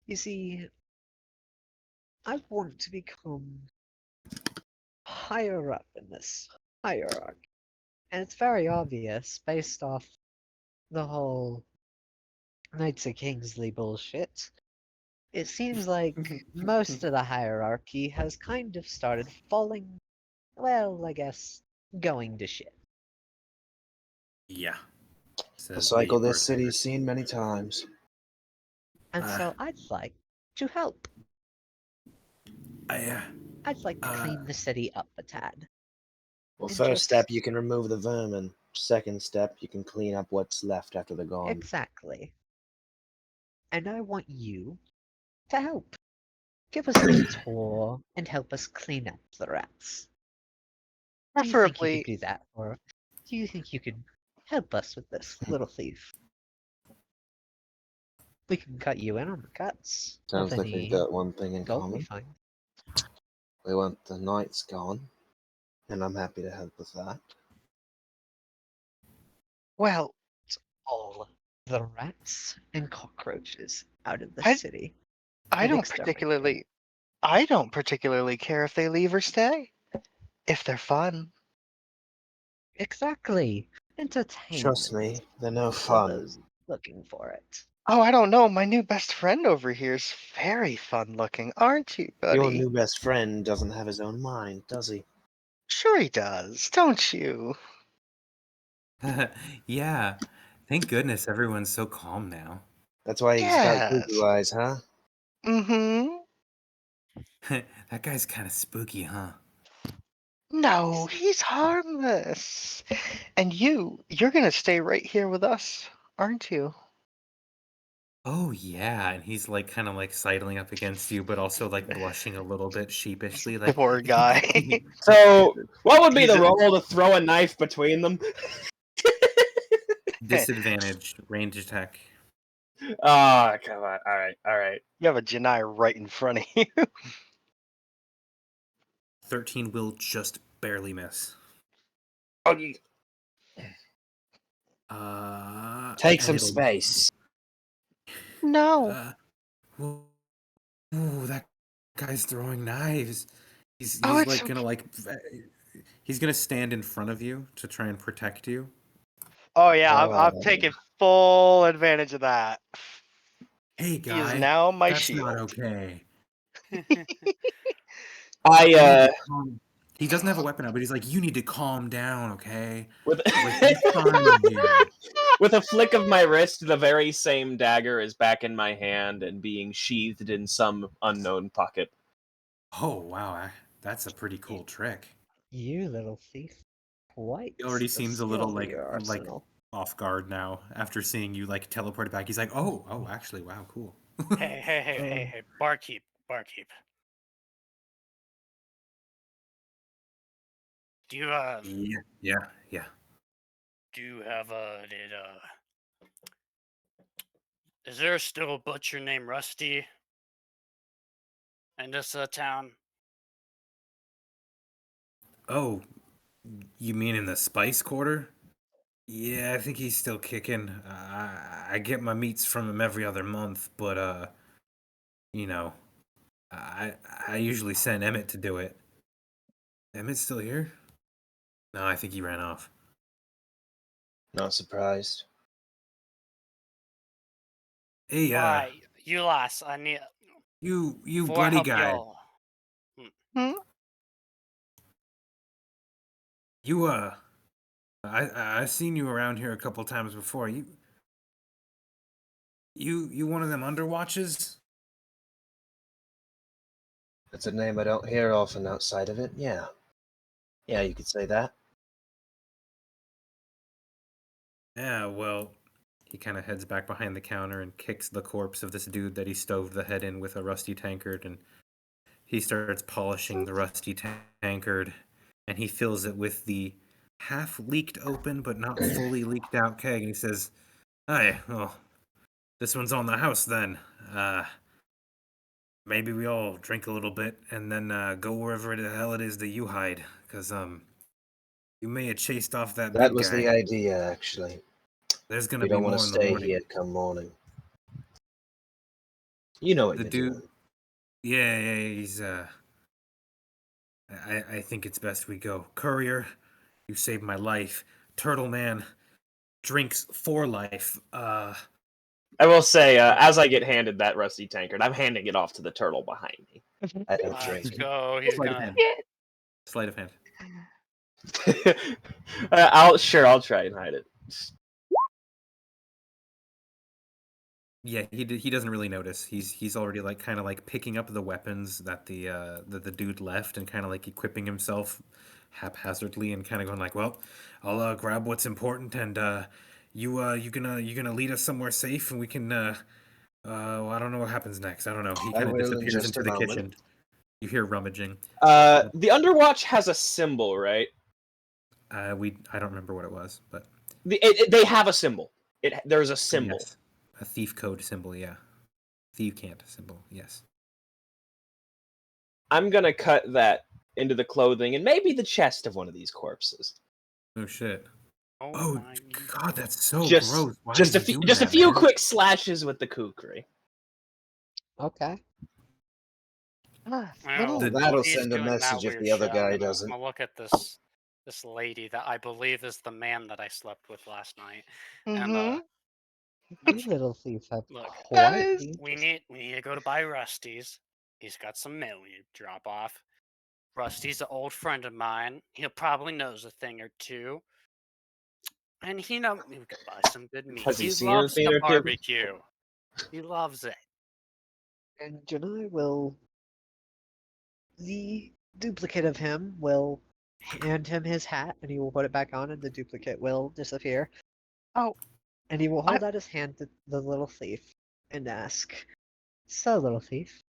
You see, I want to become higher up in this hierarchy. And it's very obvious based off the whole Knights of Kingsley bullshit. It seems like most of the hierarchy has kind of started falling, well, I guess, going to shit. Yeah. A Says cycle the this BroTech. city's seen many times. And so I'd like to help. I'd like to clean the city up a tad. Well, And first just- step, you can remove the vermin. Second step, you can clean up what's left after they're gone. Exactly. And I want you to help. Give us a tour and help us clean up the rats. Do you think you Preferably, could do that, or do you think you could help us with this, little thief? We can cut you in on the cuts. Sounds of like any we've got one thing in gold we common. find. We want the knights gone, and I'm happy to help with that. well, All the rats and cockroaches out of the I- city. I and don't exterminate particularly care if they leave or stay. If they're fun. Exactly. Entertainment. Trust me, they're no for fun. those looking for it. Oh, I don't know. My new best friend over here's very fun looking, aren't you, buddy? Your new best friend doesn't have his own mind, does he? Sure he does, don't you? Yeah. Thank goodness everyone's so calm now. That's why he's got Yes. cuckoo eyes, huh? Mm-hmm. That guy's kind of spooky, huh? No, he's harmless. And you're gonna stay right here with us, aren't you? Oh yeah, and he's like kind of like sidling up against you, but also like blushing a little bit sheepishly, like Poor guy. So, what would be He's the a- roll to throw a knife between them? disadvantage range attack. Ah, come on. All right, all right. You have a Janai right in front of you. 13 will just barely miss. Oh, you... Take and some it'll- space. No. Whoa, that guy's throwing knives. He's Oh, it's like gonna like he's gonna stand in front of you to try and protect you. Oh yeah, I'm Oh. taking full advantage of that. Hey He is guy, now my that's shield. not okay. He doesn't have a weapon out, but he's like, you need to calm down, okay? with Like, he's fine here. with a flick of my wrist, the very same dagger is back in my hand and being sheathed in some unknown pocket. Oh wow, that's a pretty cool trick. You little thief. Quite. He already the seems a little skill in your like arsenal. off guard now after seeing you like teleport back. He's like, oh, actually, wow, cool. Hey, barkeep. Do you Yeah. do you have is there still a butcher named Rusty in this town? Oh, you mean in the Spice Quarter? Yeah, I think he's still kicking. I get my meats from him every other month, but you know, I usually send Emmett to do it. Emmett's still here? No, I think he ran off. Not surprised. Hey, Alright, you last. I need you before I bloody help guy. y'all. You I've seen you around here a couple times before. You one of them underwatches? That's a name I don't hear often outside of it. Yeah. Yeah, you could say that. Yeah, well, he kind of heads back behind the counter and kicks the corpse of this dude that he stoved the head in with a rusty tankard and He starts polishing the rusty tankard, and he fills it with the half leaked open but not fully leaked out keg. And he says, "Hey, well, this one's on the house then. Maybe we all drink a little bit and then go wherever the hell it is that you hide, because you may have chased off that That big was guy. the idea, actually. There's gonna We be don't want more to in the stay morning." here come morning. You know what The you're dude, doing. yeah, he's I think it's best we go. Courier, you saved my life. Turtle Man drinks for life. I will say, as I get handed that rusty tankard, I'm handing it off to the turtle behind me. I don't Let's drink. go. He's Sleight of gonna. hand. Sleight of hand. I'll try and hide it. Yeah, he doesn't really notice. He's already like kind of like picking up the weapons that the dude left and kind of like equipping himself haphazardly and kind of going like, well, I'll grab what's important and you gonna lead us somewhere safe and we can well, I don't know what happens next. I don't know. He I kind of will in disappears just into a the moment. kitchen. You hear rummaging. The Underwatch has a symbol, right? I don't remember what it was, but They have a symbol. There's a symbol. yes, a thief code symbol. Yeah, thief can't symbol. Yes. I'm gonna cut that into the clothing and maybe the chest of one of these corpses. Oh shit. Oh, Oh my God, that's so just gross. Why just did a you few, do just a that, few man? quick slashes with the kukri. Okay. Well, That'll while he's send a doing that message if weird the other shit, guy I'm doesn't. gonna look at this lady that I believe is the man that I slept with last night, and You little thief have look, quite the we interest. need to go to buy Rusty's. He's got some mail we need to drop off. Rusty's an old friend of mine. He'll probably knows a thing or two, and we could buy some good meat. Has he He seen loves anything the or two? barbecue. He loves it. And Janai will. The duplicate of him will hand him his hat, and he will put it back on, and the duplicate will disappear. Oh, And he will hold out his hand to the little thief and ask, "So, little thief,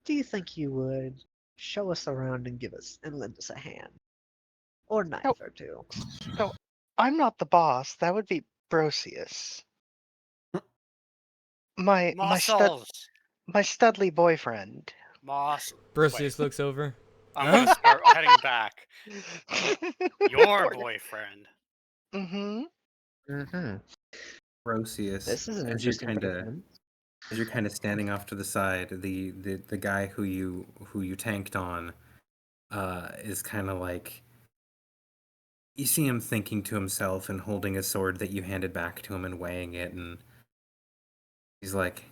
do you think you would show us around and lend us a hand? Or knife or two?" so I'm not the boss. That would be Brocius. My Muscles. my studly boyfriend. Moss. Brocius looks over. I'm gonna start heading back. Your boyfriend. Mm-hmm. Mm-hmm. Brocius, This is an as you're interesting kind of predicament. as you're kind of standing off to the side, the guy who you tanked on, is kind of like, you see him thinking to himself and holding a sword that you handed back to him and weighing it, and he's like,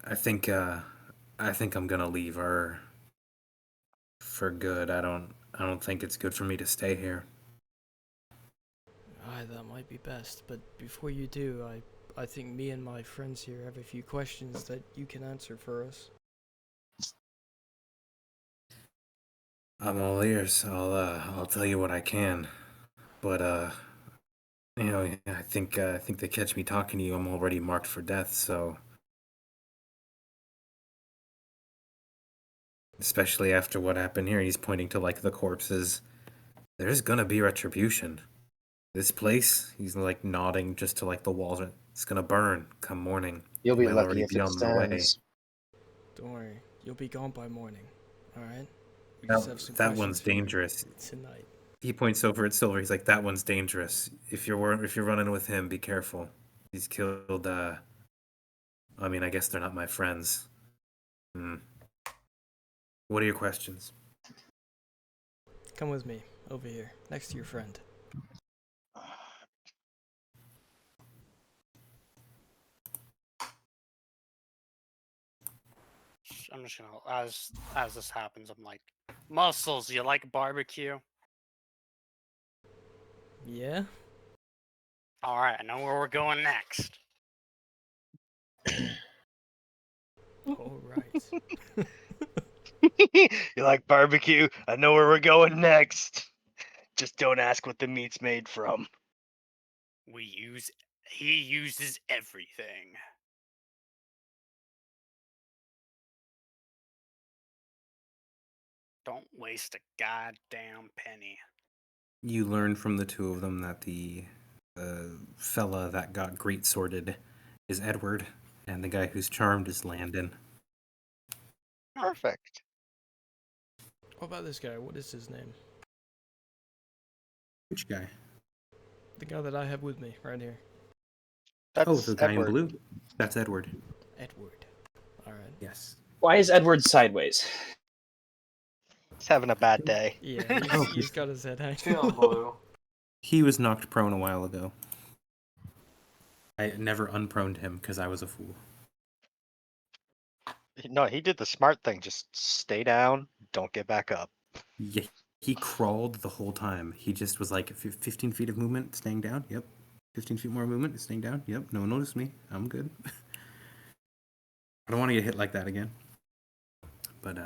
I think I'm gonna leave her for good. I don't think it's good for me to stay here. Aye, that might be best. But before you do, I think me and my friends here have a few questions that you can answer for us. I'm all ears. I'll tell you what I can, but you know, I think they catch me talking to you, I'm already marked for death. So, especially after what happened here, he's pointing to like the corpses. There's gonna be retribution. This place, he's like nodding just to like the walls. It's gonna burn come morning. You'll be Might lucky already if be it on the way. stands. Don't worry, you'll be gone by morning. All right. We just have some That questions one's for you dangerous. tonight. He points over at Silver. He's like, "That one's dangerous. If you're running with him, be careful. He's killed. I mean, I guess they're not my friends. Hmm. What are your questions?" Come with me over here, next to your friend. I'm just gonna as this happens, I'm like, Muscles, you like barbecue? Yeah. All right, I know where we're going next. All right. You like barbecue? I know where we're going next. Just don't ask what the meat's made from. He uses everything. Don't waste a goddamn penny. You learn from the two of them that the fella that got great sorted is Edward, and the guy who's charmed is Landon. Perfect. What about this guy? What is his name? Which guy? The guy that I have with me right here. That's the guy Edward. in blue? That's Edward. Edward. Alright. Yes. Why is Edward sideways? He's having a bad day. Yeah, Oh, he's got his head hanging. Feeling blue. He was knocked prone a while ago. I never unproned him because I was a fool. No, he did the smart thing. Just stay down. Don't get back up. Yeah, he crawled the whole time. He just was like 15 feet of movement, staying down. Yep. 15 feet more movement, staying down. Yep. No one noticed me. I'm good. I don't want to get hit like that again. But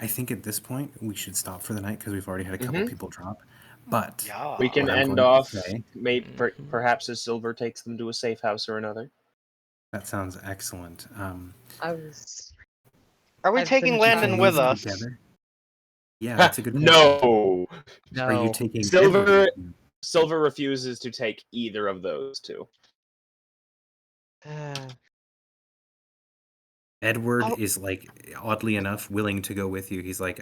I think at this point we should stop for the night because we've already had a couple people drop. But Yeah. We can What I'm end going to off, say- perhaps as Silver takes them to a safe house or another. that sounds excellent. I was. Are we I've taking been Landon trying with to us? Together? Yeah, that's a good question. No! No. Are you taking Silver- Edward with you? Silver refuses to take either of those two. Edward Oh. is like oddly enough willing to go with you. He's like,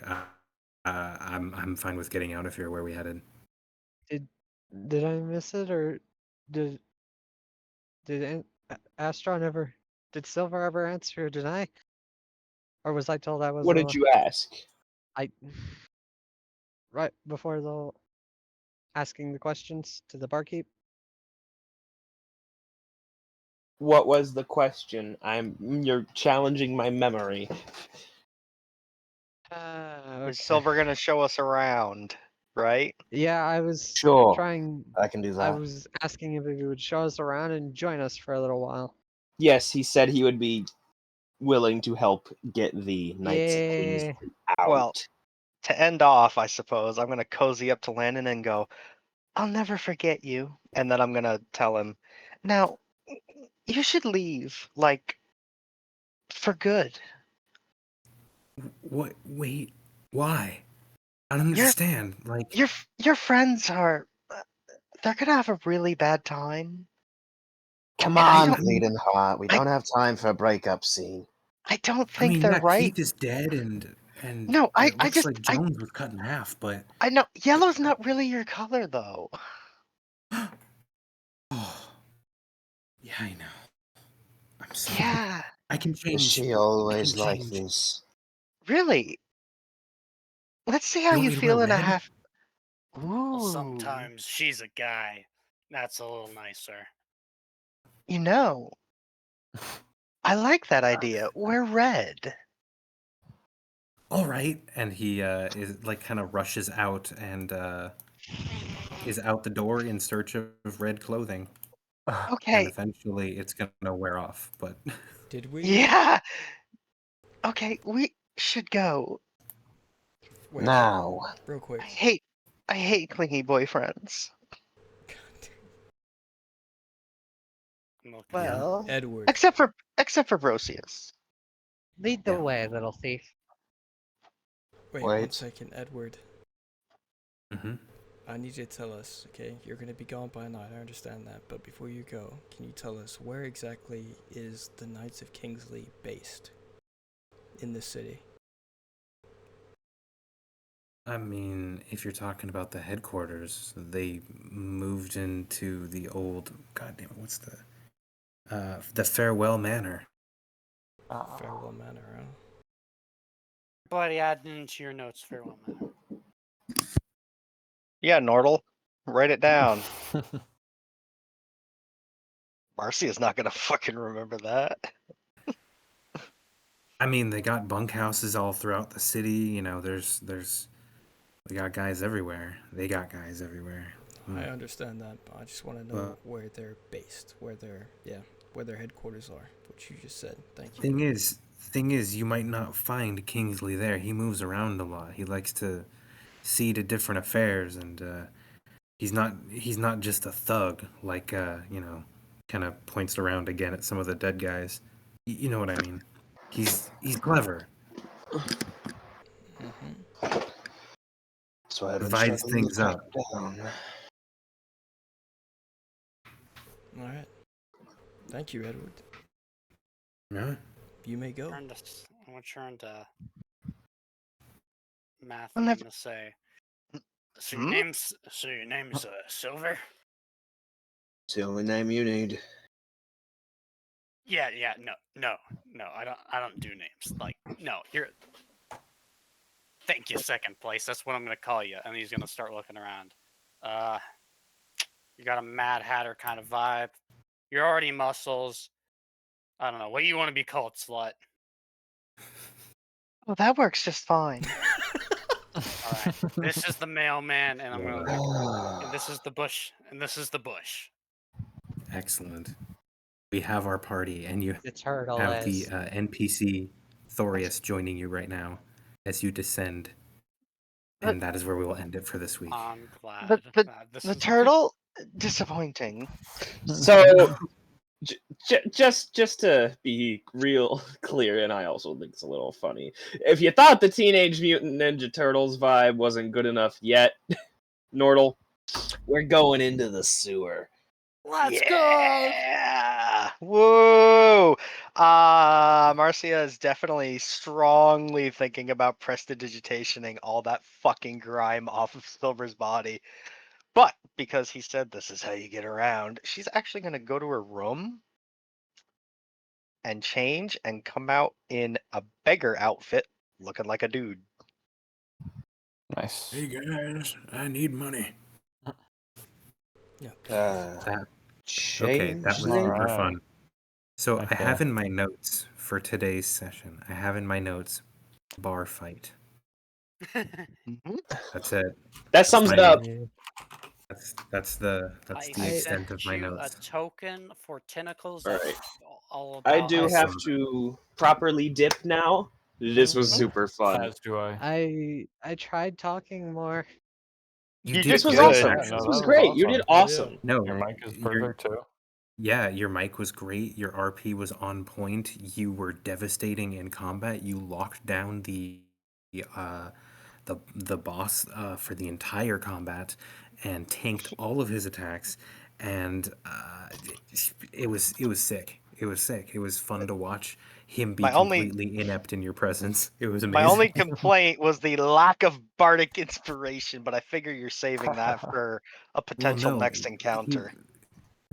I'm fine with getting out of here. Where we headed? Did I miss it, or did Astron ever? Did Silver ever answer, or did I? Or was I told I was? What did you ask? I right before the asking the questions to the barkeep. What was the question? You're challenging my memory. Is Silver gonna show us around? Right? Yeah, I was Sure. trying. I can do that. I was asking if he would show us around and join us for a little while. Yes, he said he would be willing to help get the Knights of Kingsley out. Well, to end off, I suppose I'm gonna cozy up to Landon and go, "I'll never forget you," and then I'm gonna tell him, "Now, you should leave, like, for good." What? Wait, why? I don't understand. Like, Your friends are, they're gonna have a really bad time. Come And I on, don't- Bleeding Heart. We I- don't have time for a breakup scene. I don't I think mean, they're yeah, right. Keith is dead, and No, it looks like Jones was cut in half, but I know yellow's not really your color though. oh, yeah, I know. I'm sorry. Yeah, I can Is change. she always can like change. this? really. Let's see how You want you me to feel wear in a red? half. Well, Ooh. sometimes she's a guy. That's a little nicer. You know, I like that idea. We're red. All right, and he is like kind of rushes out and is out the door in search of red clothing, and Okay. eventually it's gonna wear off. But Did we? Yeah. Okay, we should go. Wait, Now. real quick. I hate clingy boyfriends. I'm looking. Well, Edward. except for Brosius. Lead the Yeah. way, little thief. Wait, 1 Wait. second, Edward. mm-hmm. I need you to tell us, okay? You're gonna be gone by night, I understand that. But before you go, can you tell us where exactly is the Knights of Kingsley based in this city? I mean, if you're talking about the headquarters, they moved into the old. Goddamn it, what's the Farewell Manor? Farewell Manor, huh? Bloody add into your notes, farewell manner. Yeah, Nordle. Write it down. Marcia's not gonna fucking remember that. I mean, they got bunkhouses all throughout the city. You know, we got guys everywhere. They got guys everywhere. I understand that, but I just want to know where they're based, where their headquarters are, which you just said. Thank you. Thing is, you might not find Kingsley there. He moves around a lot. He likes to see to different affairs, and he's not just a thug. Like kind of points around again at some of the dead guys. You know what I mean? He's clever. Mm-hmm. So I've been divides struggling to things track up. down. All right. Thank you, Edward. Yeah. You may go. I'm gonna turn to Matthew. I'll I'm never- gonna say. So Hmm? your name's Silver. It's the only name you need. Yeah, no. I don't do names. Like, no, you're. Thank you, second place. That's what I'm gonna call you. And he's gonna start looking around. You got a Mad Hatter kind of vibe. You're already muscles. I don't know. What do you want to be called, slut? Oh, that works just fine. All right. This is the mailman, and I'm gonna look. And Ah, this is the bush, and this is the bush. Excellent. We have our party, and you The turtle have the is. NPC Thorius joining you right now as you descend. And that is where we will end it for this week. I'm glad. The This the is turtle, disappointing. So, just to be real clear, and I also think it's a little funny. If you thought the Teenage Mutant Ninja Turtles vibe wasn't good enough yet, Nordle, we're going into the sewer. Let's go. Yeah. Whoa. Marcia is definitely strongly thinking about prestidigitationing all that fucking grime off of Silver's body. But because he said this is how you get around, she's actually going to go to her room and change and come out in a beggar outfit looking like a dude. Nice. Hey guys, I need money. Yeah. That Change that was All super right. fun. So I Okay. have in my notes for today's session, I have in my notes bar fight. Mhm. That's it. that sums it my- up. That's the I extent of sent my you a notes. token for tentacles. All That's right. all about. I do have to properly dip now. This was super fun. As do I. I tried talking more. You did did This was good. awesome. Yeah, This no, was that was great. You did awesome. awesome. No, Your mic is your- perfect too. Yeah, your mic was great. Your RP was on point. You were devastating in combat. You locked down the boss for the entire combat and tanked all of his attacks. And it was sick. It was sick. It was fun to watch him be My only- completely inept in your presence. It was My amazing. only complaint was the lack of bardic inspiration, but I figure you're saving that for a potential next encounter.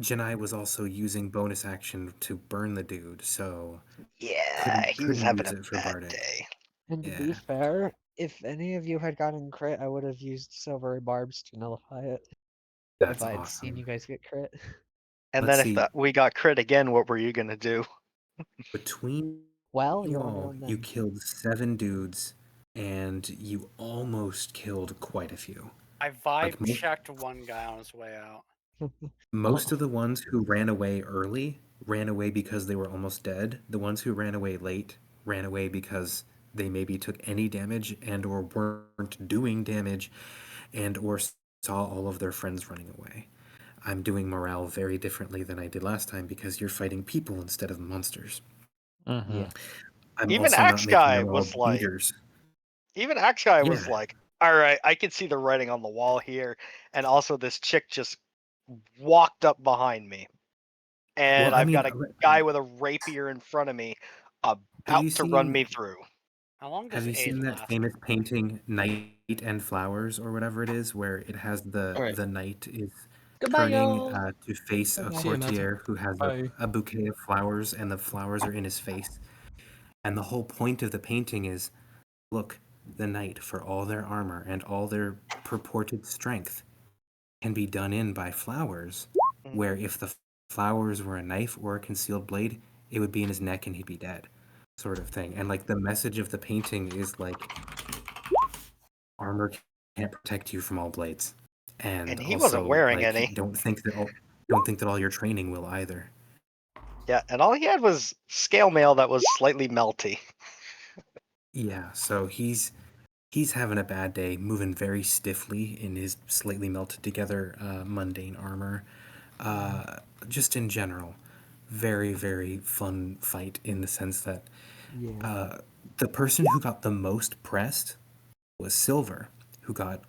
Janai was also using bonus action to burn the dude, so Yeah, he was having use a it for bad bardic. day. And to be Yeah. fair, if any of you had gotten crit, I would have used silvery barbs to nullify it. That's if I had seen awesome. you guys get crit. And Let's then see. if we got crit again, what were you gonna do? Between Well, you you're on all, your own you then. killed 7 dudes, and you almost killed quite a few. I Like, vibe checked one guy on his way out. Most of the ones who ran away early ran away because they were almost dead. The ones who ran away late ran away because they maybe took any damage and or weren't doing damage and or saw all of their friends running away. I'm doing morale very differently than I did last time because you're fighting people instead of monsters. Yeah. I'm Even also not Axe making Guy them all was like- beaters. Even Axe Guy was Yeah. like, all right, I can see the writing on the wall here. And also this chick just walked up behind me. And Well, I I've got a mean, guy with a rapier in front of me Have about you to run seen- me through. How long does Have you aid seen that last? famous painting, Night and Flowers, or whatever it is, where it has All right. the knight is Goodbye, turning y'all. to face a See you, Matthew. courtier who has Bye. a bouquet of flowers, and the flowers are in his face. And the whole point of the painting is, look, the knight, for all their armor and all their purported strength, can be done in by flowers, where if the flowers were a knife or a concealed blade, it would be in his neck and he'd be dead, sort of thing. And like the message of the painting is like, armor can't protect you from all blades, and he also, wasn't wearing like, any. Don't think that all your training will either. Yeah, and all he had was scale mail that was slightly melty. Yeah, so he's having a bad day, moving very stiffly in his slightly melted together mundane armor. Just in general, very, very fun fight in the sense that Yeah. the person who got the most pressed was Silver, who got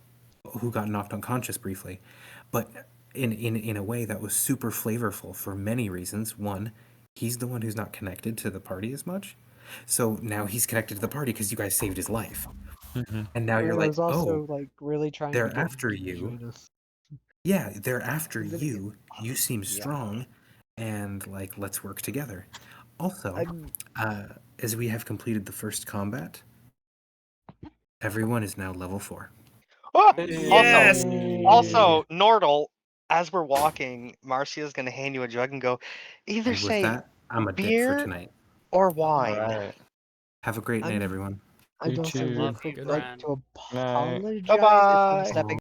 who got knocked unconscious briefly, but in a way that was super flavorful for many reasons. One, he's the one who's not connected to the party as much, so now he's connected to the party because you guys saved his life, and now you're It like, was also oh, like really trying to they're get after him to you. join us. Yeah, they're after I'm gonna get- you. You seem strong, and like let's work together. Also, I'm as we have completed the first combat, everyone is now level 4. Oh, Yes! Also, Nordle, as we're walking, Marcia's gonna hand you a jug and go, either And with say that, I'm a dip for beer tonight. or wine. Alright. Have a great night, I'm- everyone. I'd You also too. like Good to night. Night. apologize if Bye-bye. I'm stepping